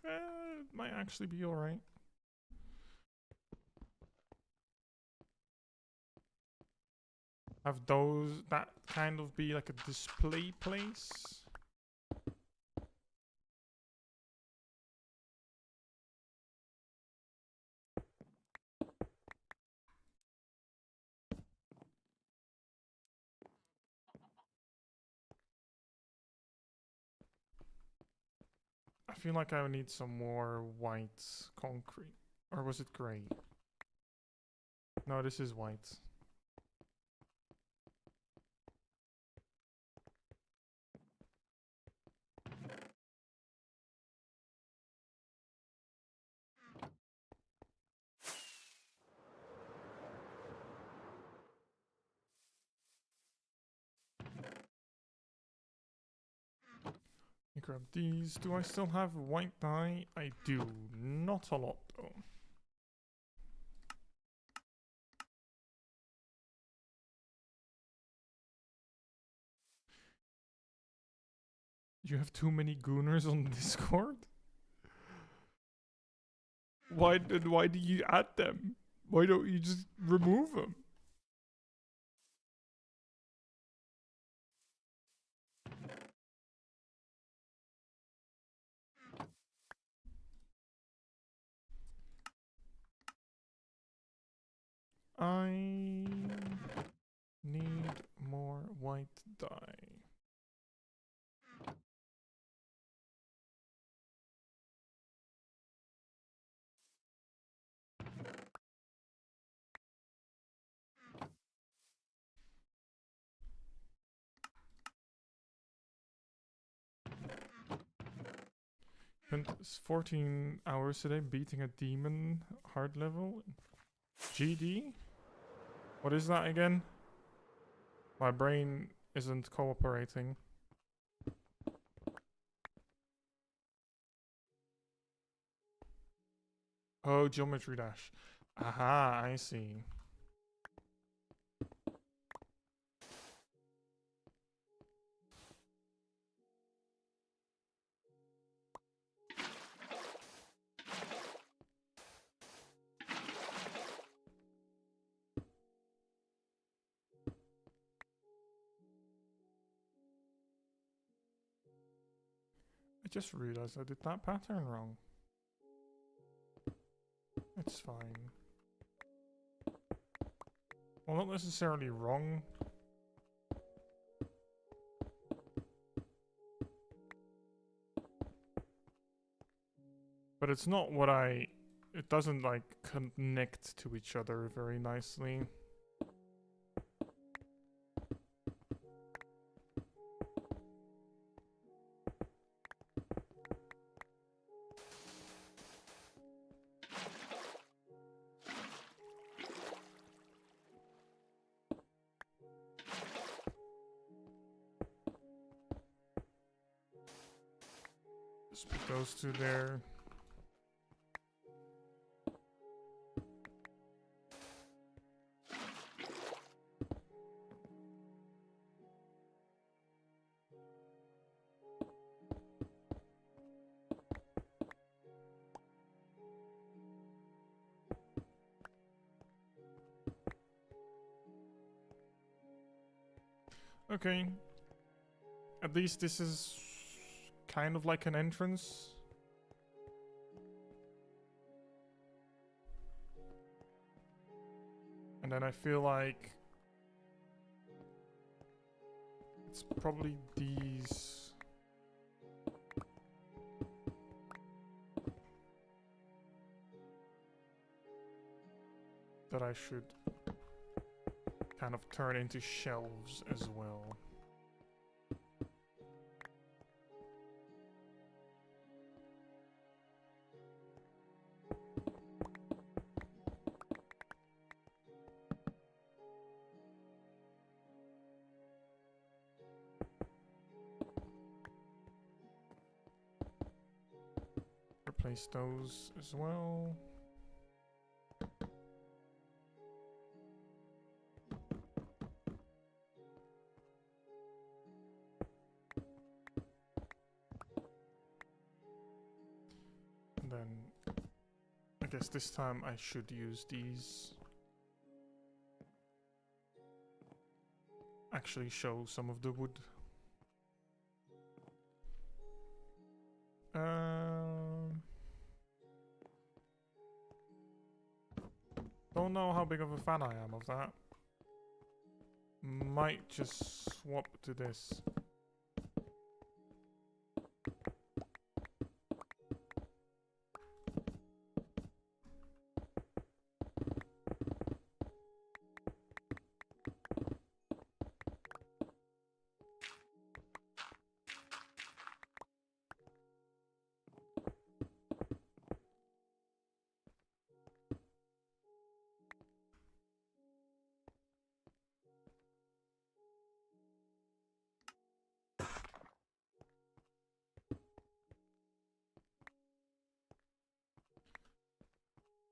It might actually be alright. Have that kind of be like a display place? I feel like I would need some more white concrete. Or was it grey? No, this is white. me grab these. Do I still have white dye? I do. Not a lot though. You have too many gooners on Discord? Why do you add them? Why don't you just remove them? I need more white dye. Spent 14 hours today beating a demon hard level. GD? What is that again? My brain isn't cooperating. Oh, geometry dash. Aha, I see. I just realized I did that pattern wrong. It's fine. Well, not necessarily wrong. But it's not what I... It doesn't, like, connect to each other very nicely. Just put those two there. Okay. At least this is kind of like an entrance. And then I feel like it's probably these. That I should kind of turn into shelves as well. Replace those as well. And then I guess this time I should use these. Actually show some of the wood. Don't know how big of a fan I am of that. Might just swap to this.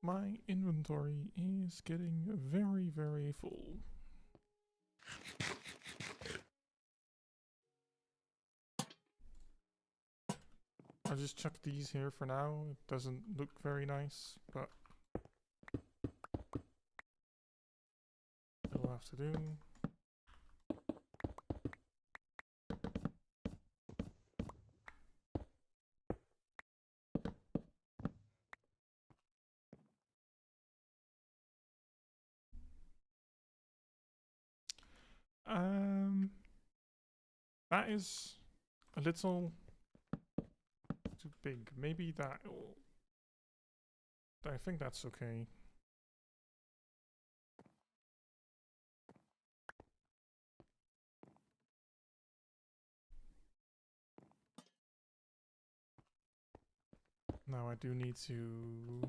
My inventory is getting very, very full. I'll just chuck these here for now. It doesn't look very nice, but it'll have to do. That is a little too big. Maybe that. I think that's okay. Now I do need to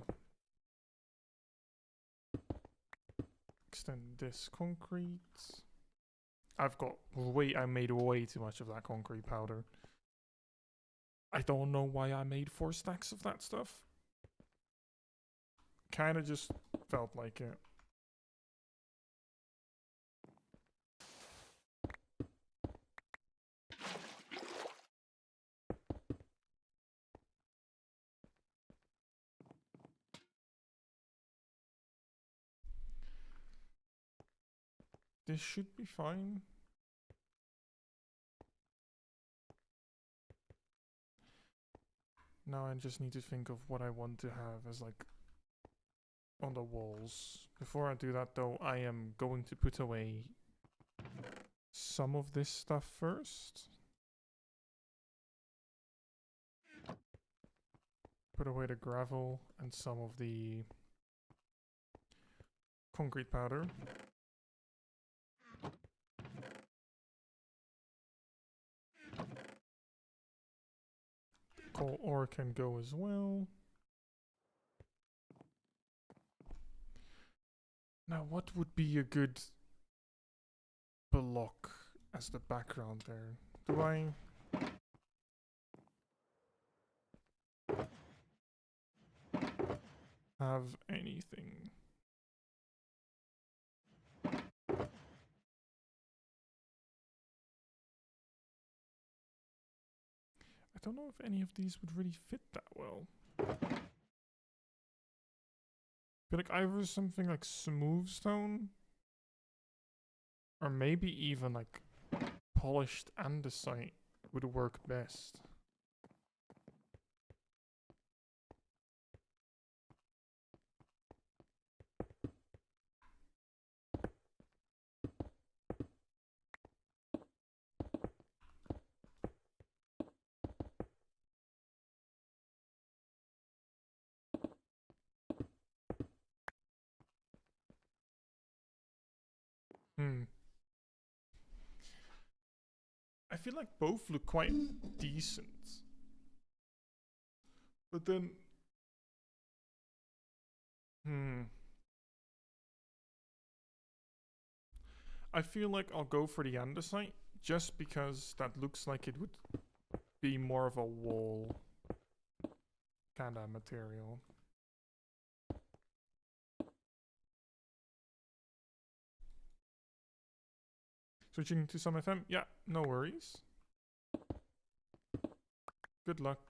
extend this concrete. I made way too much of that concrete powder. I don't know why I made 4 stacks of that stuff. Kinda just felt like it. This should be fine. Now I just need to think of what I want to have as like on the walls. Before I do that though, I am going to put away some of this stuff first. Put away the gravel and some of the concrete powder. Coal ore can go as well. Now, what would be a good block as the background there? Do I... have anything? I don't know if any of these would really fit that well. I feel like either something like smooth stone, or maybe even like polished andesite would work best. I feel like both look quite decent. But then... I feel like I'll go for the andesite, just because that looks like it would be more of a wall kind of material. Switching to some FM? Yeah, no worries. Good luck.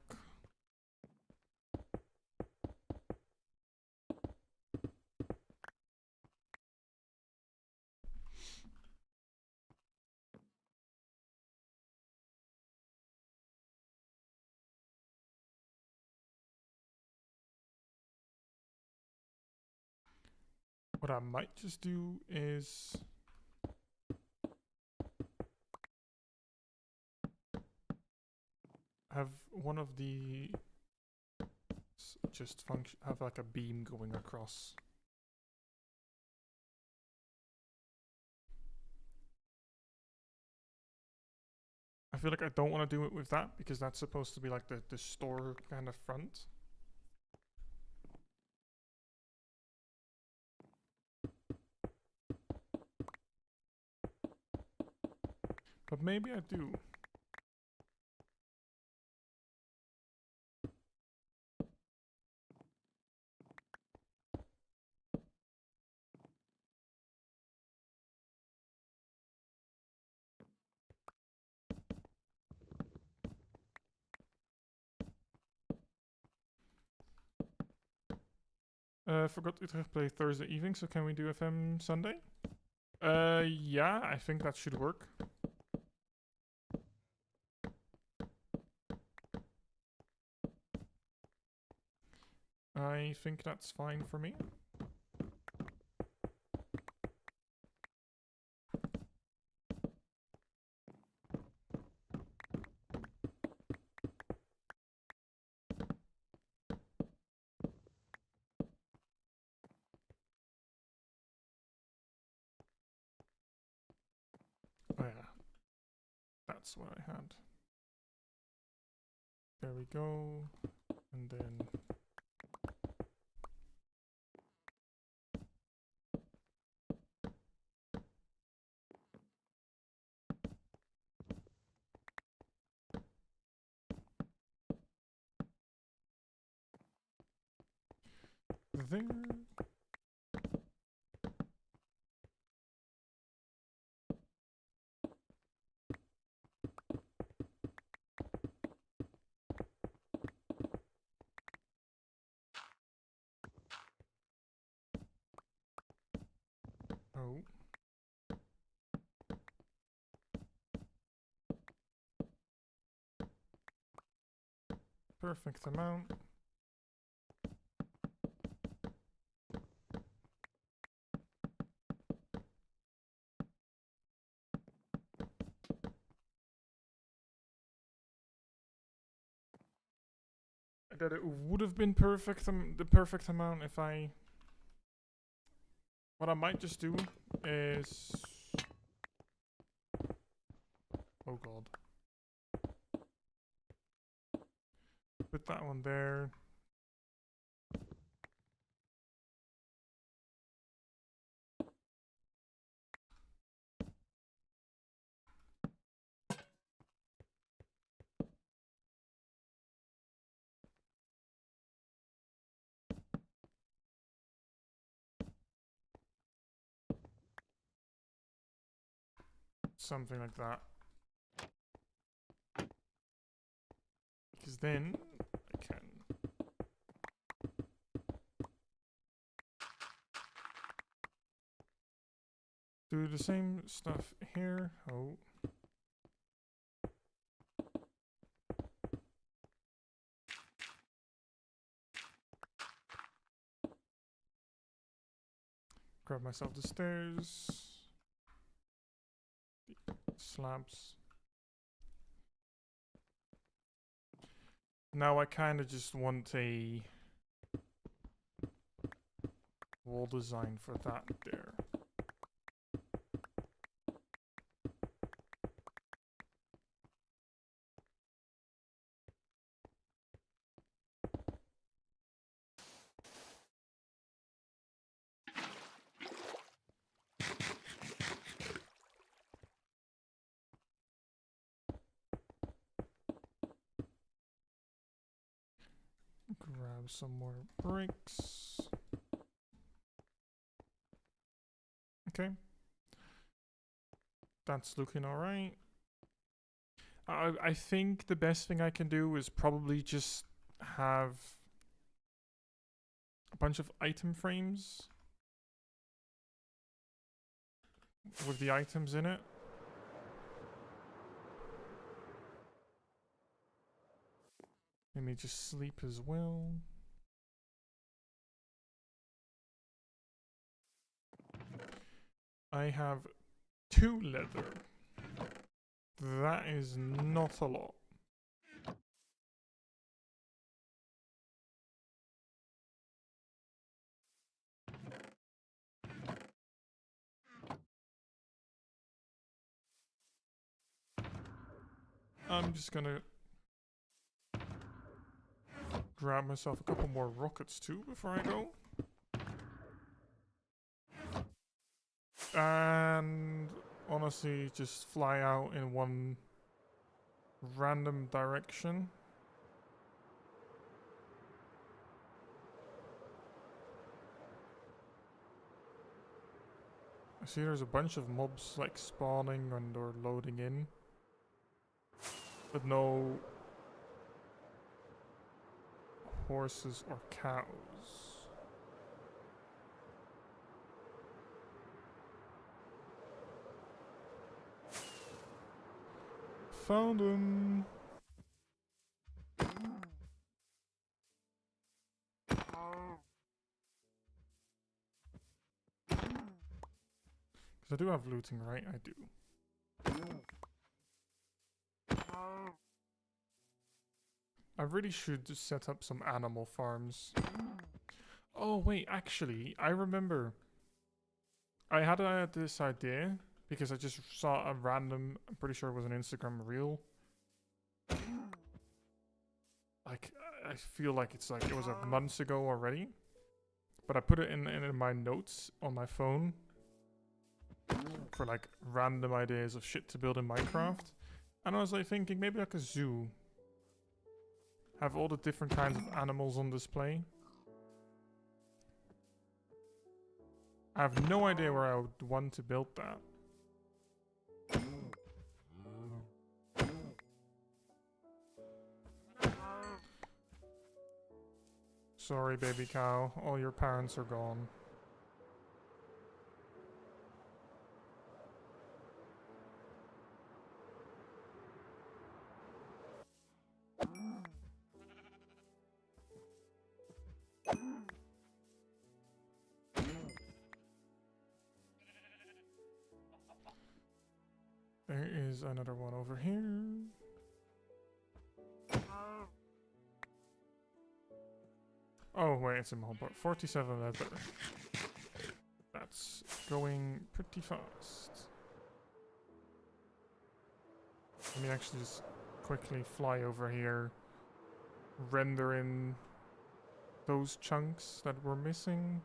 What I might just do is... have one of the... just function... have like a beam going across. I feel like I don't want to do it with that, because that's supposed to be like the store kind of front. But maybe I do. Forgot Utrecht play Thursday evening, so can we do FM Sunday? Yeah, I think that should work. I think that's fine for me. Oh yeah, that's what I had. There we go, and then there. Oh. Perfect amount. That it would have been perfect, the perfect amount if I... What I might just do is... Oh god. Put that one there. Something like that. Because then I can... do the same stuff here. Oh. Grab myself the stairs. Slabs. Now I kind of just want a wall design for that there. Grab some more bricks. Okay. That's looking alright. I think the best thing I can do is probably just have a bunch of item frames with the items in it. Let me just sleep as well. I have 2 leather. That is not a lot. I'm just gonna grab myself a couple more rockets too before I go. And honestly, just fly out in one random direction. I see there's a bunch of mobs like spawning and or loading in, but no horses or cows. Found him. Because I do have looting, right? I do. I really should just set up some animal farms. Oh, wait, actually, I remember. I had this idea because I just saw a random, I'm pretty sure it was an Instagram reel. Like, I feel like it's like, it was like months ago already. But I put it in my notes on my phone. For like random ideas of shit to build in Minecraft. And I was like thinking maybe like a zoo. Have all the different kinds of animals on display. I have no idea where I would want to build that. Sorry, baby cow. All your parents are gone. There is another one over here. Oh, wait, it's a mobile. 47 leather. That's going pretty fast. Let me actually just quickly fly over here. Render in those chunks that we're missing.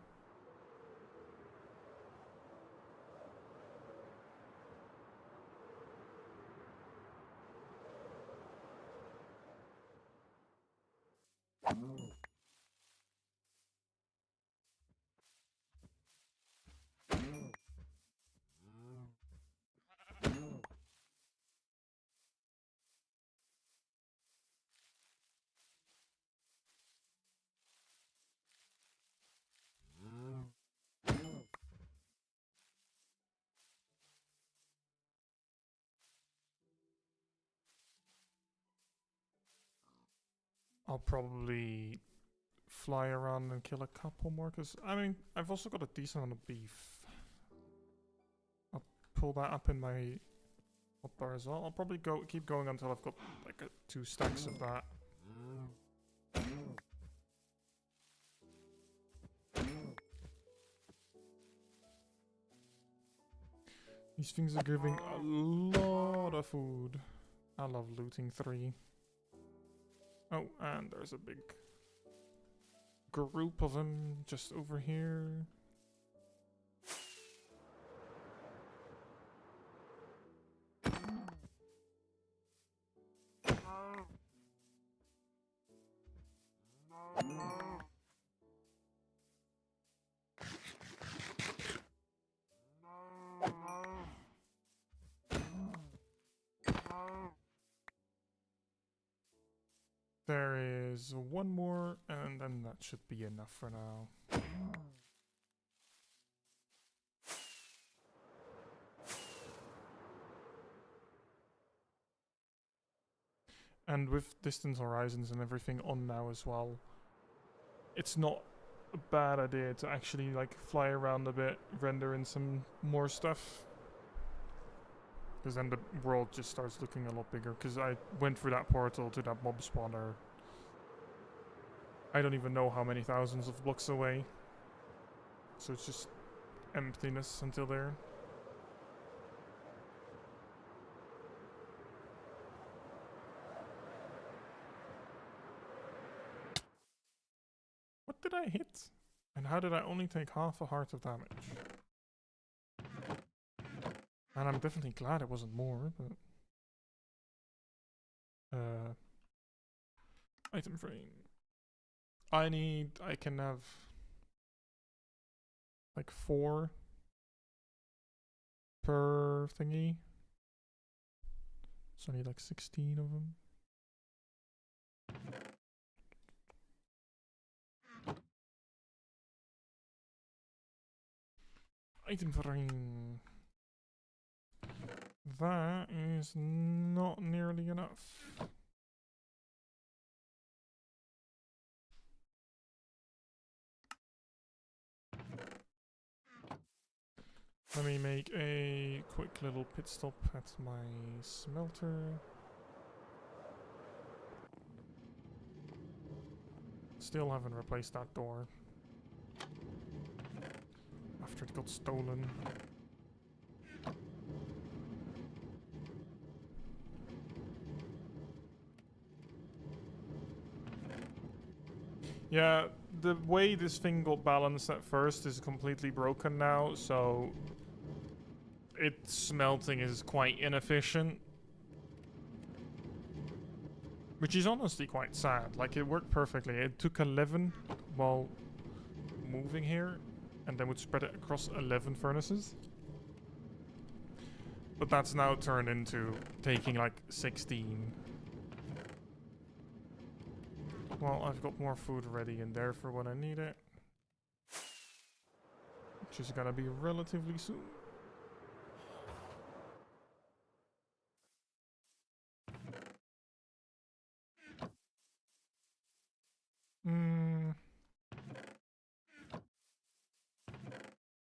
I'll probably fly around and kill a couple more, because, I mean, I've also got a decent amount of beef. I'll pull that up in my hotbar as well. I'll probably keep going until I've got, like, 2 stacks of that. These things are giving a lot of food. I love looting 3. Oh, and there's a big group of them just over here. There is one more, and then that should be enough for now. And with distance horizons and everything on now as well, it's not a bad idea to actually like fly around a bit, render in some more stuff. Because then the world just starts looking a lot bigger. Because I went through that portal to that mob spawner. I don't even know how many thousands of blocks away. So it's just emptiness until there. What did I hit? And how did I only take half a heart of damage? And I'm definitely glad it wasn't more, but... Item frame. I can have... like 4 per thingy. So I need like 16 of them. Item frame. That is not nearly enough. Let me make a quick little pit stop at my smelter. Still haven't replaced that door after it got stolen. Yeah, the way this thing got balanced at first is completely broken now, so its smelting is quite inefficient. Which is honestly quite sad. Like, it worked perfectly. It took 11 while moving here, and then would spread it across 11 furnaces. But that's now turned into taking like 16. Well, I've got more food ready in there for when I need it. Which is gonna be relatively soon.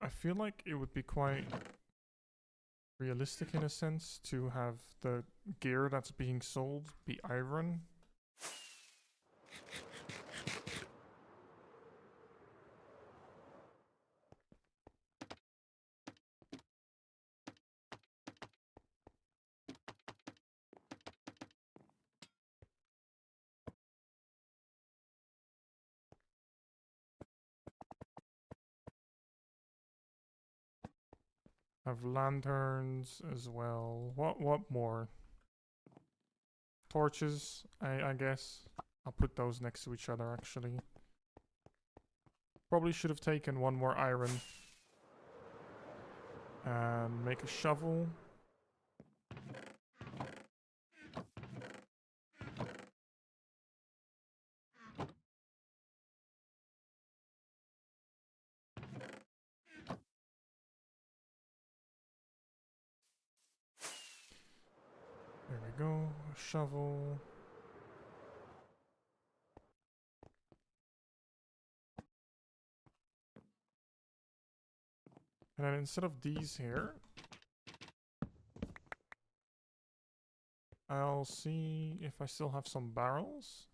I feel like it would be quite realistic in a sense to have the gear that's being sold be iron. Have lanterns as well. What more? Torches, I guess. I'll put those next to each other actually. Probably should have taken one more iron. And make a shovel. There we go. A shovel. And then instead of these here, I'll see if I still have some barrels.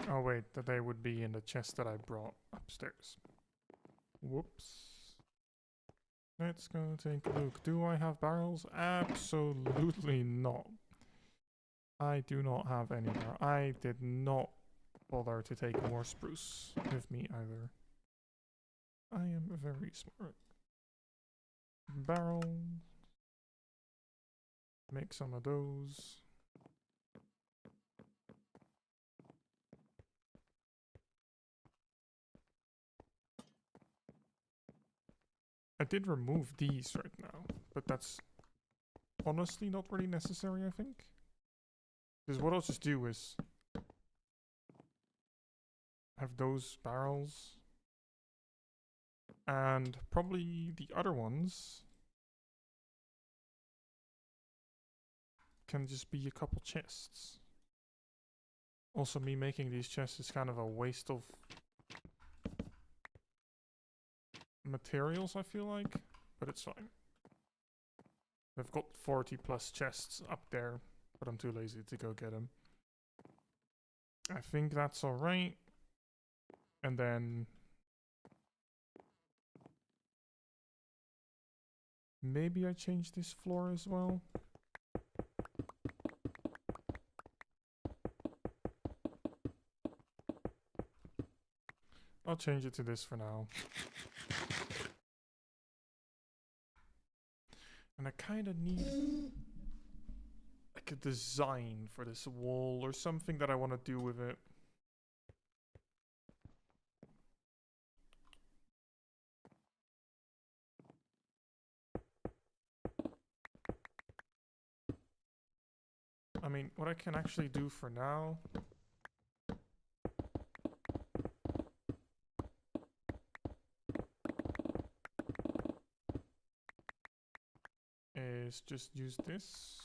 Oh wait, that they would be in the chest that I brought upstairs. Whoops. Let's go take a look. Do I have barrels? Absolutely not. I do not have any barrels. I did not bother to take more spruce with me either. I am very smart. Barrel. Make some of those. I did remove these right now, but that's honestly not really necessary, I think. Because what I'll just do is have those barrels and probably the other ones can just be a couple chests. Also, me making these chests is kind of a waste of materials, I feel like, but it's fine. I've got 40 plus chests up there, but I'm too lazy to go get them. I think that's alright. And then maybe I change this floor as well. I'll change it to this for now. And I kind of need like a design for this wall or something that I want to do with it. I mean, what I can actually do for now is just use this.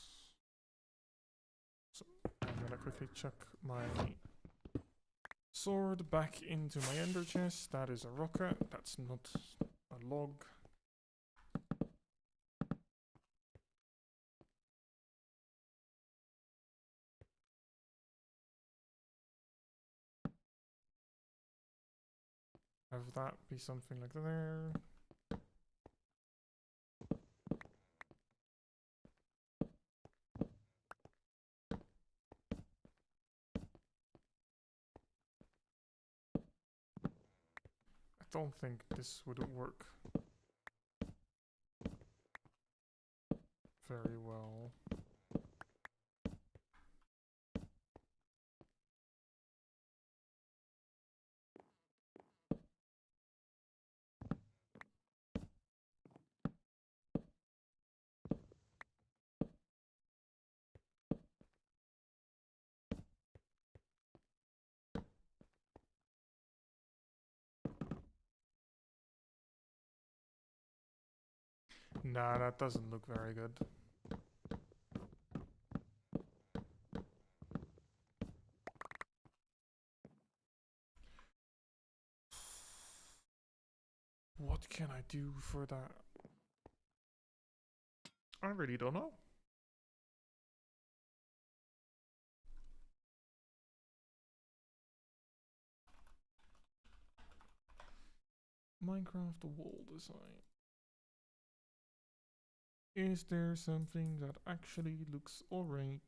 So I'm gonna quickly chuck my sword back into my ender chest. That is a rocket. That's not a log. Have that be something like there. I don't think this would work very well. Nah, that doesn't look very good. What can I do for that? I really don't know. Minecraft wall design. Is there something that actually looks alright?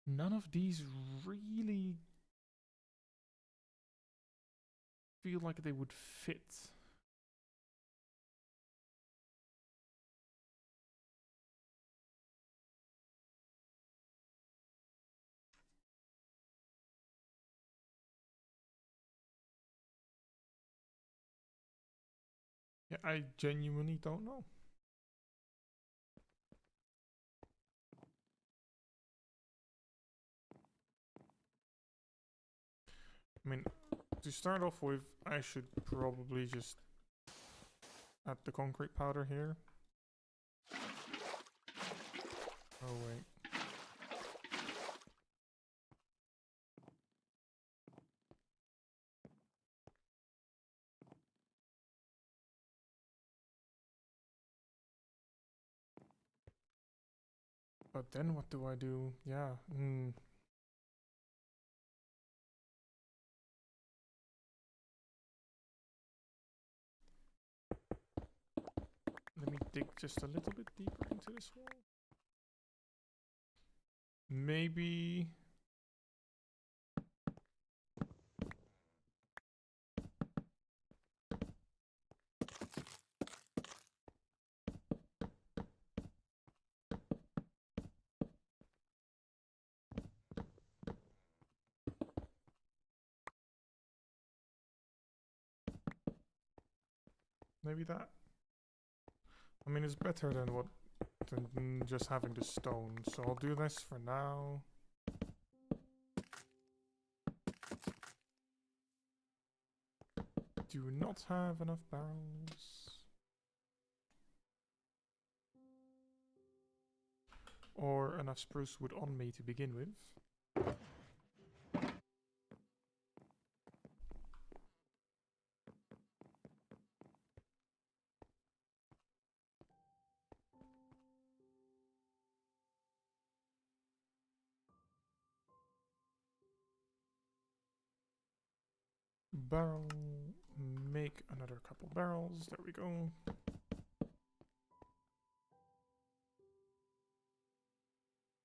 None of these really feel like they would fit. Yeah, I genuinely don't know. I mean, to start off with, I should probably just add the concrete powder here. Oh wait. But then what do I do? Yeah. Let me dig just a little bit deeper into this wall. Maybe... Maybe that. I mean, it's better than what than just having the stone. So I'll do this for now. Do not have enough barrels. Or enough spruce wood on me to begin with. Barrel, make another couple barrels, there we go.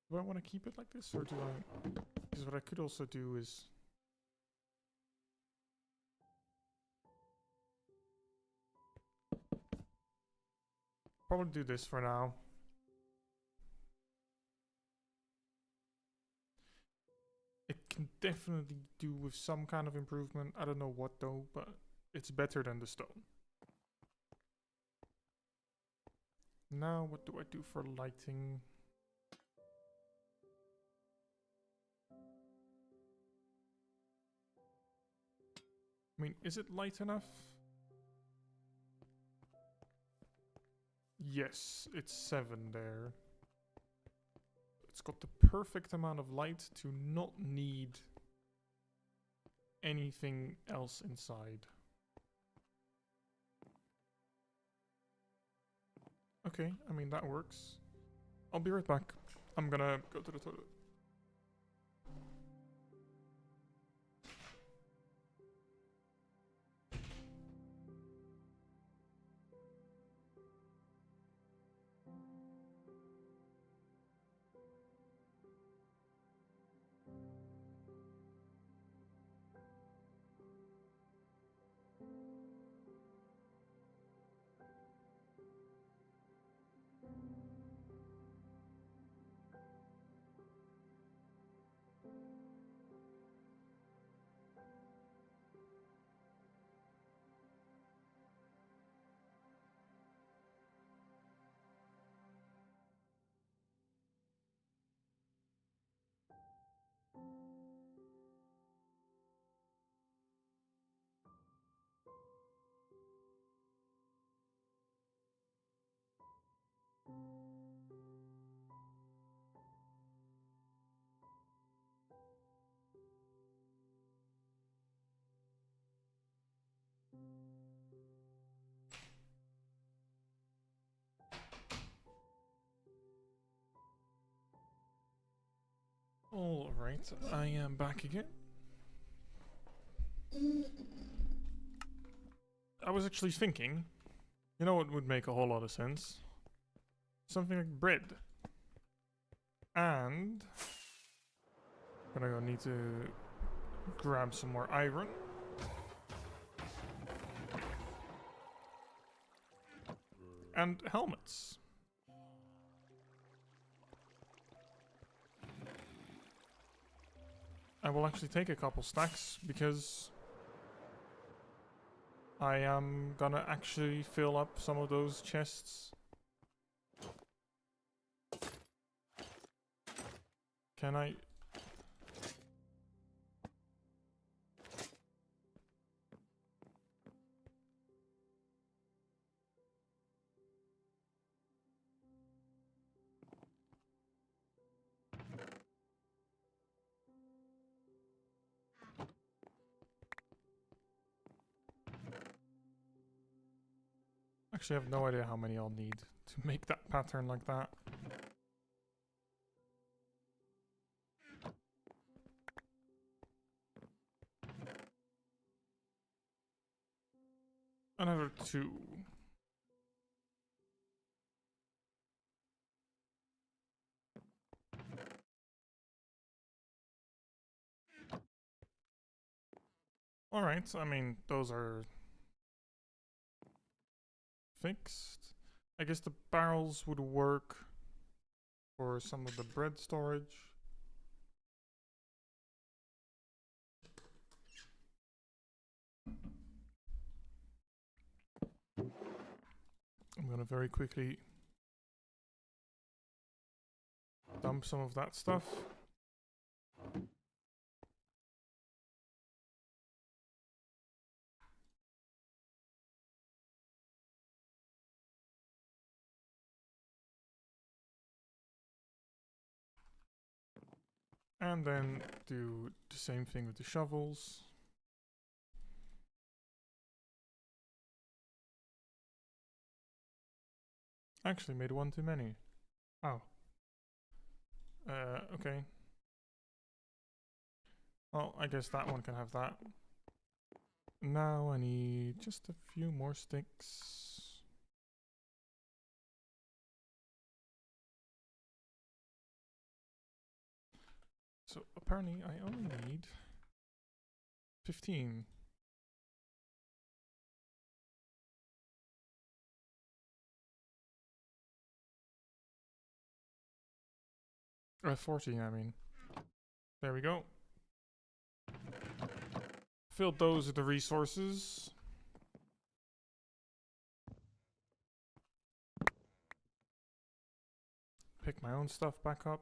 Do I want to keep it like this, or do I... Because what I could also do is... Probably do this for now. It can definitely do with some kind of improvement. I don't know what though, but it's better than the stone. now what do I do for lighting? I mean, is it light enough? Yes, it's 7 there. It's got the perfect amount of light to not need anything else inside. Okay, I mean, that works. I'll be right back. I'm gonna go to the toilet. Alright, I am back again. I was actually thinking, you know what would make a whole lot of sense? Something like bread. And gonna need to grab some more iron. And helmets. I will actually take a couple stacks because I am gonna actually fill up some of those chests. Can I? Actually, I have no idea how many I'll need to make that pattern like that. Another 2. Alright, I mean, those are fixed. I guess the barrels would work for some of the bread storage. I'm gonna very quickly dump some of that stuff. And then do the same thing with the shovels. Actually made one too many. Oh. Okay. Well, I guess that one can have that. Now I need just a few more sticks. So apparently I only need 15. Or 14, I mean. There we go. Filled those with the resources. pick my own stuff back up.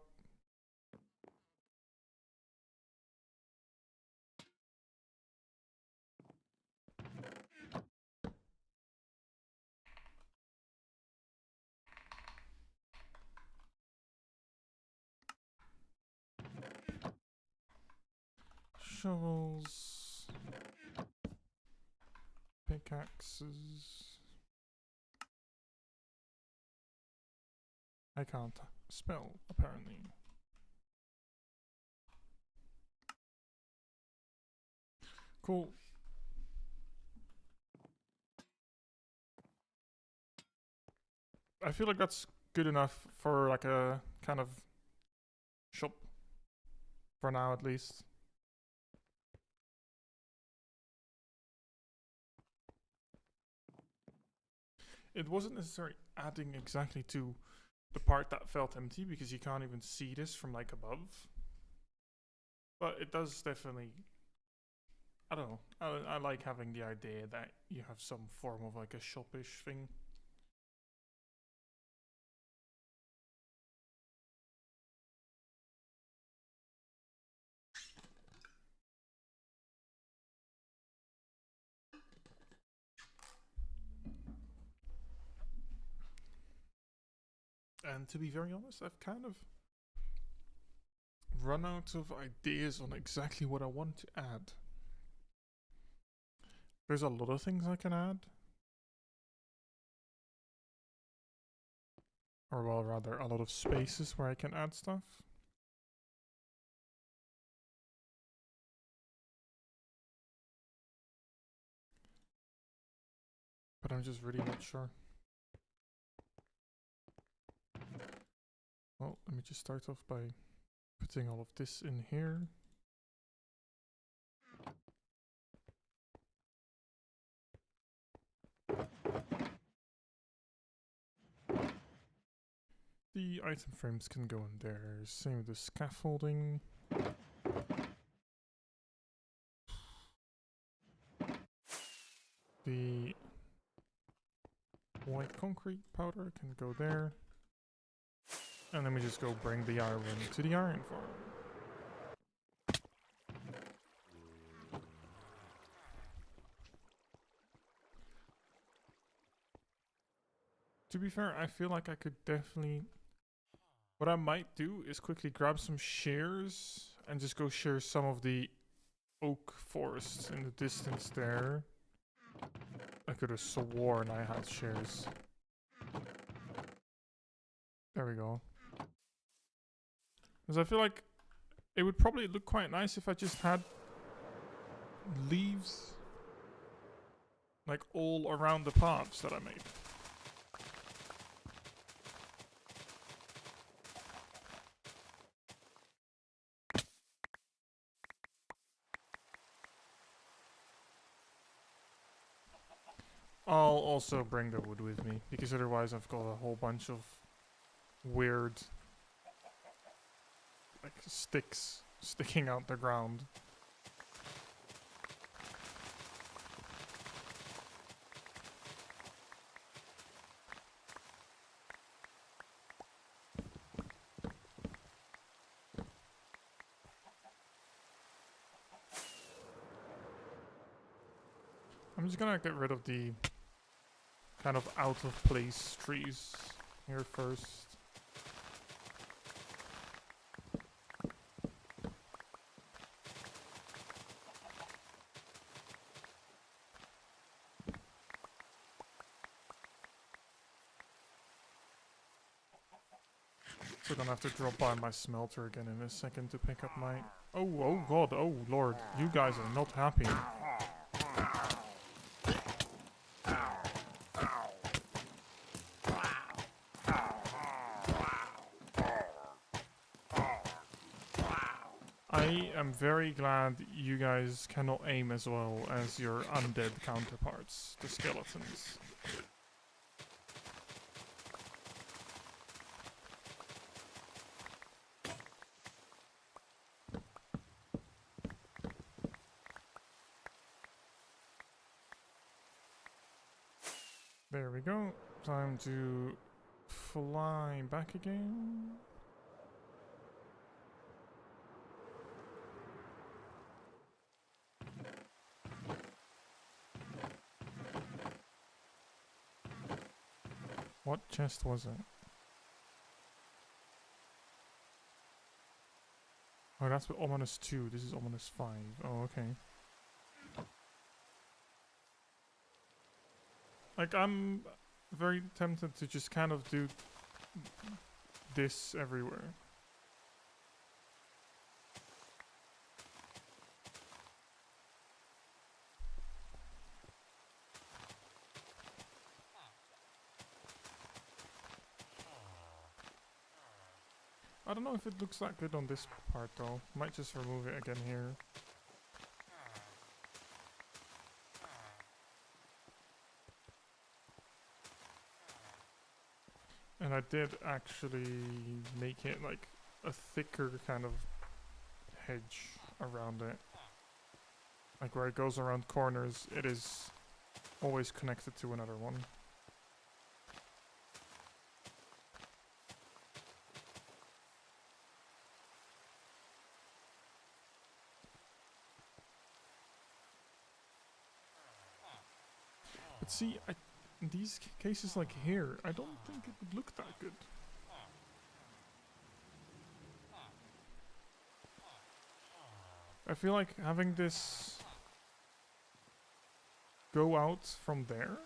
Shovels. Pickaxes. I can't spell, apparently. Cool. I feel like that's good enough for like a kind of shop. For now, at least. It wasn't necessarily adding exactly to the part that felt empty because you can't even see this from like above. But it does definitely, I don't know, I like having the idea that you have some form of like a shopish thing. And to be very honest, I've kind of run out of ideas on exactly what I want to add. There's a lot of things I can add. Or well, rather, a lot of spaces where I can add stuff. But I'm just really not sure. Well, let me just start off by putting all of this in here. The item frames can go in there. Same with the scaffolding. The white concrete powder can go there. And let me just go bring the iron to the iron farm. To be fair, I feel like I could definitely... What I might do is quickly grab some shears and just go shear some of the oak forests in the distance there. I could have sworn I had shears. There we go. Because I feel like it would probably look quite nice if I just had leaves like all around the paths that I made. I'll also bring the wood with me, because otherwise I've got a whole bunch of weird like sticks sticking out the ground. I'm just gonna get rid of the kind of out of place trees here first. So I'm gonna have to drop by my smelter again in a second to pick up my... Oh god, oh lord, you guys are not happy. I am very glad you guys cannot aim as well as your undead counterparts, the skeletons. There we go. Time to fly back again. What chest was it? Oh, that's with ominous 2. This is ominous 5. Oh, okay. Like, I'm very tempted to just kind of do this everywhere. I don't know if it looks that good on this part though. Might just remove it again here. And I did actually make it like a thicker kind of hedge around it. Like where it goes around corners, it is always connected to another one. But see, in these cases like here, I don't think it would look that good. I feel like having this go out from there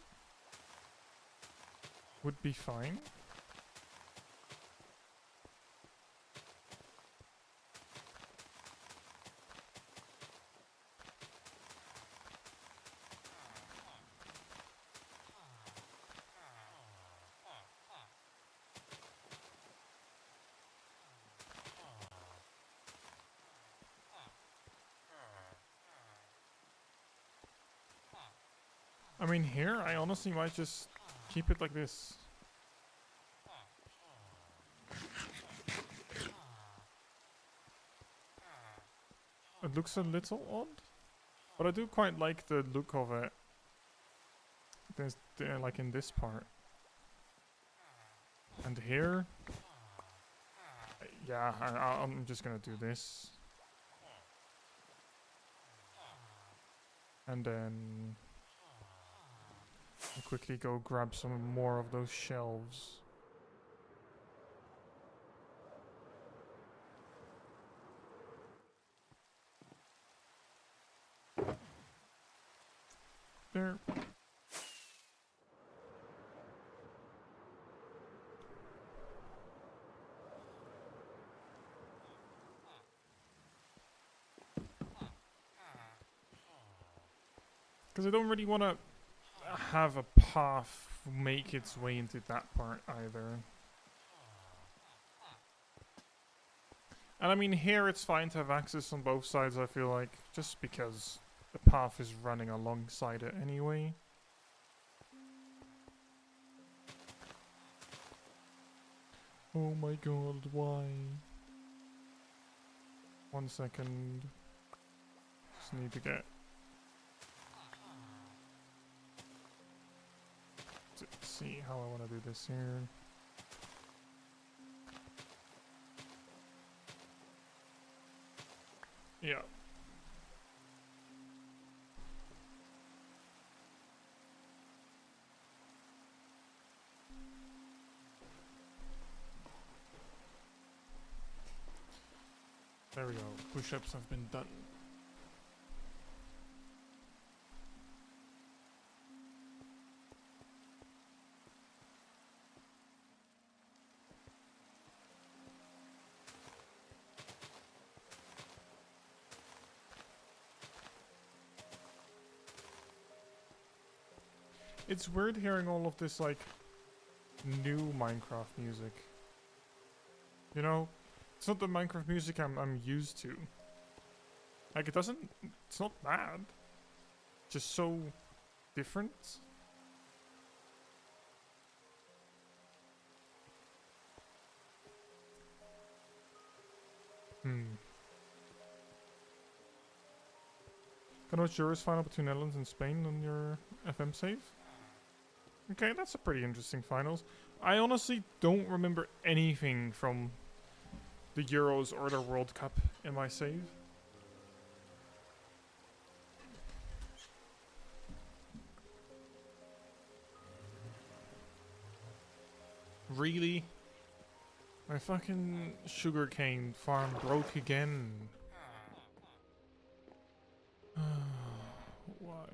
would be fine. I mean, here, I honestly might just keep it like this. It looks a little odd, but I do quite like the look of it. Like in this part. And here, yeah, I'm just gonna do this. And then I'll quickly go grab some more of those shelves. There. Because I don't really want to have a path make its way into that part either. And I mean, here it's fine to have access on both sides, I feel like, just because the path is running alongside it anyway. Oh my god, why? 1 second. Just need to get... to see how I want to do this here. Yeah. There we go. Push-ups have been done. It's weird hearing all of this, like, new Minecraft music. You know? It's not the Minecraft music I'm used to. Like, it's not bad. Just so different. Can I watch yours final between Netherlands and Spain on your FM save? Okay, that's a pretty interesting finals. I honestly don't remember anything from the Euros or the World Cup in my save. Really? My fucking sugarcane farm broke again. Why?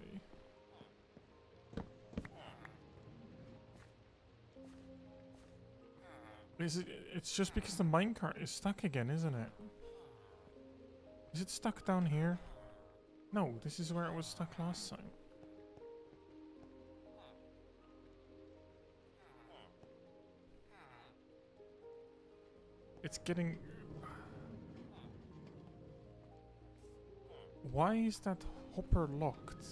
Is it? It's just because the minecart is stuck again, isn't it? Is it stuck down here? No, this is where it was stuck last time. It's getting... Why is that hopper locked?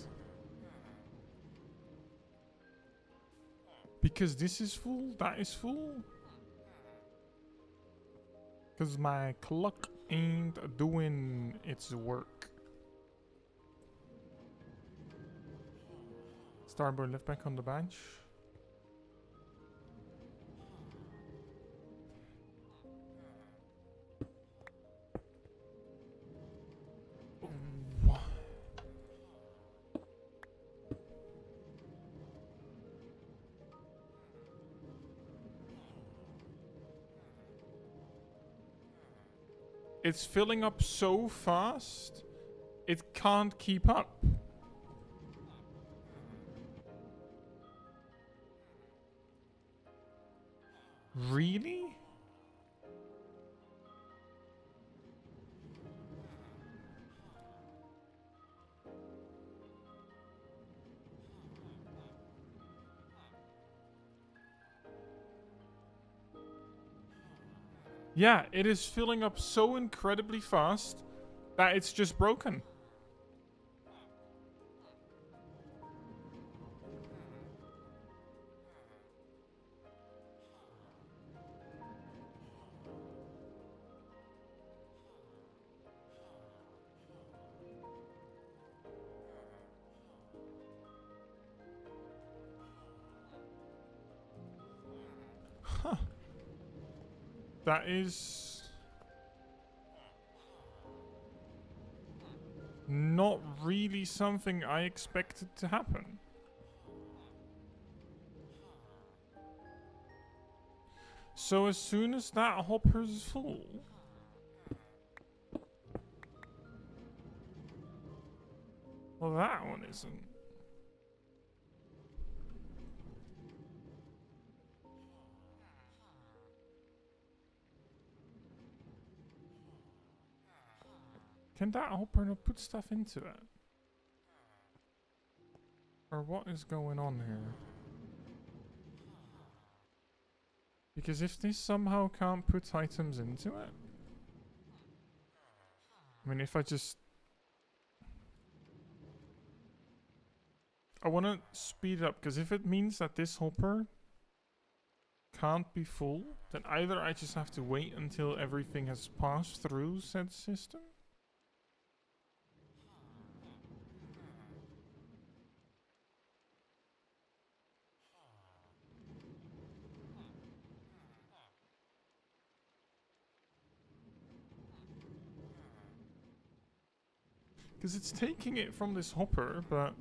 Because this is full, that is full? Because my clock ain't doing its work. Starboard left back on the bench. What? It's filling up so fast, it can't keep up. Really? Yeah, it is filling up so incredibly fast that it's just broken. Huh. That is not really something I expected to happen. So as soon as that hopper's full... Well, that one isn't. Can that hopper not put stuff into it? Or what is going on here? Because if this somehow can't put items into it... I mean, if I just... I want to speed it up, because if it means that this hopper can't be full, then either I just have to wait until everything has passed through said system. Because it's taking it from this hopper, but...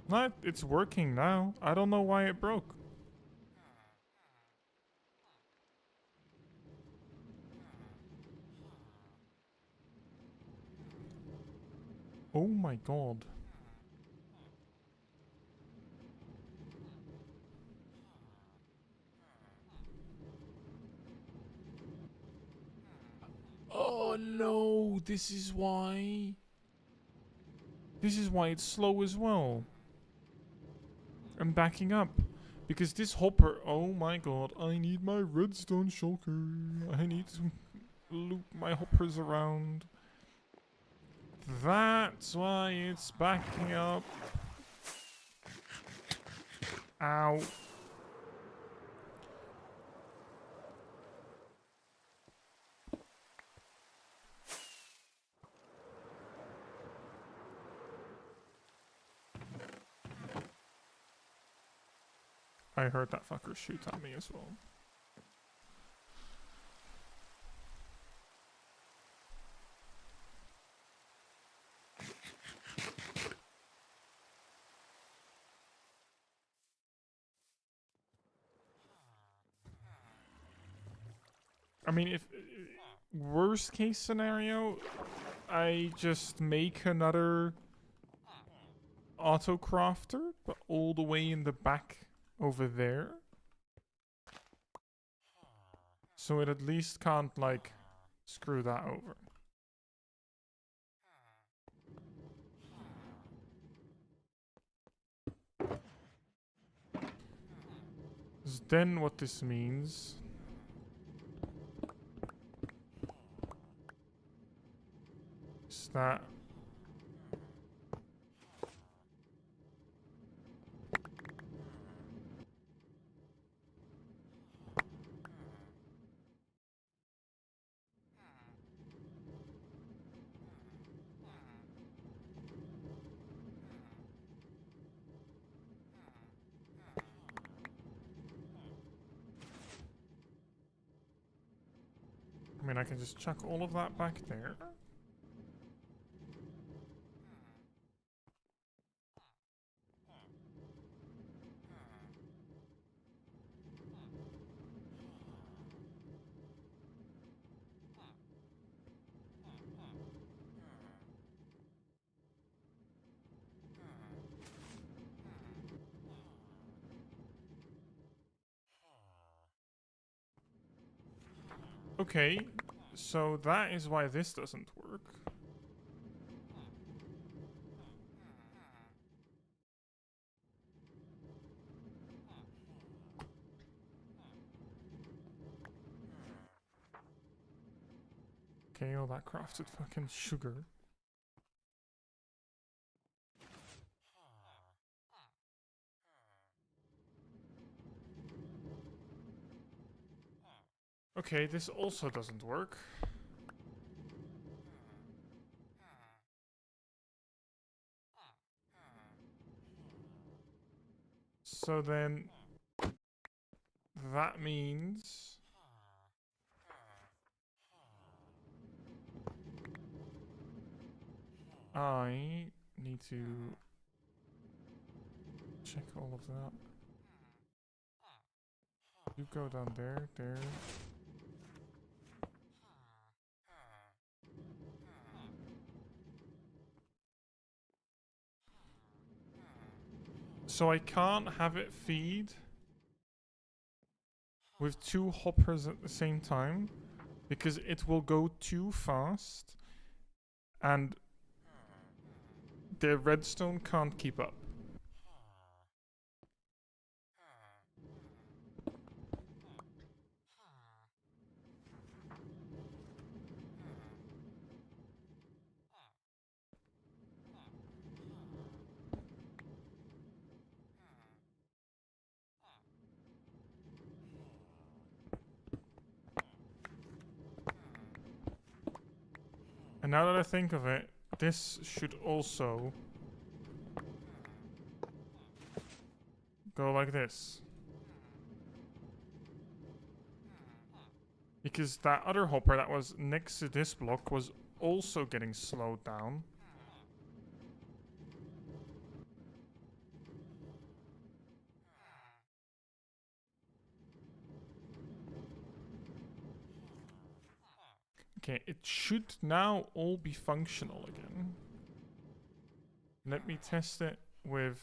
No, it's working now. I don't know why it broke. Oh my god. Oh no, this is why. This is why it's slow as well. I'm backing up. Because this hopper, oh my god, I need my redstone shulker. I need to loop my hoppers around. That's why it's backing up. Ow. I heard that fucker shoot at me as well. I mean, if worst case scenario, I just make another auto crafter, but all the way in the back over there. So it at least can't, like, screw that over. 'Cause then what this means is that I mean, I can just chuck all of that back there. Okay, so that is why this doesn't work. Okay, all that crafted fucking sugar. Okay, this also doesn't work. So then that means I need to check all of that. You go down there, there. So I can't have it feed with two hoppers at the same time because it will go too fast and the redstone can't keep up. And now that I think of it, this should also go like this. Because that other hopper that was next to this block was also getting slowed down. Okay, it should now all be functional again. Let me test it with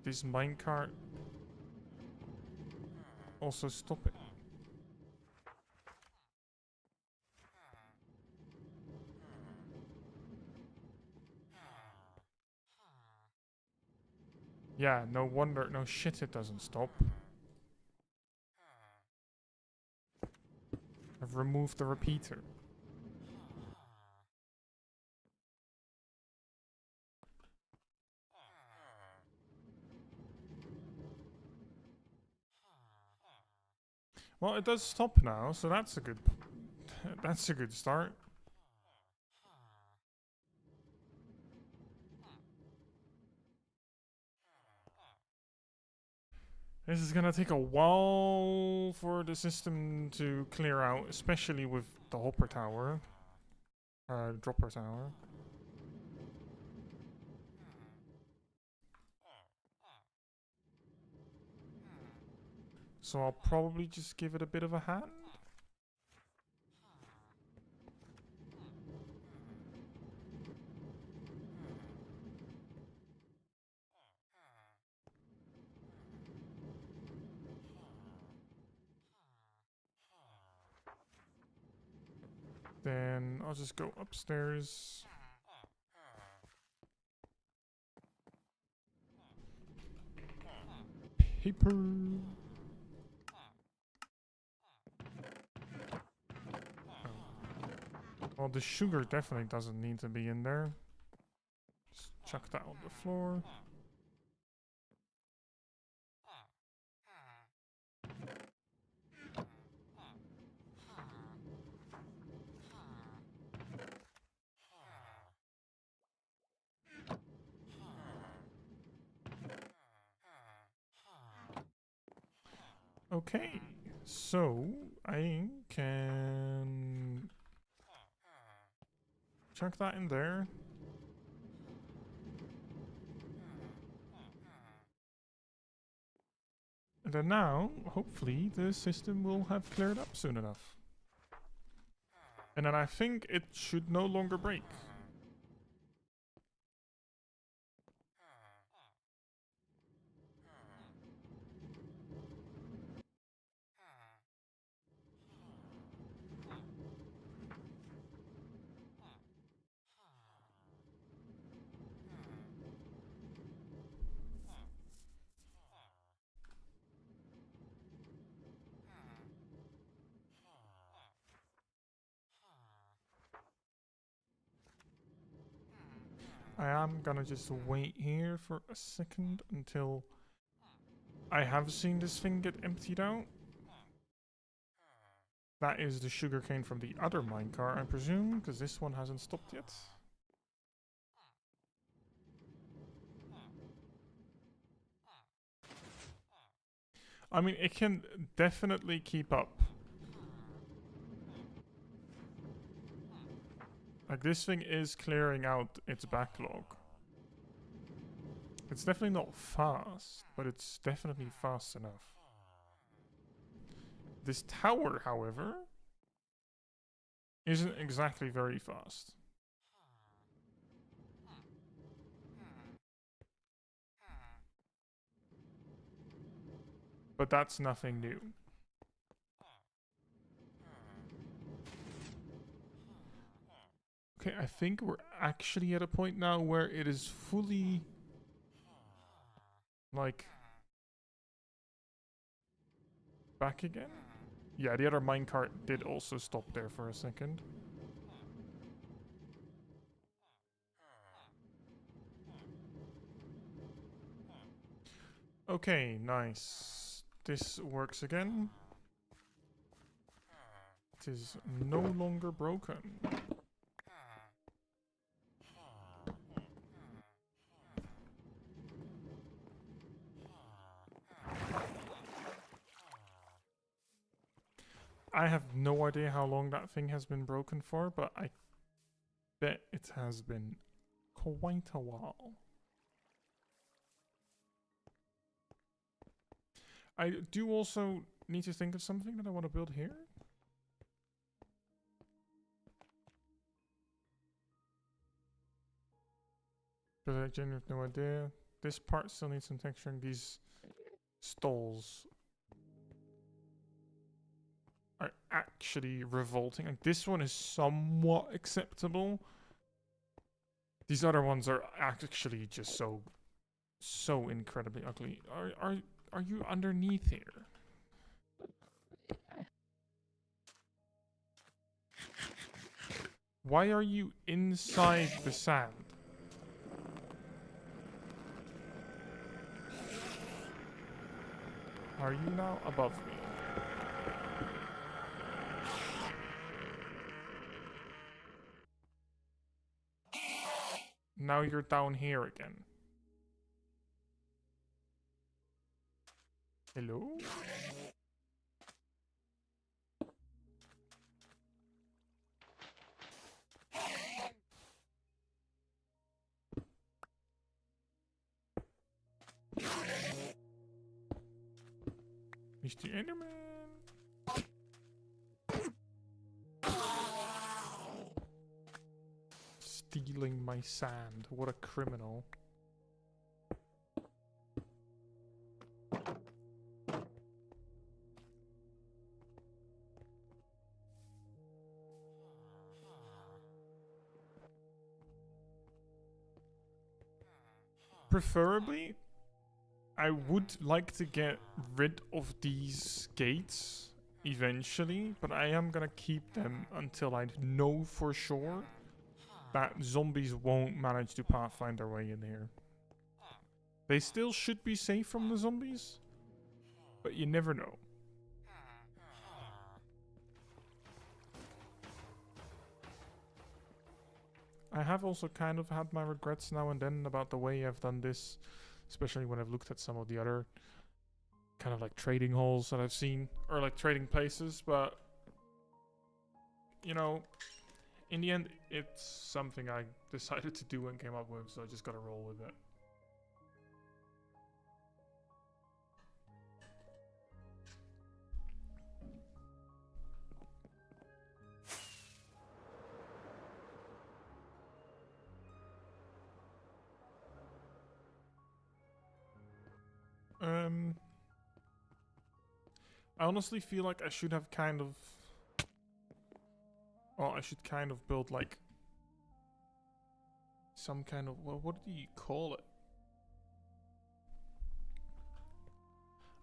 this minecart. Also stop it. Yeah, no wonder, no shit it doesn't stop. I've removed the repeater. Well, it does stop now, so that's a good that's a good start. This is gonna take a while for the system to clear out, especially with the hopper tower. Dropper tower. So I'll probably just give it a bit of a hand. Then I'll just go upstairs. Paper. Well, the sugar definitely doesn't need to be in there. Just chuck that on the floor. Okay, so I can chuck that in there. And then now, hopefully, the system will have cleared up soon enough. And then I think it should no longer break. I am gonna just wait here for a second until I have seen this thing get emptied out. That is the sugarcane from the other minecart, I presume, because this one hasn't stopped yet. I mean, it can definitely keep up. Like, this thing is clearing out its backlog. It's definitely not fast, but it's definitely fast enough. This tower, however, isn't exactly very fast. But that's nothing new. Okay, I think we're actually at a point now where it is fully, like, back again. Yeah, the other minecart did also stop there for a second. Okay, nice. This works again. It is no longer broken. I have no idea how long that thing has been broken for, but I bet it has been quite a while. I do also need to think of something that I want to build here. Because I genuinely have no idea. This part still needs some texturing. These stalls are actually revolting. Like, this one is somewhat acceptable. These other ones are actually just so incredibly ugly. Are you underneath here? Why are you inside the sand? Are you now above me? Now you're down here again. Hello? Mr. Enderman. Stealing my sand. What a criminal. Preferably, I would like to get rid of these gates eventually, but I am gonna keep them until I know for sure that zombies won't manage to pathfind their way in here. They still should be safe from the zombies, but you never know. I have also kind of had my regrets now and then about the way I've done this, especially when I've looked at some of the other kind of like trading halls that I've seen, or like trading places, but you know, in the end, it's something I decided to do and came up with, so I just gotta roll with it. I honestly feel like I should have kind of... Well, I should kind of build like... some kind of... Well, what do you call it?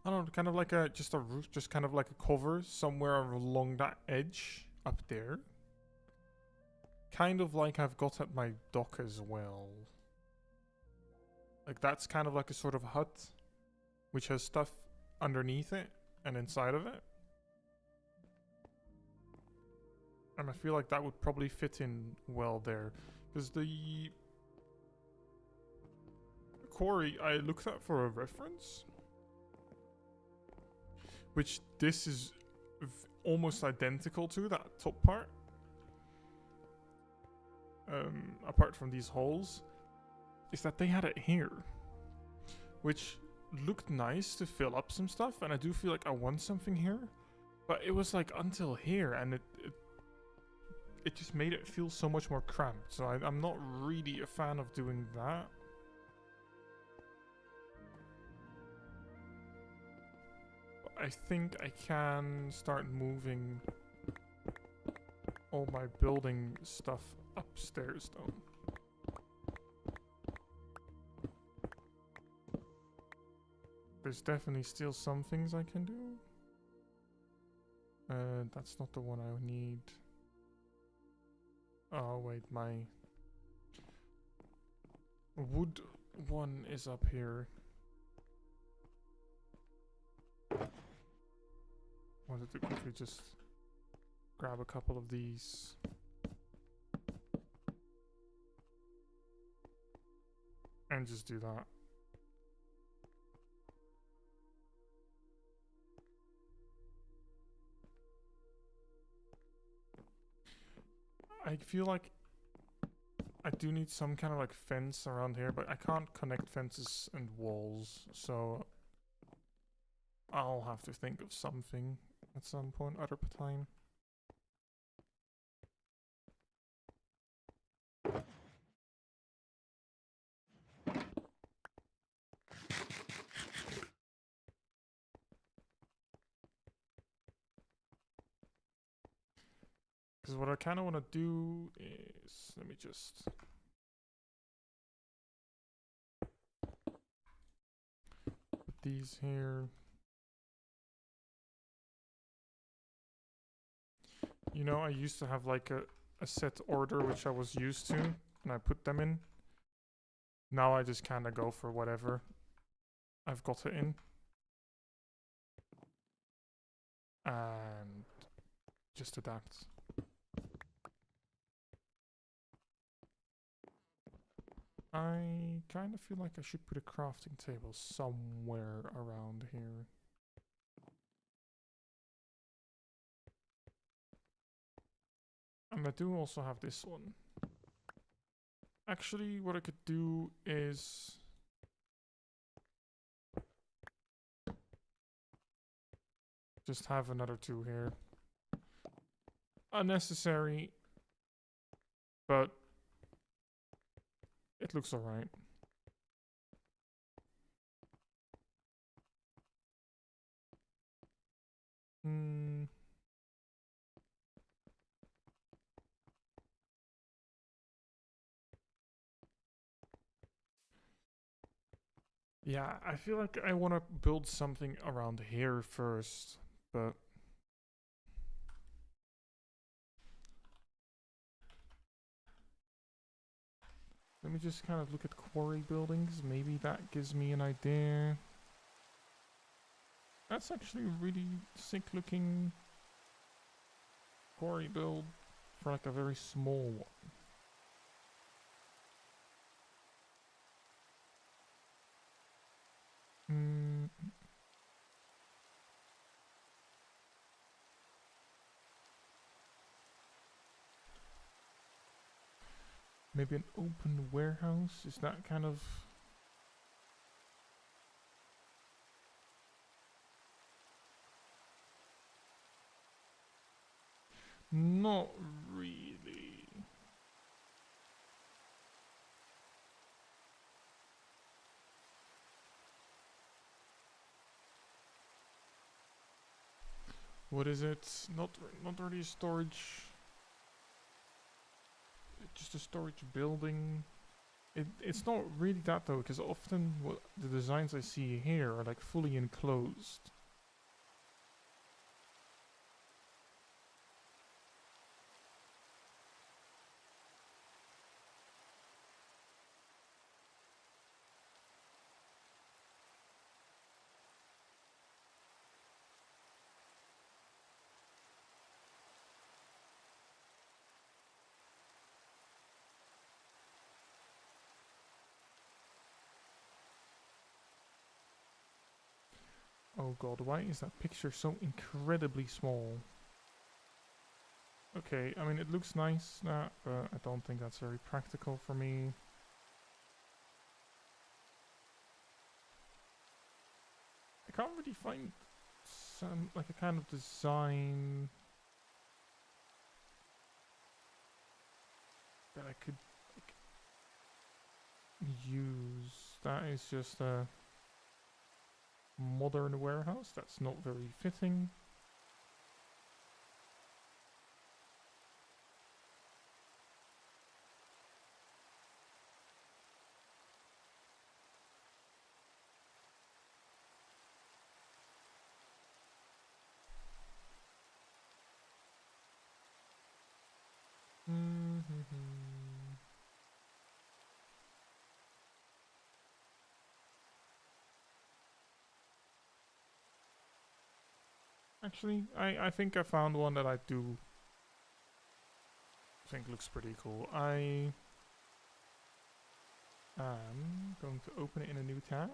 I don't know, kind of like a... just a roof, just kind of like a cover somewhere along that edge up there. Kind of like I've got at my dock as well. Like that's kind of like a sort of hut, which has stuff underneath it and inside of it. And I feel like that would probably fit in well there. Because the quarry I looked at for a reference, which this is almost identical to that top part. Apart from these holes, is that they had it here. Which looked nice to fill up some stuff, and I do feel like I want something here. But it was like until here, and it just made it feel so much more cramped. So I'm not really a fan of doing that. But I think I can start moving all my building stuff upstairs though. There's definitely still some things I can do. That's not the one I need. Oh wait, my wood one is up here. Wanted to quickly just grab a couple of these. And just do that. I feel like I do need some kind of like fence around here, but I can't connect fences and walls, so I'll have to think of something at some point, other time. Because what I kind of want to do is, let me just... put these here. You know, I used to have like a set order which I was used to, and I put them in. Now I just kind of go for whatever I've got it in. And just adapt. I kind of feel like I should put a crafting table somewhere around here. And I do also have this one. Actually, what I could do is... just have another 2 here. Unnecessary, but it looks alright. Yeah, I feel like I want to build something around here first, but... let me just kind of look at quarry buildings. Maybe that gives me an idea. That's actually a really sick looking quarry build for like a very small one. Maybe an open warehouse? Is that kind of... not really. What is it? Not really storage. Just a storage building. It's not really that though, because often what the designs I see here are like fully enclosed. Oh god, why is that picture so incredibly small? Okay, I mean it looks nice, but I don't think that's very practical for me. I can't really find some, like a kind of design that I could like, use. That is just a modern warehouse. That's not very fitting. Actually, I think I found one that I do think looks pretty cool. I am going to open it in a new tab.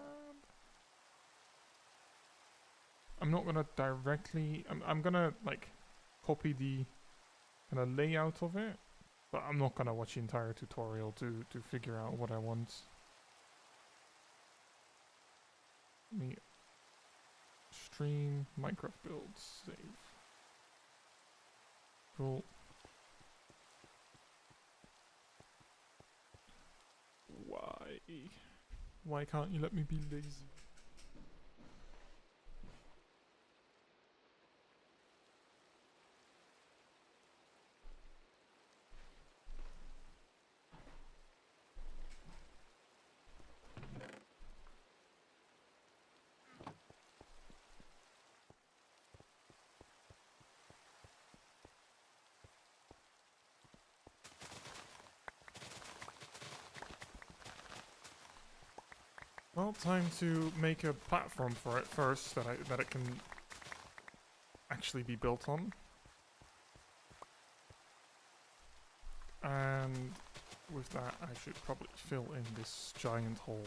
I'm not gonna directly... I'm gonna like copy the kind of layout of it, but I'm not gonna watch the entire tutorial to figure out what I want. Let me stream Minecraft builds, save. Cool. Why? Why can't you let me be lazy? Well, time to make a platform for it first that it can actually be built on. And with that, I should probably fill in this giant hole.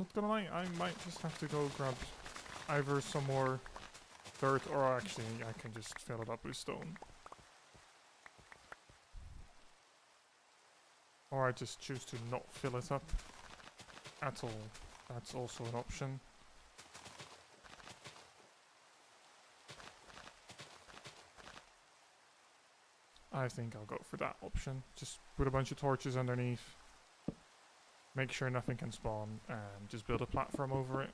not gonna lie, I might just have to go grab either some more dirt, or actually I can just fill it up with stone. Or I just choose to not fill it up at all. That's also an option. I think I'll go for that option. Just put a bunch of torches underneath. Make sure nothing can spawn, and just build a platform over it.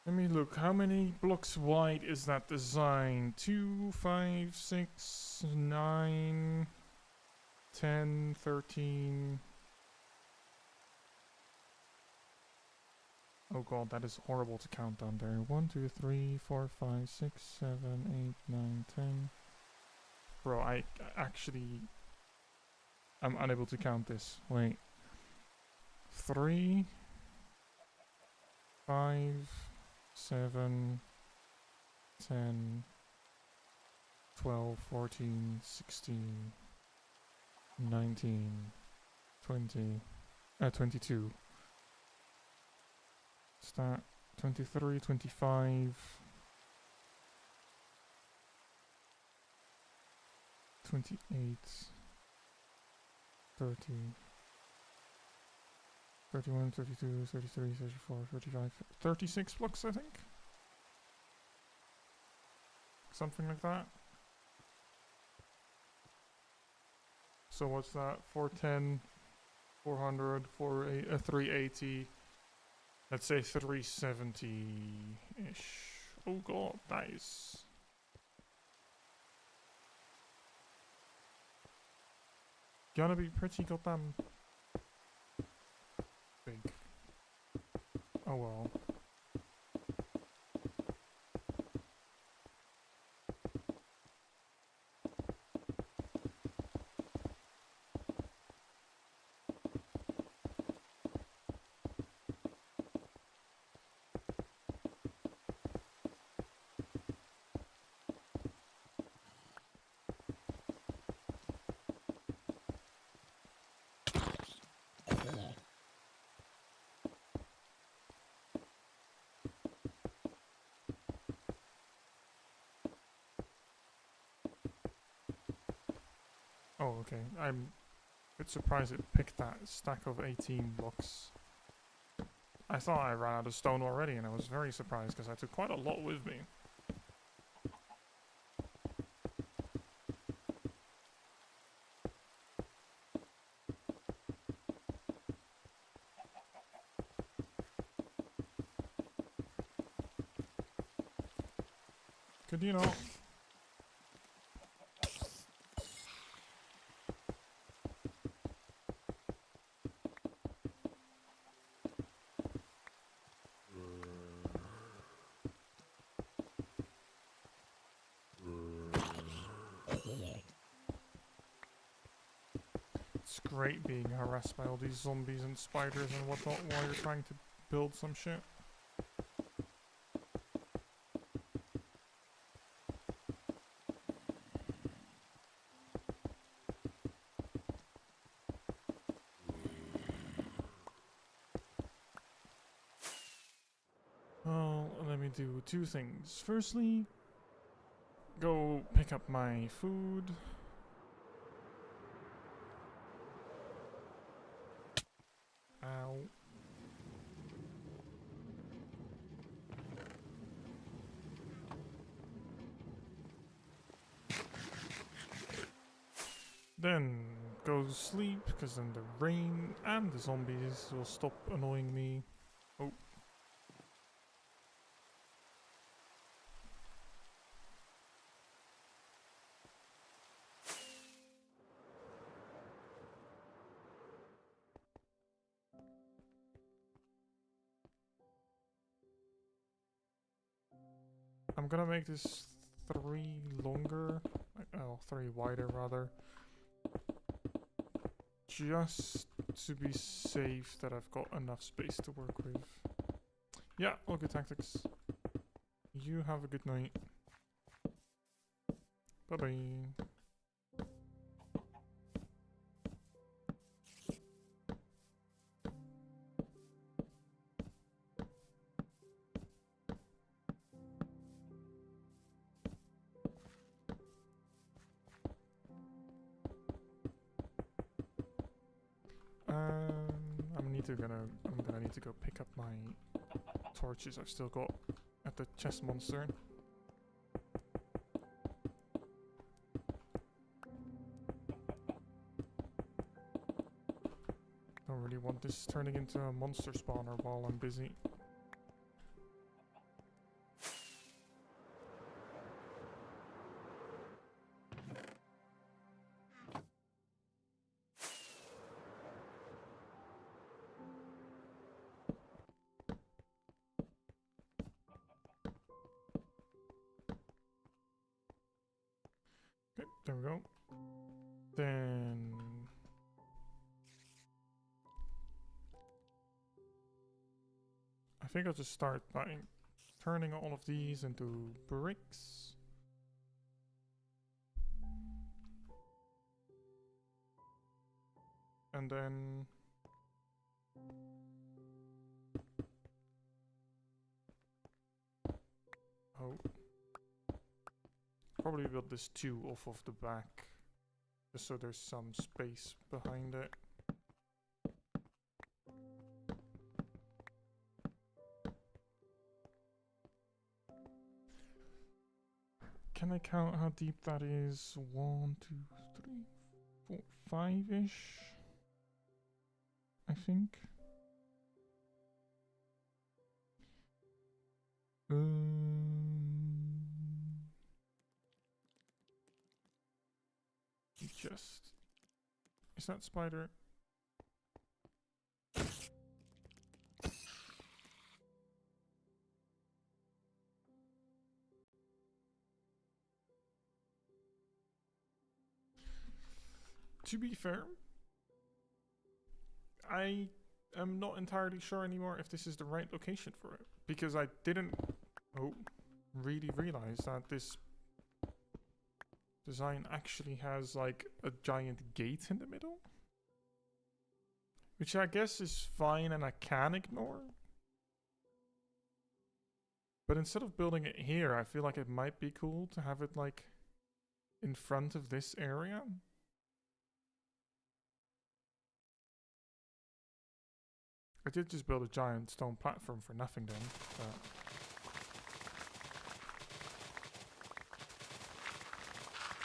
Let me look. How many blocks wide is that design? 2, 5, 6, 9, 10, 13. Oh god, that is horrible to count down there. 1, 2, 3, 4, 5, 6, 7, 8, 9, 10. Bro, I actually... I'm unable to count this. Wait. 3, 5... 7, 10, 12, 14, 16, 19, 20, 22. Start 23, 25, 28, 30, 31, 32, 33, 34, 35, 36 blocks, I think. Something like that. So what's that? 410, 400, 380. Let's say 370-ish. Oh god, that is... gonna be pretty goddamn... big. Oh well. Oh, okay. I'm a bit surprised it picked that stack of 18 blocks. I thought I ran out of stone already, and I was very surprised because I took quite a lot with me. Could you not? It's great being harassed by all these zombies and spiders and whatnot while you're trying to build some shit. Well, let me do two things. Firstly, go pick up my food. Ow. Then go sleep, because then the rain and the zombies will stop annoying me. Oh. I'm gonna make this 3 longer. Oh, 3 wider rather. Just to be safe that I've got enough space to work with. Yeah, all good tactics. You have a good night. Bye bye. I'm gonna need to go pick up my torches I've still got at the chest monster. Don't really want this turning into a monster spawner while I'm busy. Okay, there we go. Then I think I'll just start by turning all of these into bricks. And then probably build this 2 off of the back, just so there's some space behind it. Can I count how deep that is? 1, 2, 3, 4, 5-ish, I think. Just... Is that spider? To be fair, I am not entirely sure anymore if this is the right location for it, because I didn't really realize that this design actually has like a giant gate in the middle, which I guess is fine and I can ignore. But instead of building it here, I feel like it might be cool to have it like in front of this area. I did just build a giant stone platform for nothing then, but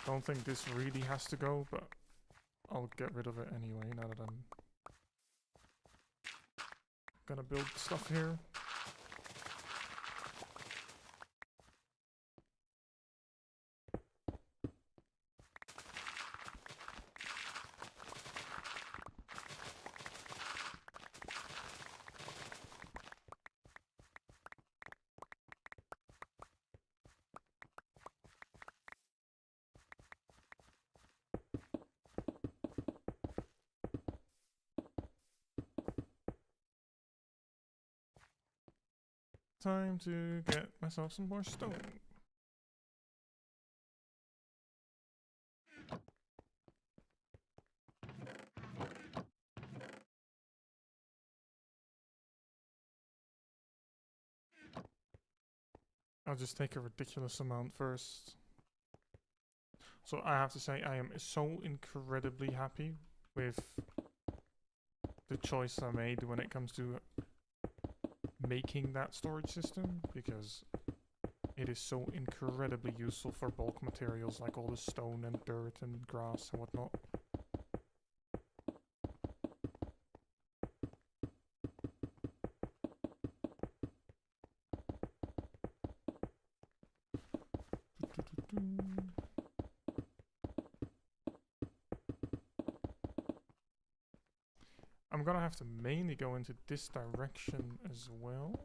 don't think this really has to go, but I'll get rid of it anyway now that I'm gonna build stuff here. Time to get myself some more stone. I'll just take a ridiculous amount first. So I have to say I am so incredibly happy with the choice I made when it comes to making that storage system, because it is so incredibly useful for bulk materials like all the stone and dirt and grass and whatnot. I'm gonna have to mainly go into this direction as well.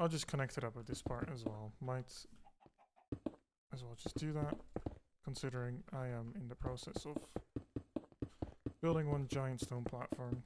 I'll just connect it up with this part as well. Might as well just do that, considering I am in the process of building one giant stone platform.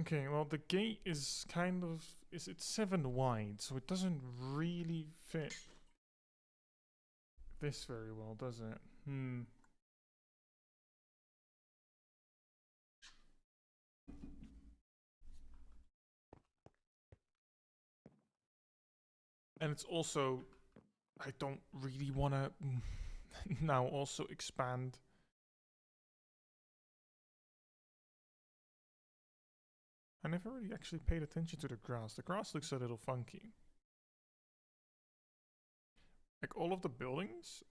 Okay, well the gate is kind of it's 7 wide, so it doesn't really fit this very well, does it? Hmm. And it's also, I don't really want to now also expand. I never really actually paid attention to the grass. The grass looks a little funky. Like all of the buildings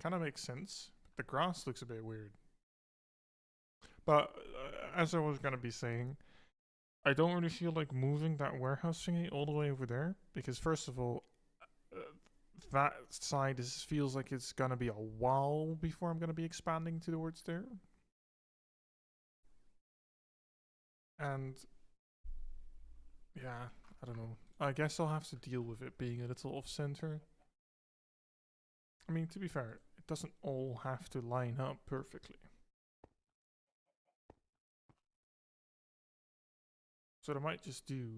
kind of make sense, but the grass looks a bit weird. But as I was going to be saying, I don't really feel like moving that warehouse thingy all the way over there, because first of all, uh, that side feels like it's gonna be a while before I'm gonna be expanding towards there. And yeah, I don't know. I guess I'll have to deal with it being a little off center. I mean, to be fair, it doesn't all have to line up perfectly. So what I might just do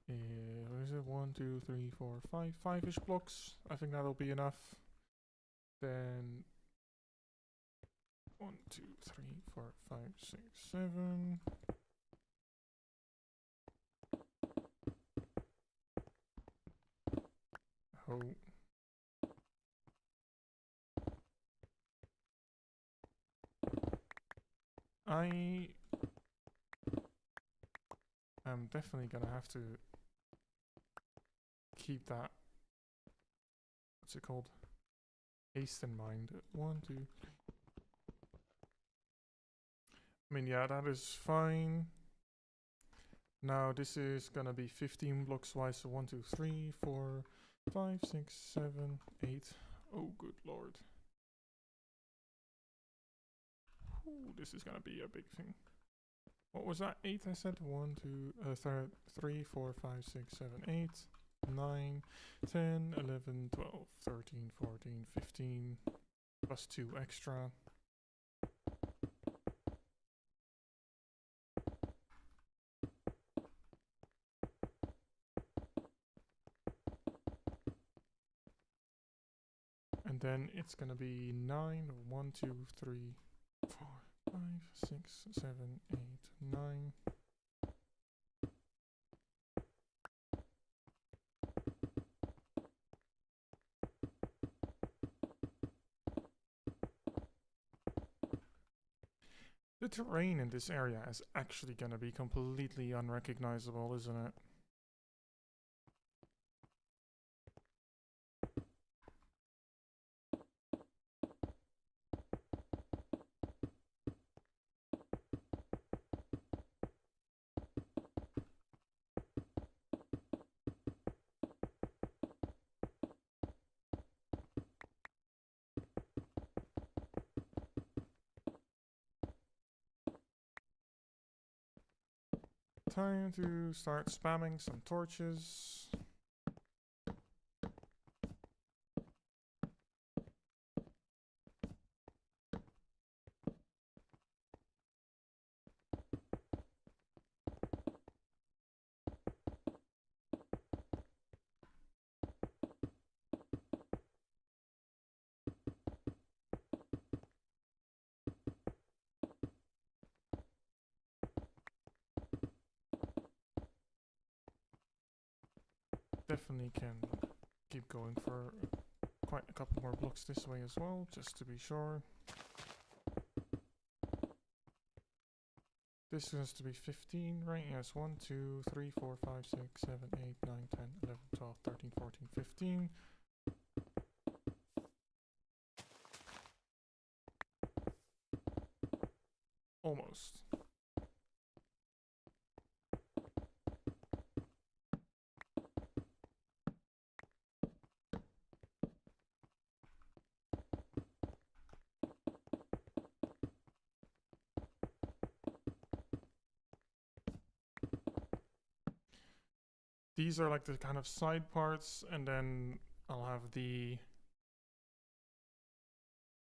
is, what is it? 1, 2, 3, 4, 5, 5-ish blocks. I think that'll be enough. Then 1, 2, 3, 4, 5, 6, 7. Oh. I am definitely gonna have to keep that, what's it called, haste in mind. 1, 2, 3. I mean, yeah, that is fine. Now this is gonna be 15 blocks wide, so 1, 2, 3, 4, 5, 6, 7, 8. Oh, good lord. Ooh, this is gonna be a big thing. What was that? 8 I said? 1, 2, 3, 4, 5, 6, 7, 8, 9, 10, 11, 12, 13, 14, 15, plus 2 extra. And then it's gonna be 9, 1, 2, 3, 4, 5, 6, 7, 8, 9. The terrain in this area is actually gonna be completely unrecognizable, isn't it? Time to start spamming some torches. Definitely can keep going for quite a couple more blocks this way as well, just to be sure. This has to be 15, right? Yes, 1, 2, 3, 4, 5, 6, 7, 8, 9, 10, 11, 12, 13, 14, 15. almost. These are like the kind of side parts, and then I'll have the...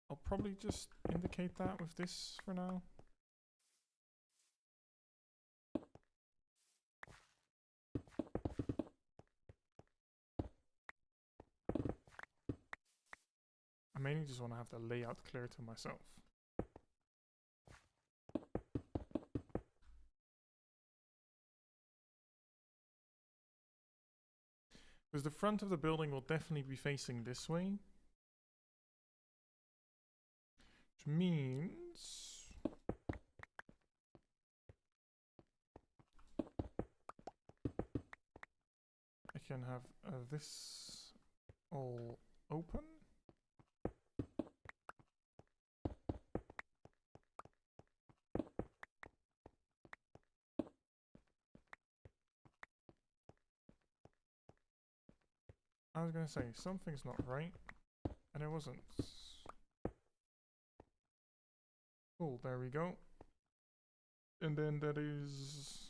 I'll probably just indicate that with this for now. I mainly just want to have the layout clear to myself. Because the front of the building will definitely be facing this way. Which means... I can have this all open. I was gonna say, something's not right, and it wasn't. Cool, there we go. And then that is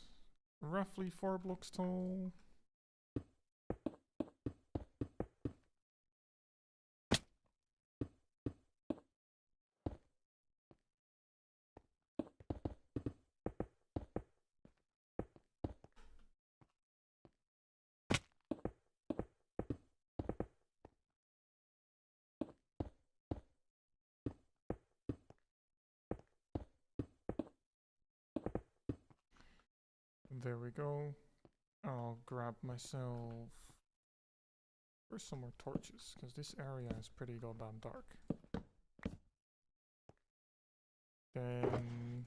roughly 4 blocks tall. There we go. I'll grab myself... Where's some more torches? Because this area is pretty goddamn dark. Then...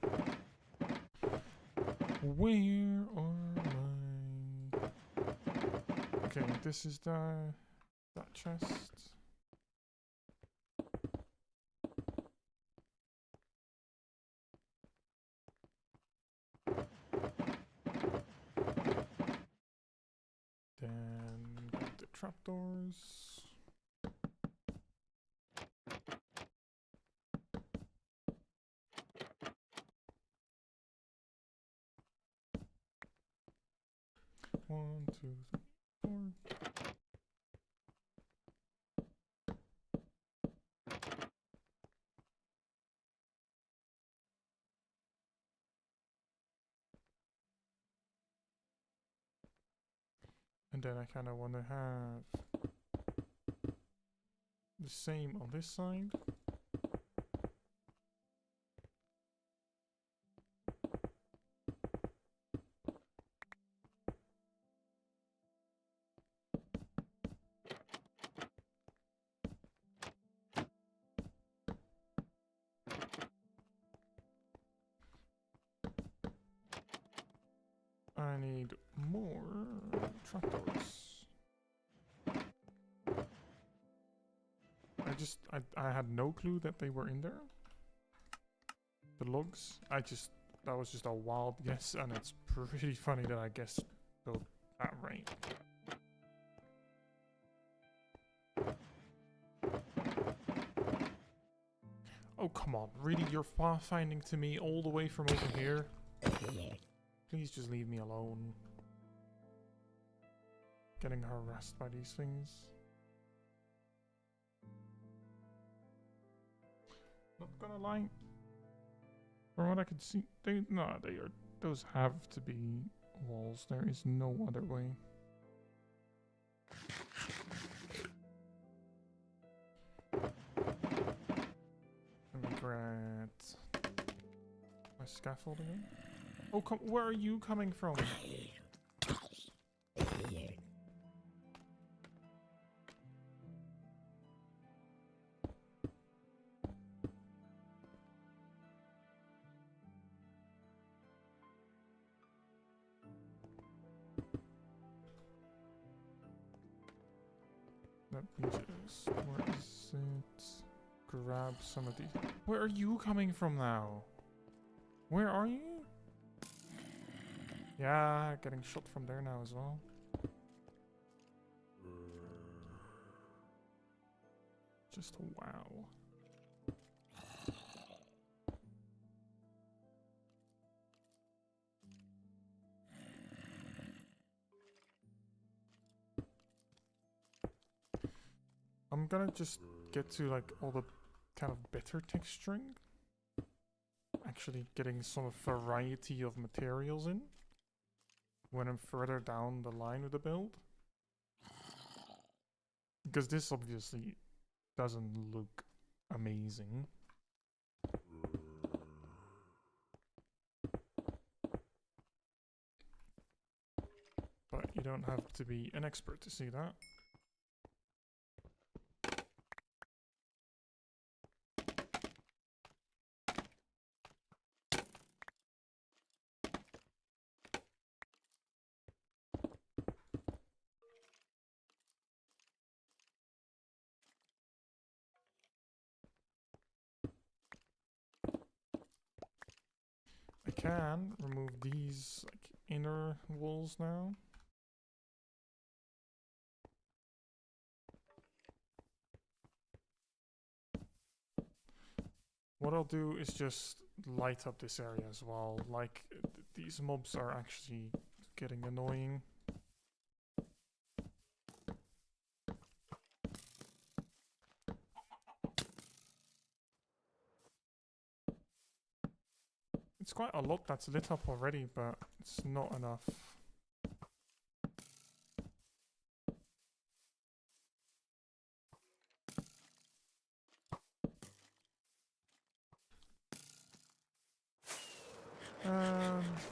Where are my... Okay, this is that chest. Then grab the trapdoors. One, two, three, four. And then I kind of want to have the same on this side. I need more trapdoors. I had no clue that they were in there. The logs. That was just a wild guess, and it's pretty funny that I guessed that right. Oh, come on. Really? You're pathfinding to me all the way from over here? Please just leave me alone. Getting harassed by these things. Not gonna lie. From what I could see, those have to be walls. There is no other way. Let me grab my scaffold again. Oh, where are you coming from? Let me just... Where is it? Grab some of these. Where are you coming from now? Where are you? Yeah, getting shot from there now as well. Just wow. I'm gonna just get to like all the kind of better texturing. Actually getting some variety of materials in when I'm further down the line with the build. Because this obviously doesn't look amazing. But you don't have to be an expert to see that. I can remove these like inner walls now. What I'll do is just light up this area as well. Like, these mobs are actually getting annoying. It's quite a lot that's lit up already, but it's not enough.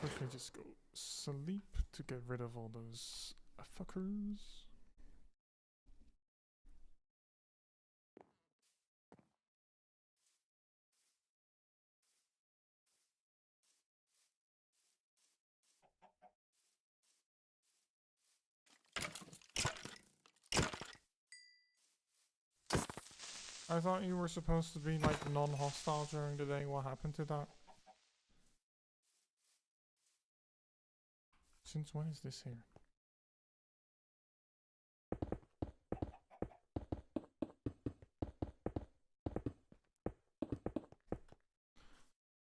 Quickly just go sleep to get rid of all those fuckers. I thought you were supposed to be like non-hostile during the day. What happened to that? Since when is this here?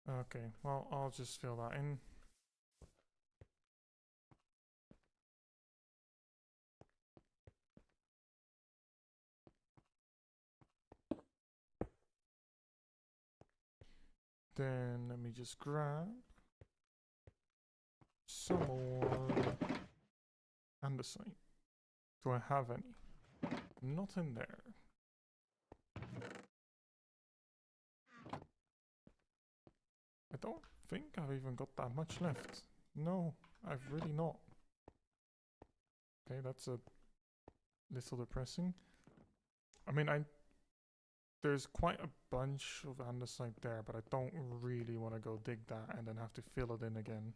Okay, well, I'll just fill that in. Then let me just grab some more andesite. Do I have any? Not in there. I don't think I've even got that much left. No, I've really not. Okay, that's a little depressing. I mean, there's quite a bunch of andesite there, but I don't really want to go dig that and then have to fill it in again.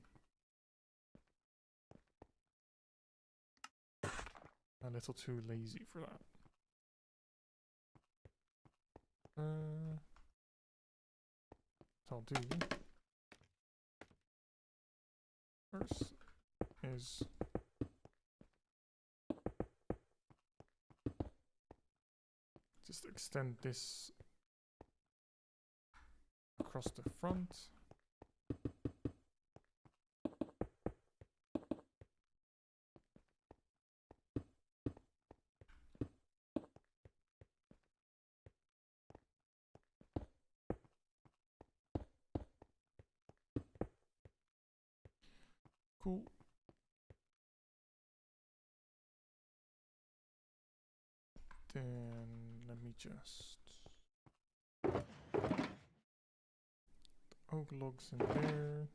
A little too lazy for that. What I'll do first is just extend this across the front. Cool. Then let me just oak logs in there.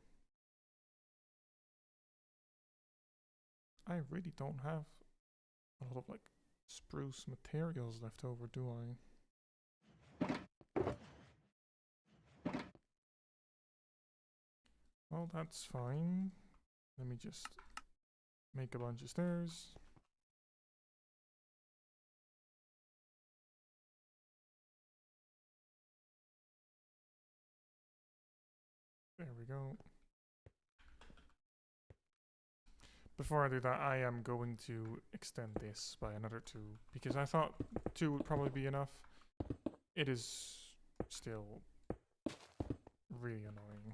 I really don't have a lot of like spruce materials left over, do I? Well, that's fine. Let me just make a bunch of stairs. There we go. Before I do that, I am going to extend this by another 2, because I thought 2 would probably be enough. It is still really annoying.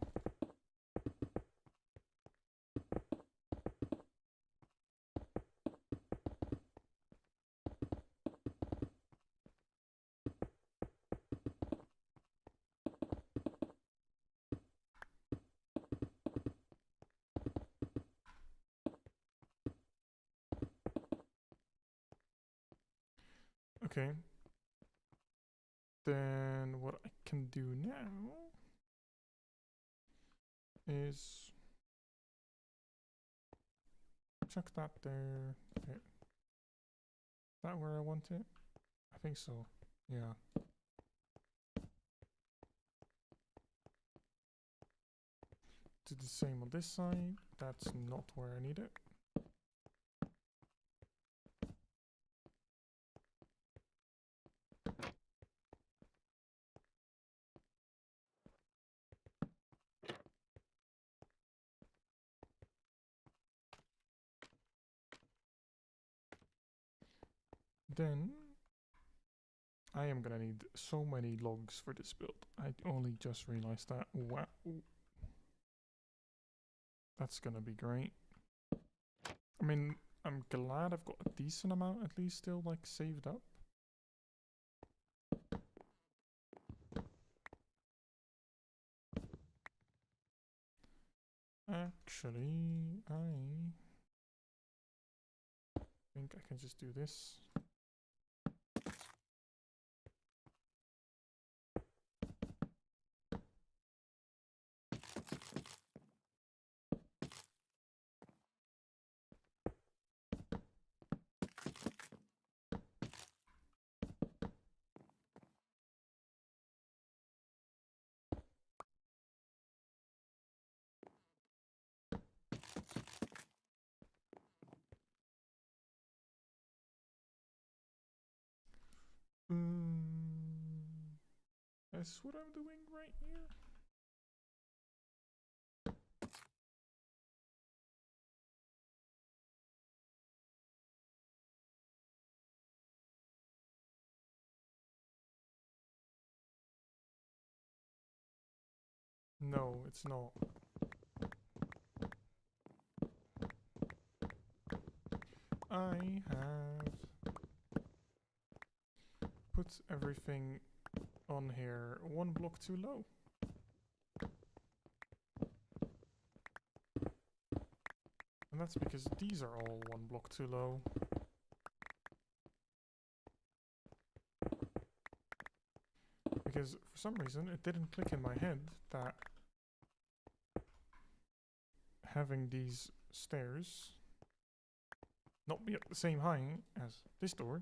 Okay. Then what I can do now is chuck that there. Okay. Is that where I want it? I think so. Yeah. Do the same on this side. That's not where I need it. Then I am gonna need so many logs for this build. I only just realized that. Wow. That's gonna be great. I mean, I'm glad I've got a decent amount at least still like saved up. Actually, I think I can just do this. That's what I'm doing right here. No, it's not. I have put everything on here 1 block too low. And that's because these are all 1 block too low. Because for some reason it didn't click in my head that having these stairs not be at the same height as this door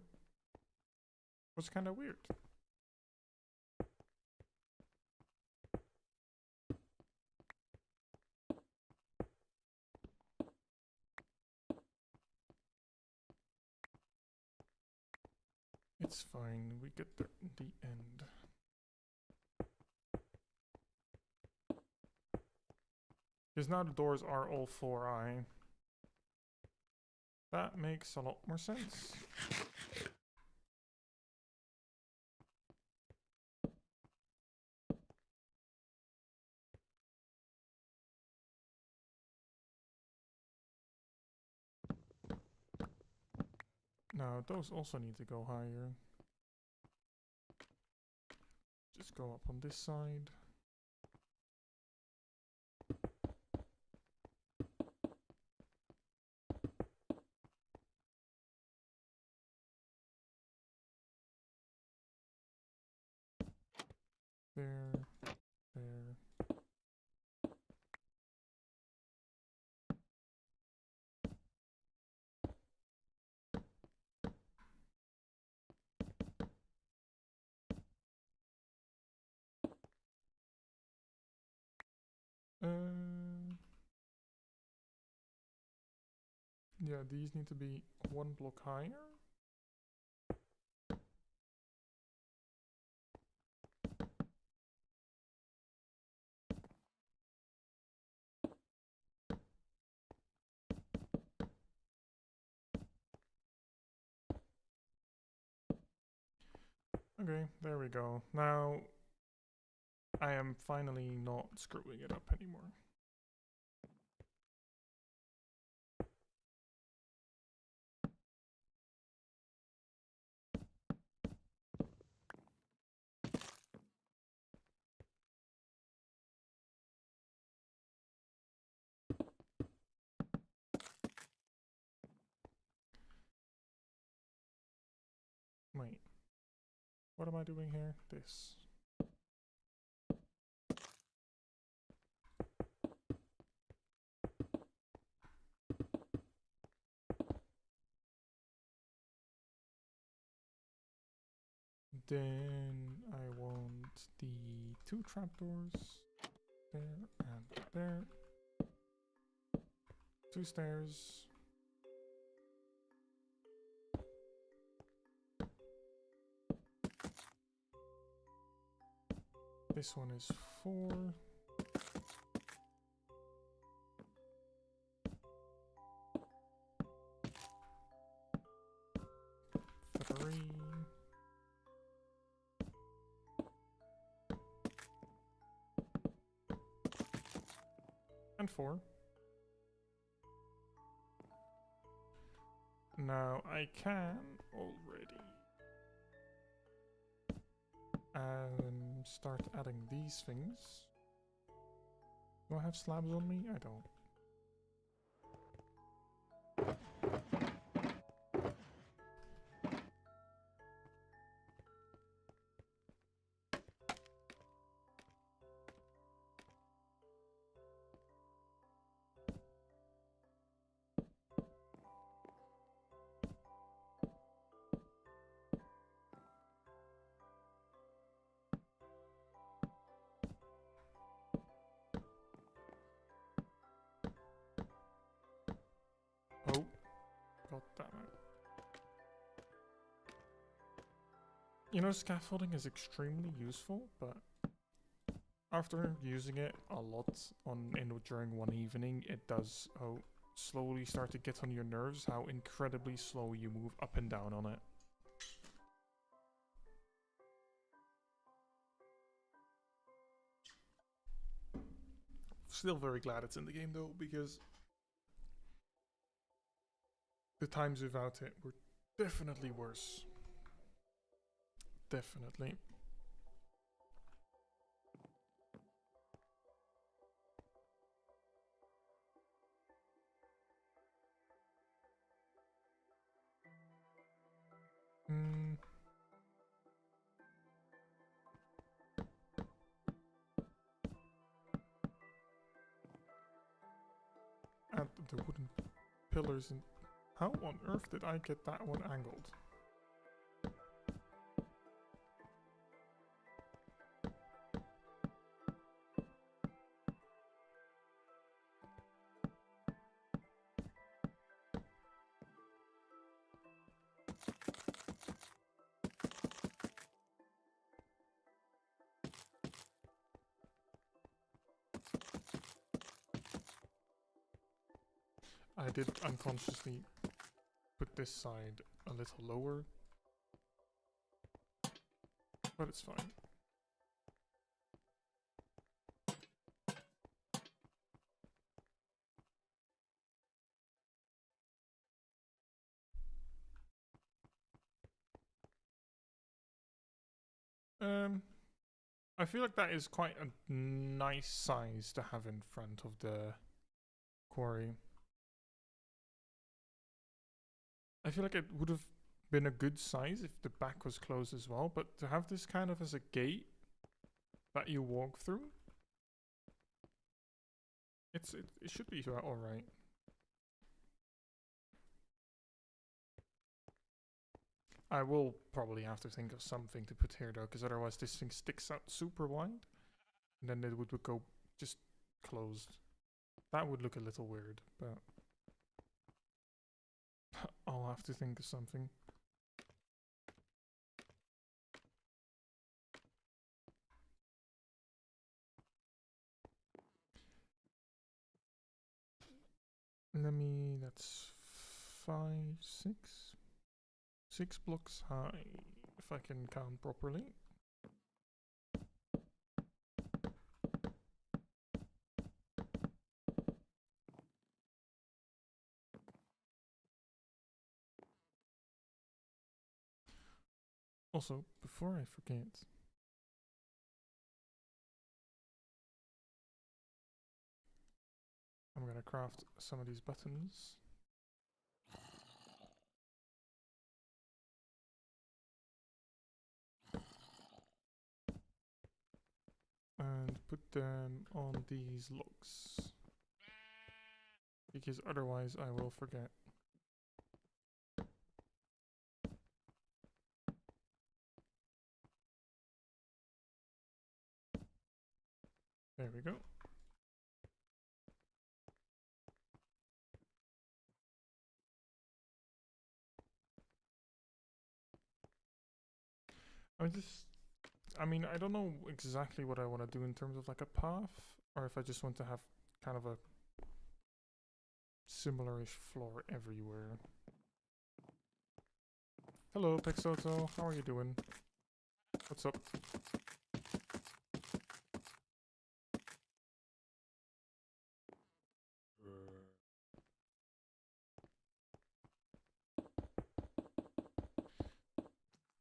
was kind of weird. It's fine, we get there in the end. Because now the doors are all 4i. That makes a lot more sense. Now those also need to go higher. Just go up on this side. There, there. Yeah, these need to be 1 block higher. Okay, there we go. Now I am finally not screwing it up anymore. Wait, what am I doing here? This. Then I want the 2 trapdoors there and there. 2 stairs. This one is 4. Three. And 4. Now I can already start adding these things. Do I have slabs on me? I don't. Oh, god damn it. You know, scaffolding is extremely useful, but after using it a lot during one evening, it does slowly start to get on your nerves how incredibly slow you move up and down on it. Still very glad it's in the game though, because the times without it were definitely worse. Definitely. Add the wooden pillars and how on earth did I get that one angled? I did unconsciously put this side a little lower, but it's fine. I feel like that is quite a nice size to have in front of the quarry. I feel like it would have been a good size if the back was closed as well, but to have this kind of as a gate that you walk through, it should be alright. I will probably have to think of something to put here though, because otherwise this thing sticks out super wide, and then it would go just closed. That would look a little weird, but I'll have to think of something. That's 6 blocks high. if I can count properly. Also, before I forget, I'm gonna craft some of these buttons. And put them on these logs. Because otherwise I will forget. There we go. I mean, I don't know exactly what I want to do in terms of like a path, or if I just want to have kind of a similar-ish floor everywhere. Hello, Pexoto. How are you doing? What's up?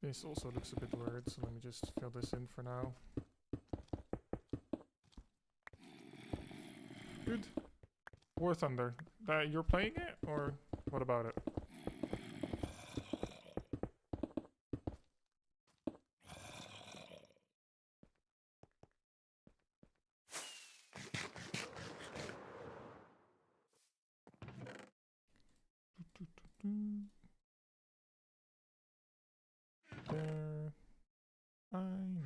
This also looks a bit weird, so let me just fill this in for now. Good. War Thunder. You're playing it, or what about it? There. I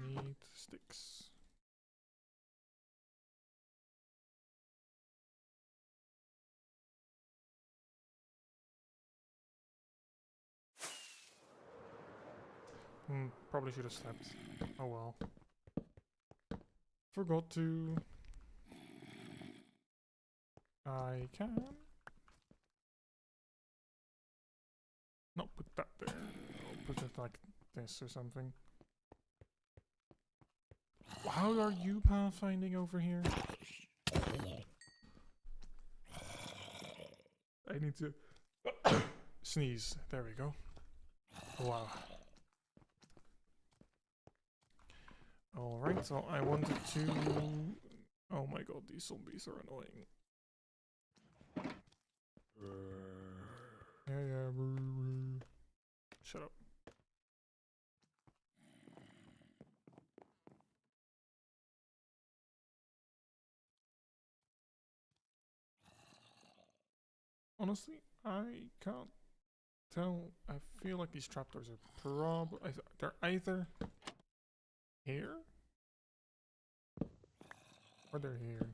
need sticks. Probably should have slept. Oh well. Forgot to. I can. Not put that there. I'll put it like this or something. How are you pathfinding over here? I need to sneeze. There we go. Wow. Alright, so I wanted to... Oh my god, these zombies are annoying. Yeah. Shut up. Honestly, I can't tell. I feel like these trapdoors are probably... They're either here or they're here.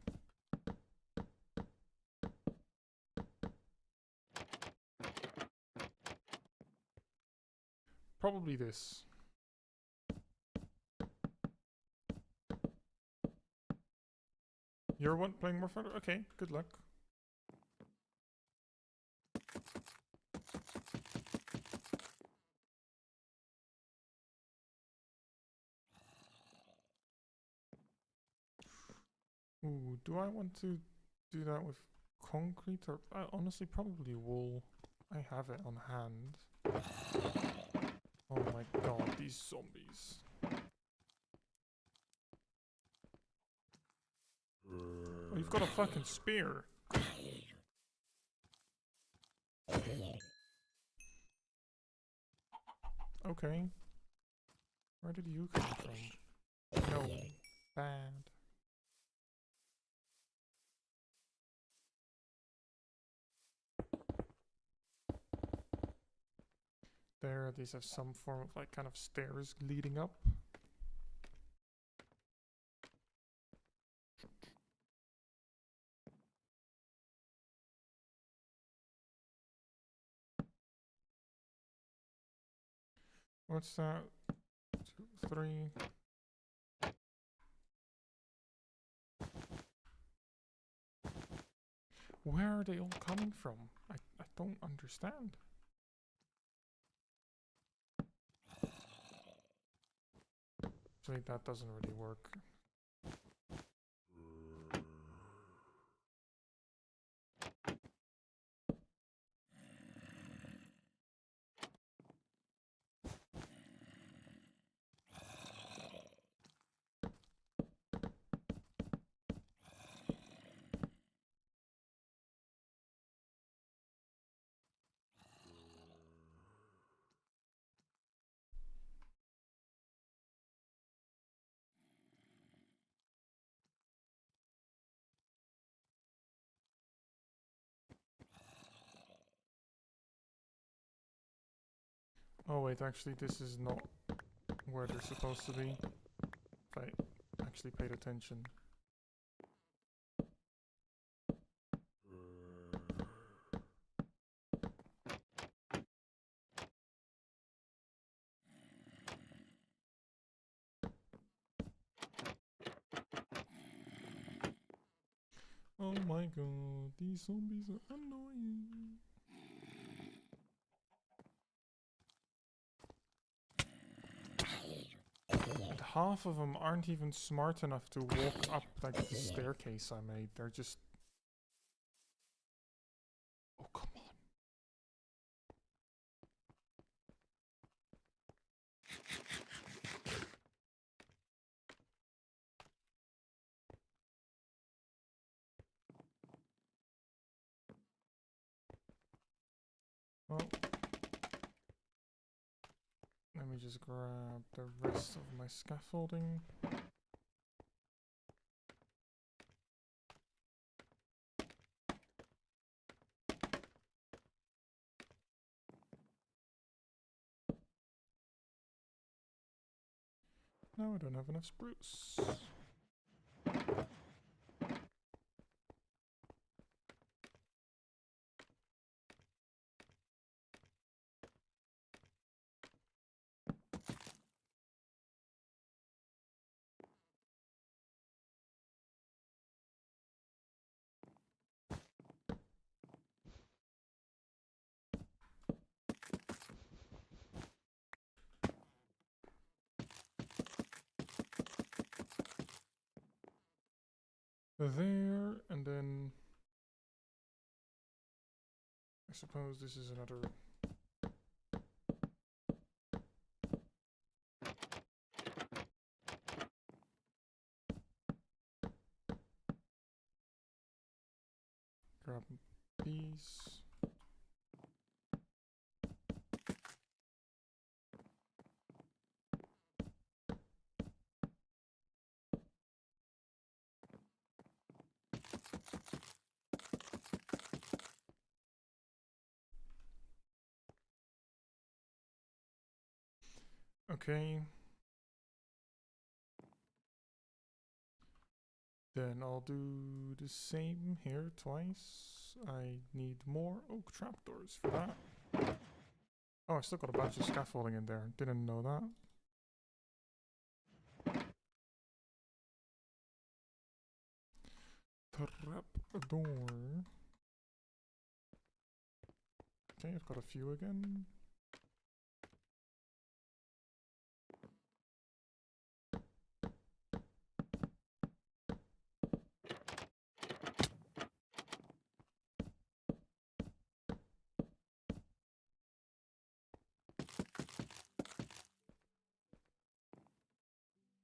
Probably this. You're one playing more further? Okay, good luck. Ooh, do I want to do that with concrete or honestly probably wool? I have it on hand. Oh my god, these zombies. Oh, you've got a fucking spear. Okay. Where did you come from? No. Bad. There, these have some form of like kind of stairs leading up. What's that? 2, 3. Where are they all coming from? I don't understand. Actually, that doesn't really work. Oh wait, actually this is not where they're supposed to be. If I actually paid attention. Oh my god, these zombies are annoying. And half of them aren't even smart enough to walk up like the staircase I made. They're just... Oh, come on. Well, let me just grab the rest of my scaffolding. No, I don't have enough spruce. There, and then I suppose this is another... Grab these. Okay. Then I'll do the same here twice. I need more oak trapdoors for that. Oh, I still got a bunch of scaffolding in there. Didn't know that. Trapdoor. Okay, I've got a few again.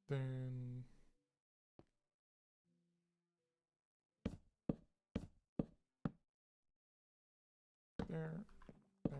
Then there, there.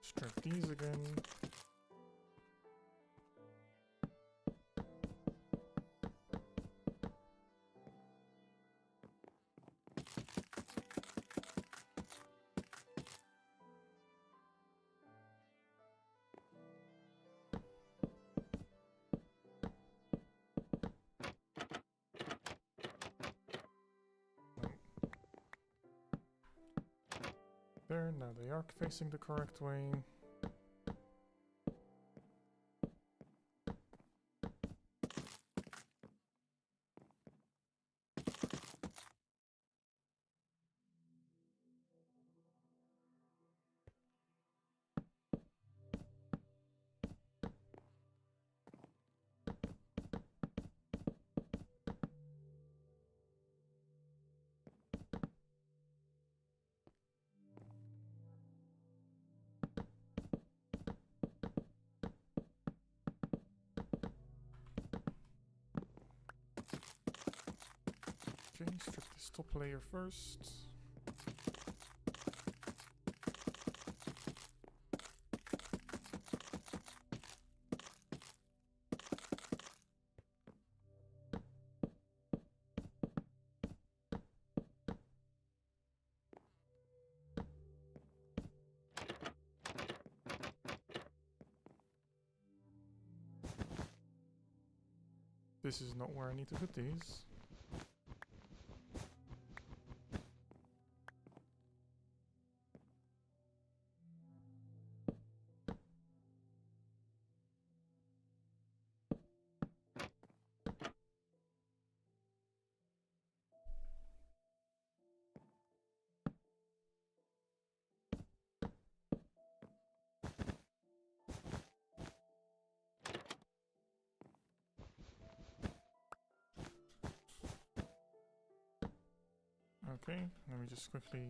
Strip these again. There, now they are facing the correct way. Okay, strip this top layer first. This is not where I need to put these. Okay, let me just quickly...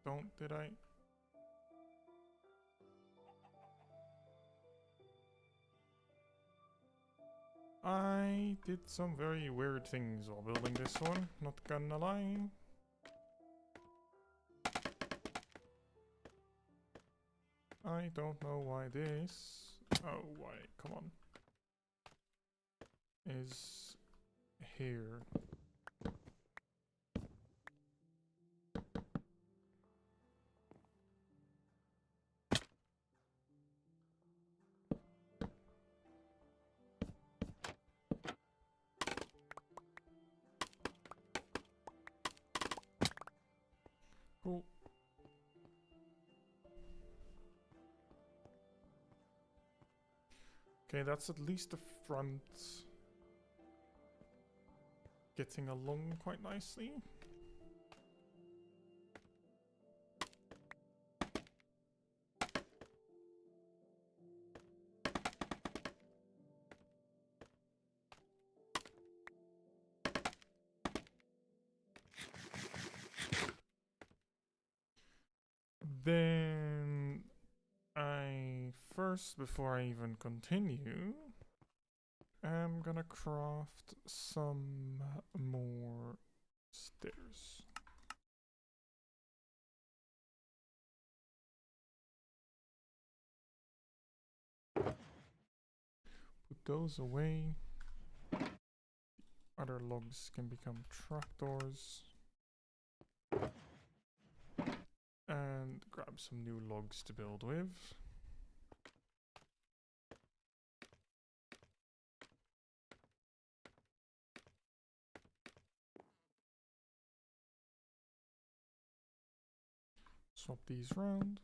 no. Did I? I did some very weird things while building this one, not gonna lie. I don't know why this... Oh, why? Come on. Is here. Cool. Okay, that's at least the front getting along quite nicely. Then first, before I even continue, I'm gonna craft some more stairs. Put those away. Other logs can become trapdoors. And grab some new logs to build with. Swap these around.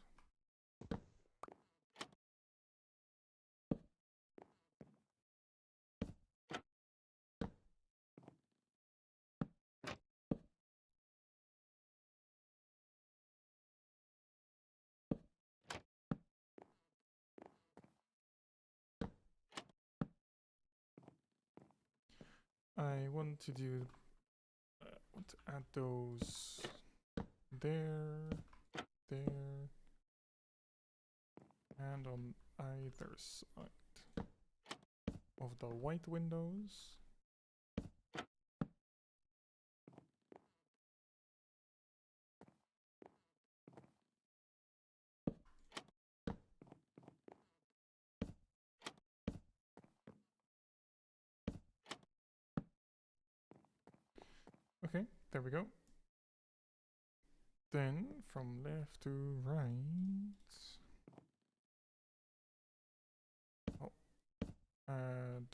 I want to do, want to add those there, and on either side of the white windows. Okay, there we go. Then from left to right, add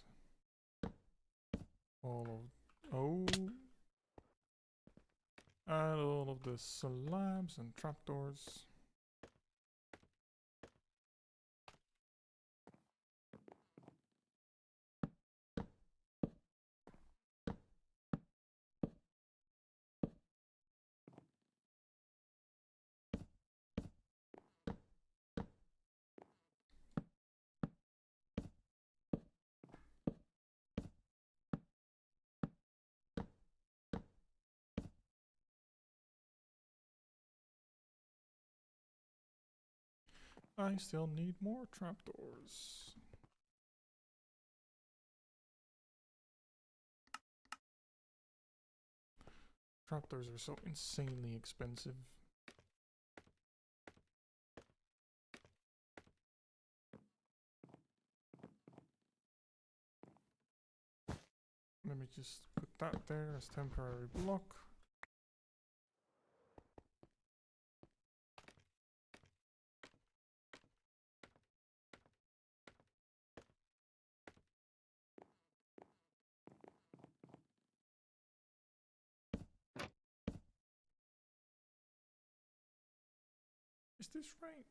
all of, Add all of the slabs and trapdoors. I still need more trapdoors. Trapdoors are so insanely expensive. Let me just put that there as temporary block. Is this right?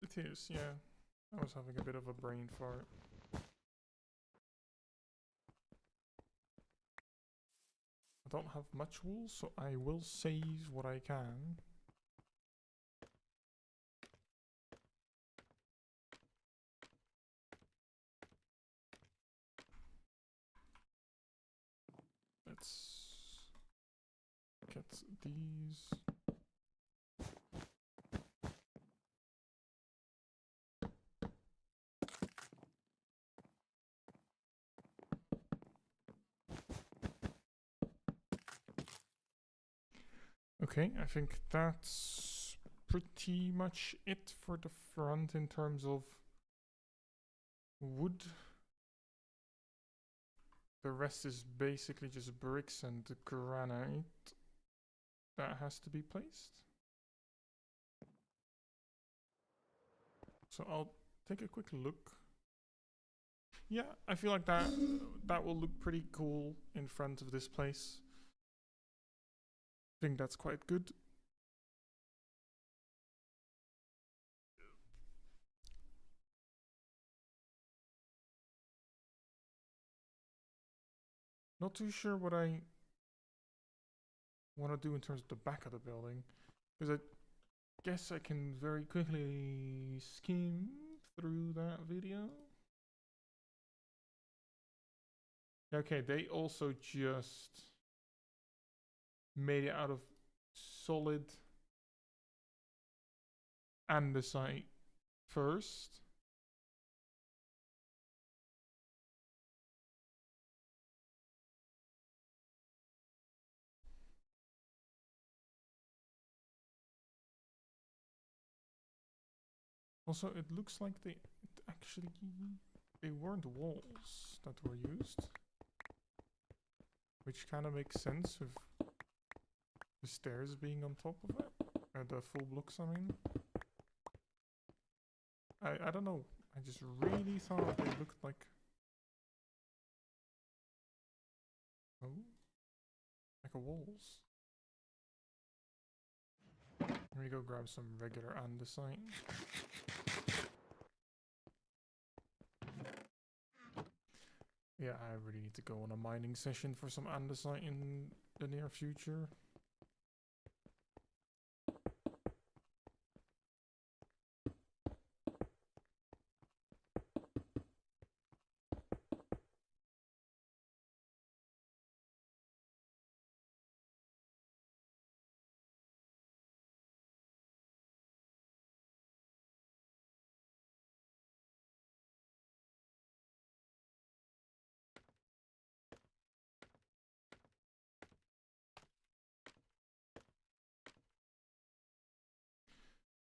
It is, yeah. I was having a bit of a brain fart. I don't have much wool, so I will save what I can. Let's get these. Okay, I think that's pretty much it for the front in terms of wood. The rest is basically just bricks and granite that has to be placed. So I'll take a quick look. Yeah, I feel like that will look pretty cool in front of this place. I think that's quite good. Not too sure what I want to do in terms of the back of the building, because I guess I can very quickly skim through that video. Okay, they also just made it out of solid andesite first. Also, it looks like they weren't walls that were used, which kind of makes sense with the stairs being on top of it, the full blocks. I mean, I don't know. I just really thought they looked like like a walls. Let me go grab some regular andesite. Yeah, I really need to go on a mining session for some andesite in the near future.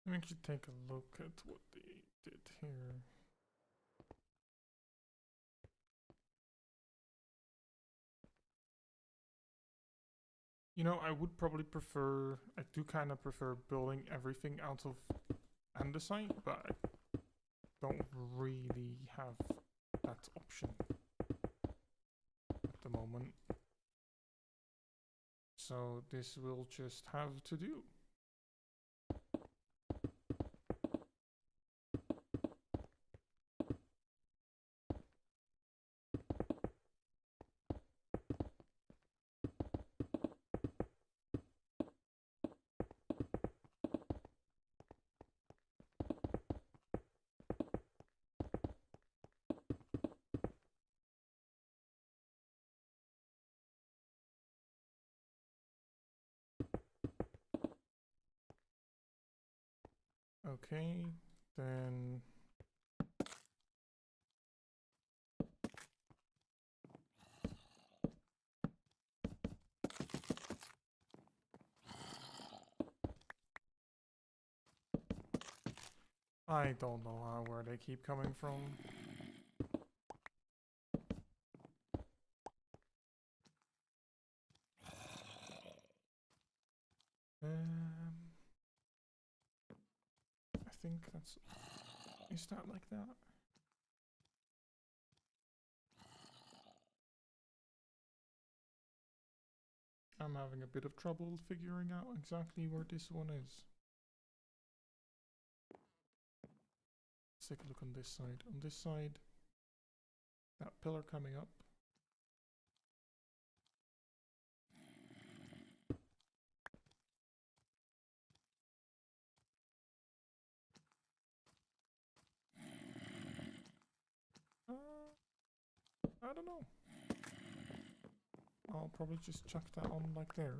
Let me actually take a look at what they did here. You know, I would probably prefer, I do kind of prefer building everything out of andesite, but I don't really have that option at the moment. So this will just have to do. Okay, then I don't know where they keep coming from. I think that's... Is that like that? I'm having a bit of trouble figuring out exactly where this one is. Let's take a look on this side. On this side, that pillar coming up. I don't know. I'll probably just chuck that on like there.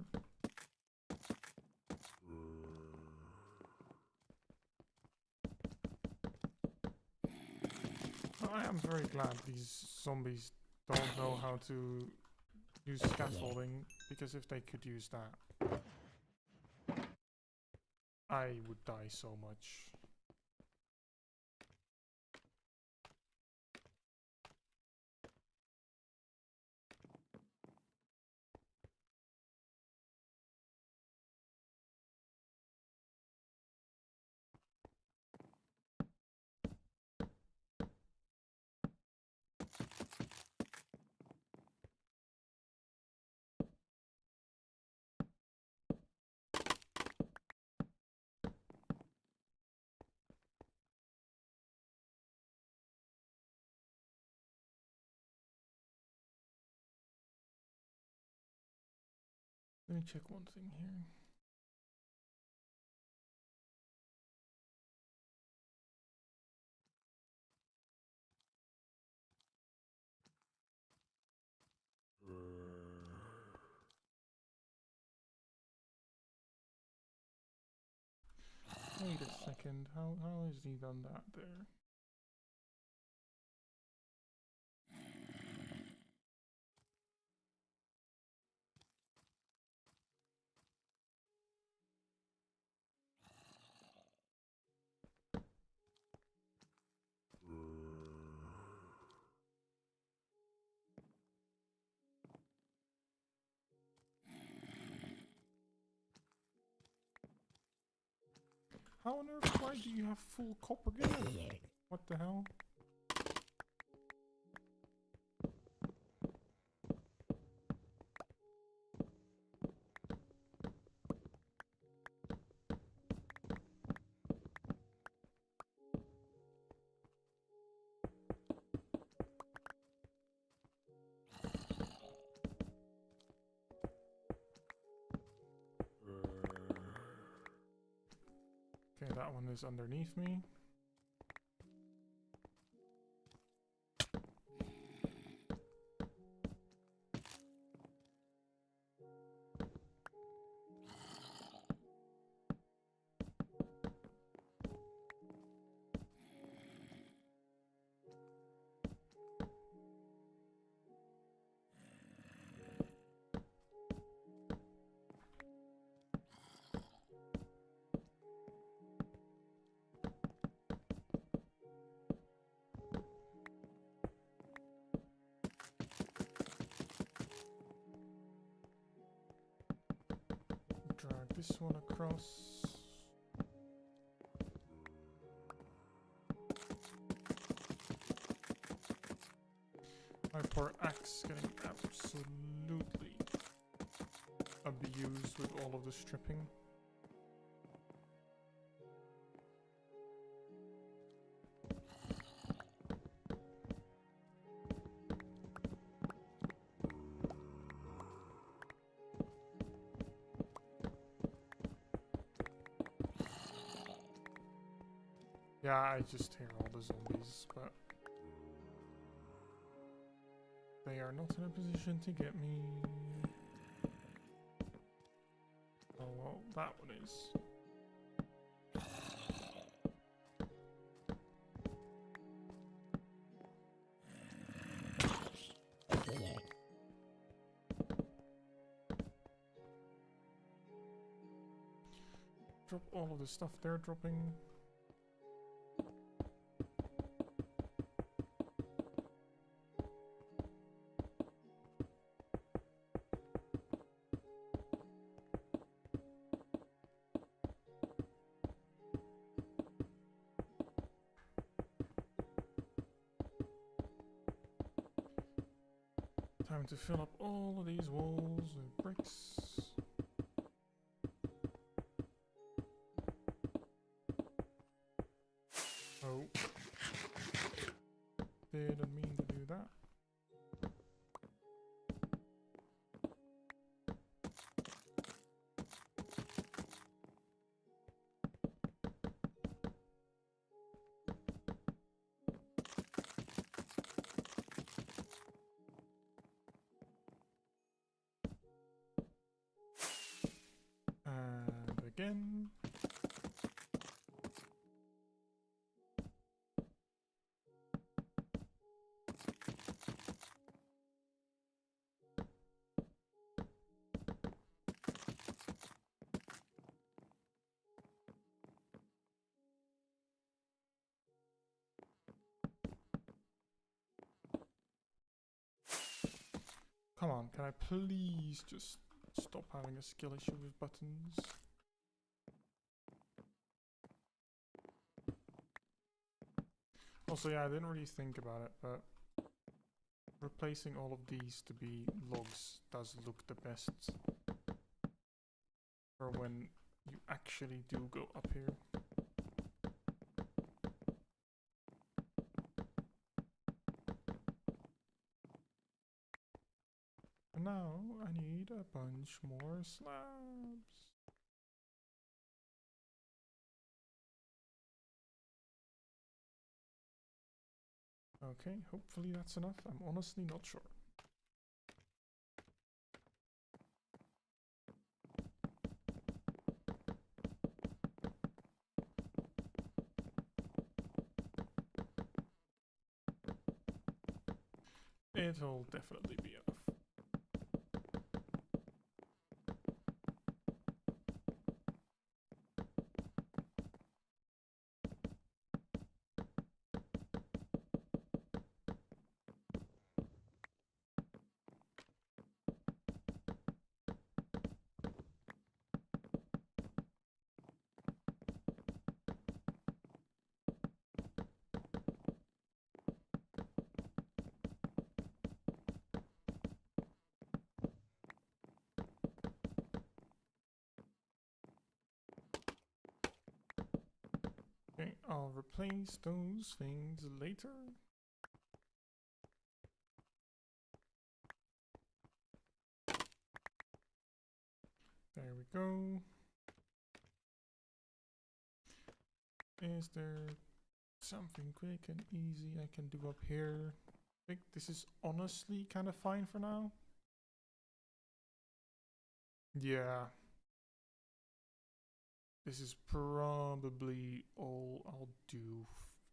I am very glad these zombies don't know how to use scaffolding, because if they could use that, I would die so much. Let me check one thing here. Wait a second, how has he done that there? How on earth, why do you have full copper gear? What the hell? Okay, that one is underneath me. Drag this one across. My poor axe getting absolutely abused with all of the stripping. Yeah, I just hear all the zombies, but they are not in a position to get me. Oh well, that one is. Drop all of the stuff they're dropping. Time to fill up all of these walls with bricks. Oh. Didn't mean to do that. And again. Come on, can I please just stop having a skill issue with buttons? Also, yeah, I didn't really think about it, but replacing all of these to be logs does look the best for when you actually do go up here. And now I need a bunch more slabs. Okay, hopefully that's enough. I'm honestly not sure. It'll definitely be enough. Okay, I'll replace those things later. There we go. Is there something quick and easy I can do up here? I think this is honestly kind of fine for now. Yeah. This is probably all I'll do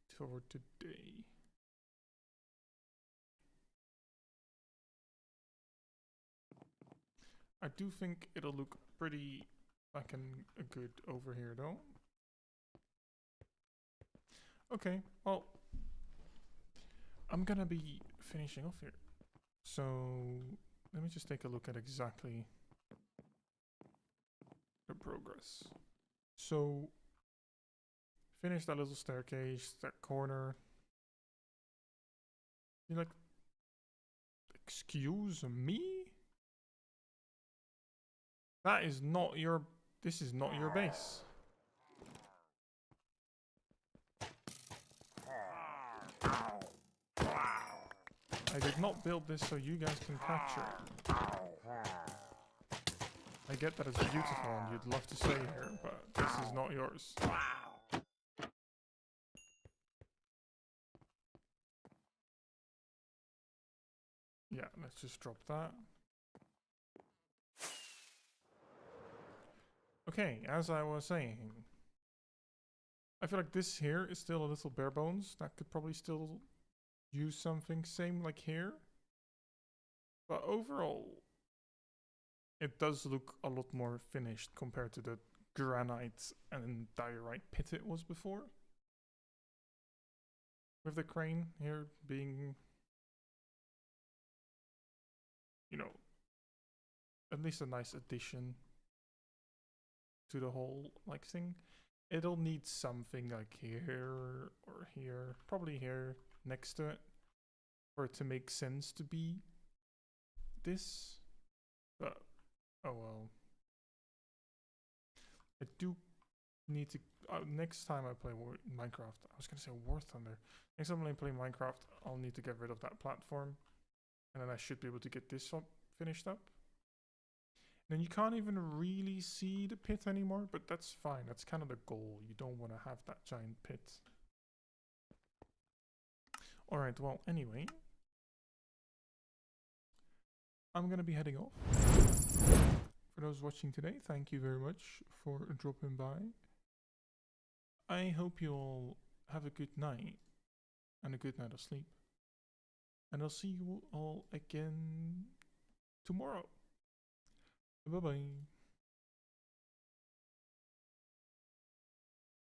for today. I do think it'll look pretty fucking good over here though. Okay, well, I'm gonna be finishing off here. So let me just take a look at exactly the progress. So finish that little staircase, that corner. You're like, excuse me? That is not your... This is not your base. I did not build this so you guys can capture it. I get that it's beautiful and you'd love to stay here, but this is not yours. Yeah, let's just drop that. Okay, as I was saying, I feel like this here is still a little bare bones. That could probably still use something same like here. But overall, it does look a lot more finished compared to the granite and diorite pit it was before. With the crane here being, you know, at least a nice addition to the whole like thing. It'll need something like here or here, probably here next to it, for it to make sense to be this. But oh well. I do need to next time I play Minecraft, I was gonna say War Thunder. Next time I play Minecraft, I'll need to get rid of that platform, and then I should be able to get this one finished up. Then you can't even really see the pit anymore, but that's fine. That's kind of the goal. You don't want to have that giant pit. Alright, well, anyway. I'm gonna be heading off. For those watching today, thank you very much for dropping by. I hope you all have a good night and a good night of sleep. And I'll see you all again tomorrow. Bye-bye.